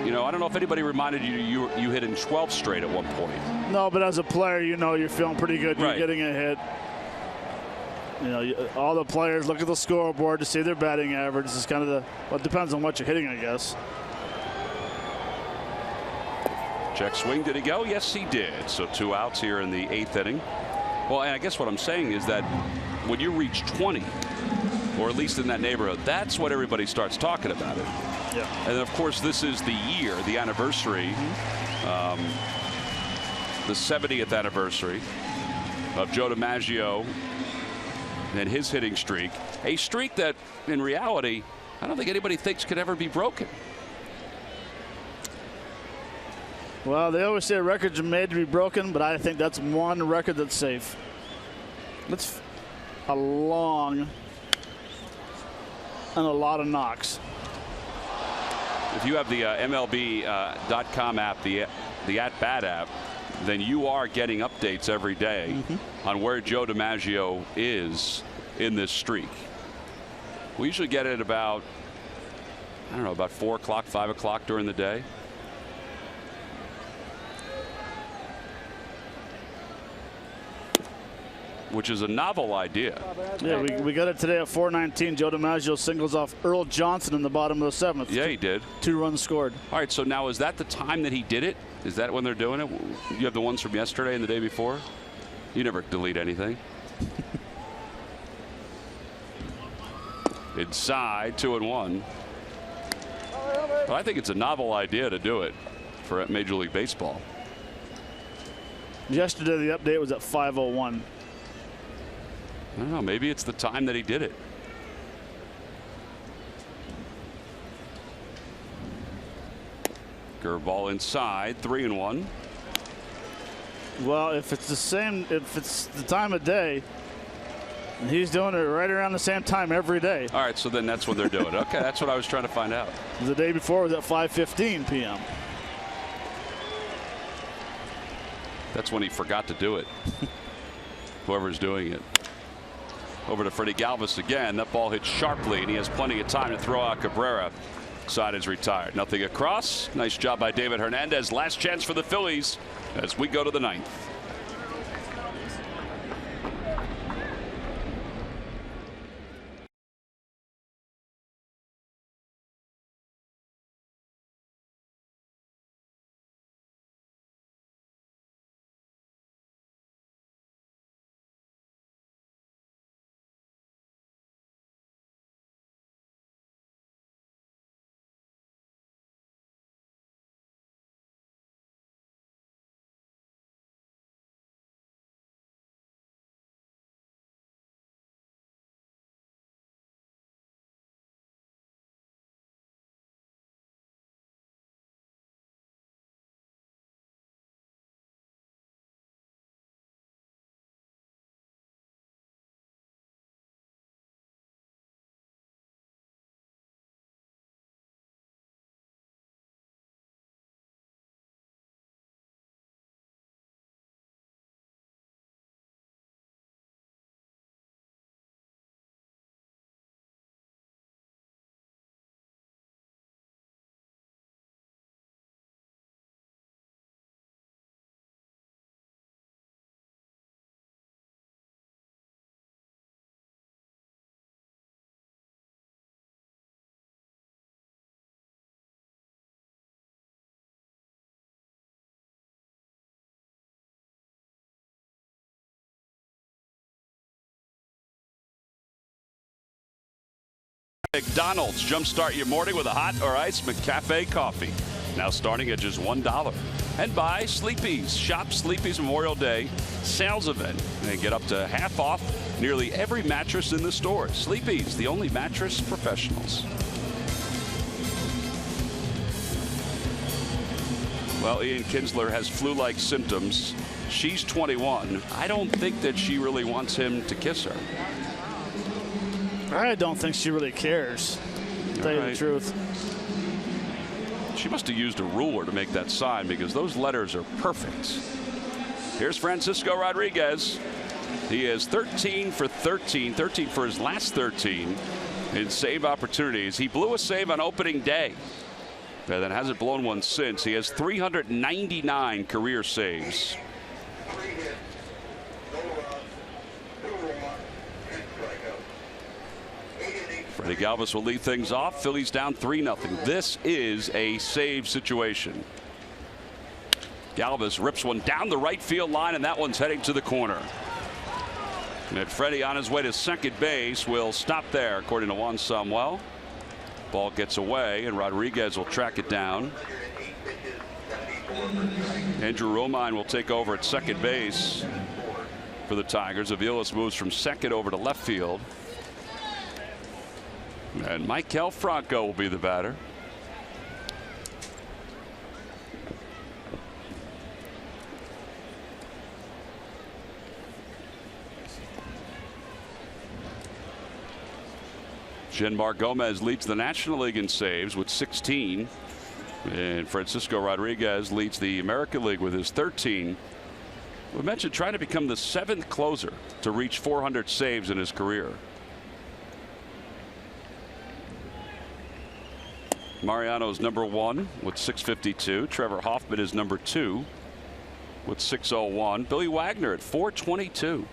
You know, I don't know if anybody reminded you hit in 12 straight at one point. No, but as a player, you know you're feeling pretty good. You're getting a hit. You know, all the players look at the scoreboard to see their batting average. It's kind of well, it depends on what you're hitting, I guess. Check swing. Did he go? Yes, he did. So 2 outs here in the 8th inning. Well, and I guess what I'm saying is that when you reach 20, or at least in that neighborhood, that's what everybody starts talking about it. Yeah. And of course, this is the year, the anniversary, the 70th anniversary of Joe DiMaggio and his hitting streak, a streak that in reality I don't think anybody thinks could ever be broken. Well, they always say records are made to be broken, but I think that's one record that's safe. That's a long and a lot of knocks. If you have the MLB.com app, the at-bat app, then you are getting updates every day on where Joe DiMaggio is in this streak. We usually get it about, I don't know, about 4 o'clock, 5 o'clock during the day. Which is a novel idea. Yeah, we got it today at 4:19. Joe DiMaggio singles off Earl Johnson in the bottom of the 7th. Yeah, he did. 2 runs scored. All right, so now is that the time that he did it? Is that when they're doing it? You have the ones from yesterday and the day before? You never delete anything. Inside, 2-1. But I think it's a novel idea to do it for Major League Baseball. Yesterday, the update was at 5:01. I don't know. Maybe it's the time that he did it. Curveball inside, 3-1. Well, if it's the time of day, and he's doing it right around the same time every day. All right, so then that's when they're doing it. Okay, that's what I was trying to find out. The day before was at 5:15 p.m. That's when he forgot to do it. Whoever's doing it. Over to Freddie Galvis again. That ball hits sharply, and he has plenty of time to throw out Cabrera. Side is retired. Nothing across. Nice job by David Hernandez. Last chance for the Phillies as we go to the 9th. McDonald's, jumpstart your morning with a hot or iced McCafe coffee. Now starting at just $1. And buy Sleepy's. Shop Sleepy's Memorial Day sales event and get up to half off nearly every mattress in the store. Sleepy's, the only mattress professionals. Well, Ian Kinsler has flu-like symptoms. She's 21. I don't think that she really wants him to kiss her. I don't think she really cares, to tell you the truth. She must have used a ruler to make that sign because those letters are perfect. Here's Francisco Rodriguez. He is 13 for 13 for his last 13 in save opportunities. He blew a save on opening day and then hasn't blown one since. He has 399 career saves. Freddie Galvis will lead things off. Phillies down 3-0. This is a save situation. Galvis rips one down the right field line, and that one's heading to the corner. And Freddie on his way to second base will stop there, according to Juan Samuel. Ball gets away, and Rodriguez will track it down. Andrew Romine will take over at second base. for the Tigers. Aviles moves from second over to left field. And Maikel Franco will be the batter. Jeanmar Gomez leads the National League in saves with 16. And Francisco Rodriguez leads the American League with his 13. We mentioned trying to become the 7th closer to reach 400 saves in his career. Mariano's number 1 with 652. Trevor Hoffman is number 2 with 601. Billy Wagner at 422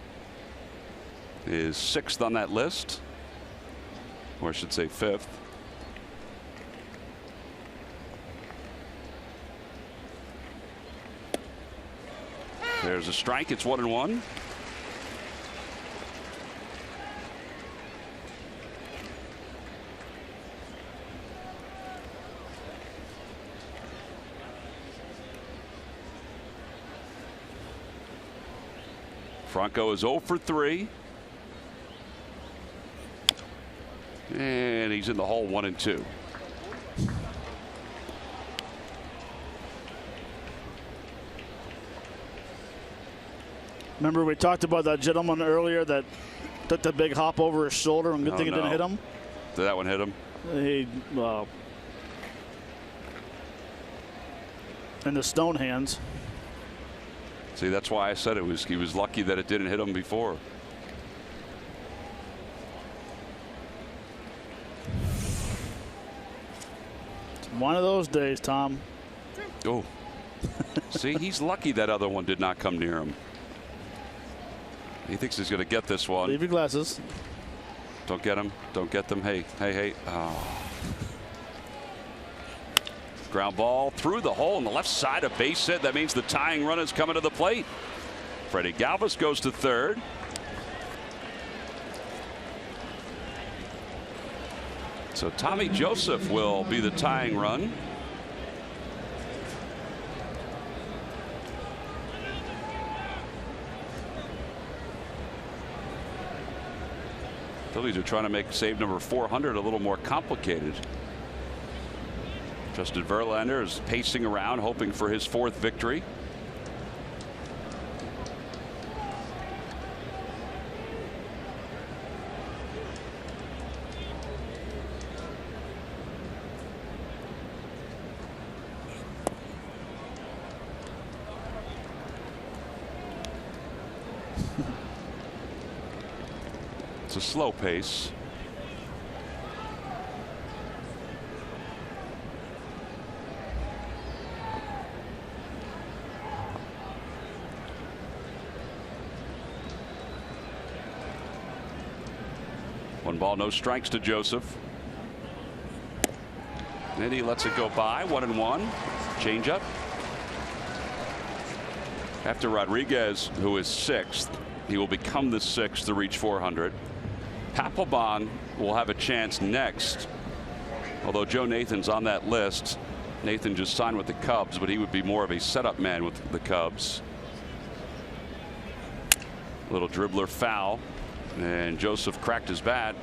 is 6th on that list, or I should say 5th. There's a strike. It's 1-1. Franco is 0 for 3. And he's in the hole 1-2. Remember we talked about that gentleman earlier that took the big hop over his shoulder, and good thing it didn't hit him. Did that one hit him? He, in the stone hands. See, that's why I said he was lucky that it didn't hit him before. It's one of those days, Tom. Oh. See, he's lucky that other one did not come near him. He thinks he's going to get this one. Leave your glasses. Don't get him. Don't get them. Hey, hey, hey. Oh. Ground ball through the hole on the left side, a base hit. That means the tying run is coming to the plate. Freddie Galvis goes to third. So Tommy Joseph will be the tying run. Phillies are trying to make save number 400 a little more complicated. Justin Verlander is pacing around, hoping for his 4th victory. It's a slow pace. One ball, no strikes to Joseph. And he lets it go by. 1-1. Changeup. After Rodriguez, who is 6th, he will become the 6th to reach 400. Papelbon will have a chance next. Although Joe Nathan's on that list. Nathan just signed with the Cubs, but he would be more of a setup man with the Cubs. Little dribbler foul. And Joseph cracked his bat.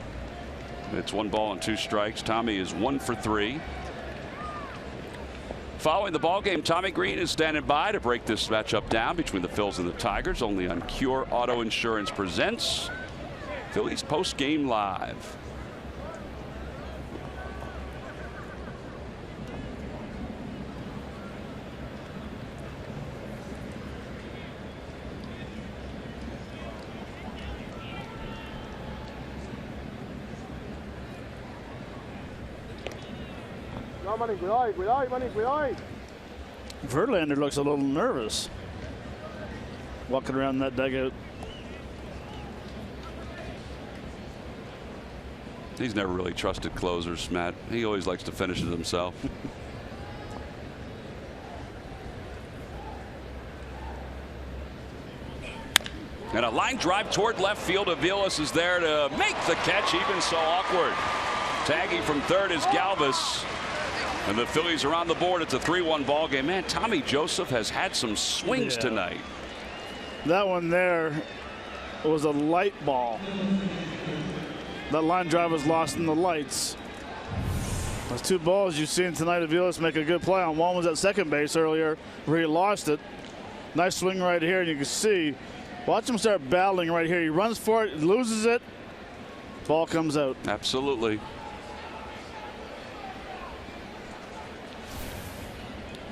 It's 1 ball and 2 strikes. Tommy is 1 for 3. Following the ball game, Tommy Green is standing by to break this matchup down between the Phils and the Tigers. Only on Cure Auto Insurance presents Phillies Post Game Live. Verlander looks a little nervous walking around that dugout. He's never really trusted closers, Matt. He always likes to finish it himself. And a line drive toward left field. Aviles is there to make the catch, even so awkward. Tagging from third is Galvis. And the Phillies are on the board. It's a 3-1 ball game. Man, Tommy Joseph has had some swings tonight. That one there, was a light ball. That line drive was lost in the lights. Those 2 balls you've seen tonight, Aviles make a good play on. One was at second base earlier where he lost it. Nice swing right here, and you can see, watch him start battling right here. He runs for it, loses it, ball comes out. Absolutely.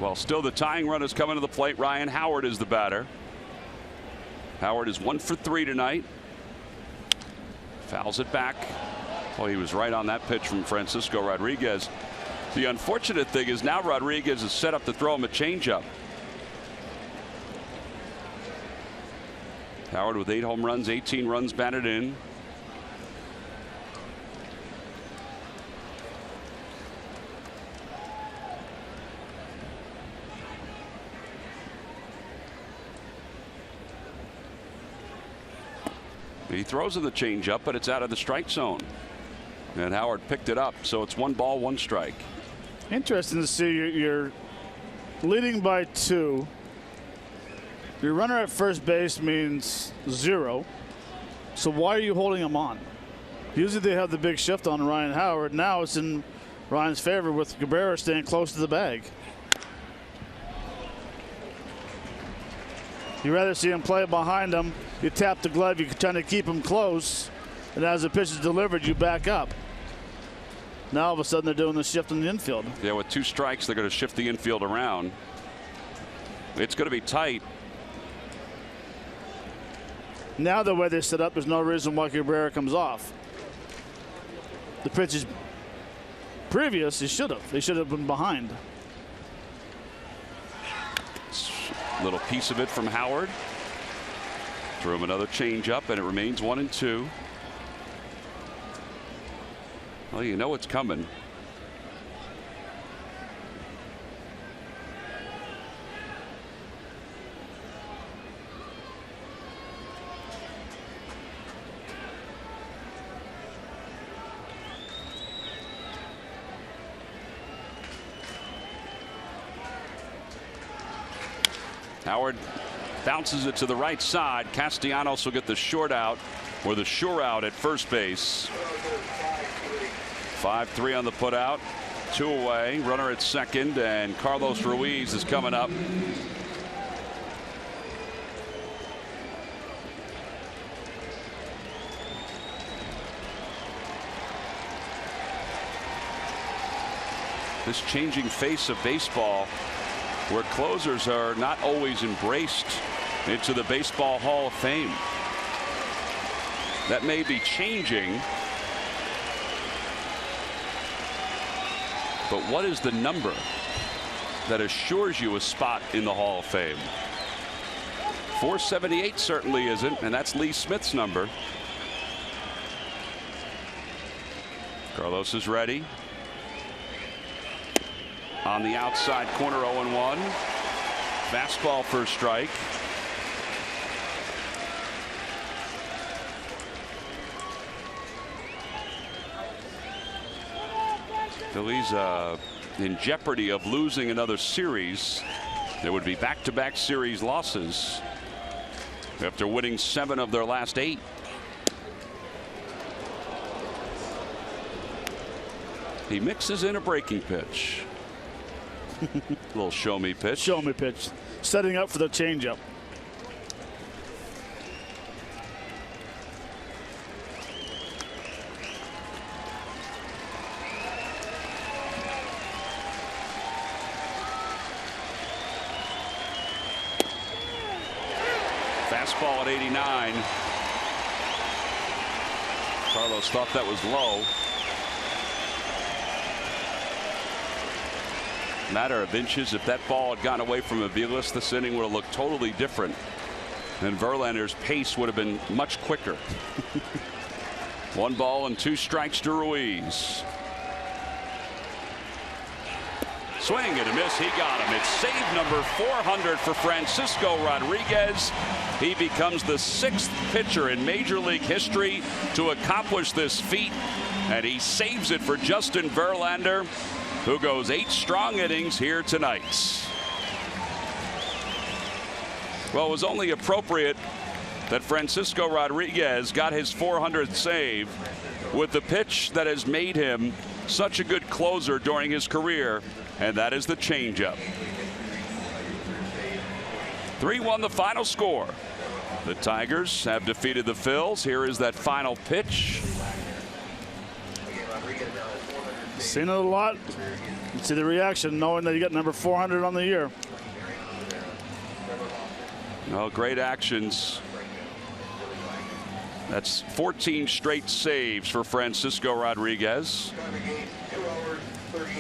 Well, still the tying run is coming to the plate. Ryan Howard is the batter. Howard is 1 for 3 tonight. Fouls it back. Oh, he was right on that pitch from Francisco Rodriguez. The unfortunate thing is now Rodriguez is set up to throw him a changeup. Howard with 8 home runs, 18 runs batted in. He throws in the changeup, but it's out of the strike zone. And Howard picked it up, so it's 1 ball, 1 strike. Interesting to see you're leading by 2. Your runner at first base means 0. So why are you holding him on? Usually they have the big shift on Ryan Howard. Now it's in Ryan's favor with Cabrera staying close to the bag. You'd rather see him play behind him. You tap the glove, you're trying to keep him close. And as the pitch is delivered, you back up. Now all of a sudden they're doing the shift in the infield. Yeah, with 2 strikes, they're going to shift the infield around. It's going to be tight. Now the way they set up, there's no reason why Cabrera comes off. The pitch is previous, he should have. They should have been behind. Little piece of it from Howard. Threw him another changeup, and it remains 1-2. Well, you know it's coming. Howard bounces it to the right side. Castellanos will get the short out or the sure out at first base. 5-3 on the put out. 2 away. Runner at second, and Carlos Ruiz is coming up. This changing face of baseball, where closers are not always embraced into the Baseball Hall of Fame. That may be changing. But what is the number that assures you a spot in the Hall of Fame? 478 certainly isn't, and that's Lee Smith's number. Carlos is ready. On the outside corner, 0-1. Fastball for a strike. Phillies in jeopardy of losing another series. There would be back-to-back series losses after winning 7 of their last 8. He mixes in a breaking pitch. Little show me pitch. Show me pitch. Setting up for the changeup. Fastball at 89. Carlos thought that was low. Matter of inches. If that ball had gone away from Aviles, this inning would have looked totally different, and Verlander's pace would have been much quicker. 1 ball and 2 strikes to Ruiz. Swing and a miss. He got him. It's save number 400 for Francisco Rodriguez. He becomes the 6th pitcher in Major League history to accomplish this feat, and he saves it for Justin Verlander, who goes 8 strong innings here tonight. Well, it was only appropriate that Francisco Rodriguez got his 400th save with the pitch that has made him such a good closer during his career, and that is the changeup. 3-1 the final score. The Tigers have defeated the Phils. Here is that final pitch. Seen it a lot. You see the reaction knowing that you got number 400 on the year. Oh, great actions. That's 14 straight saves for Francisco Rodriguez.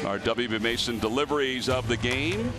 Our WB Mason deliveries of the game.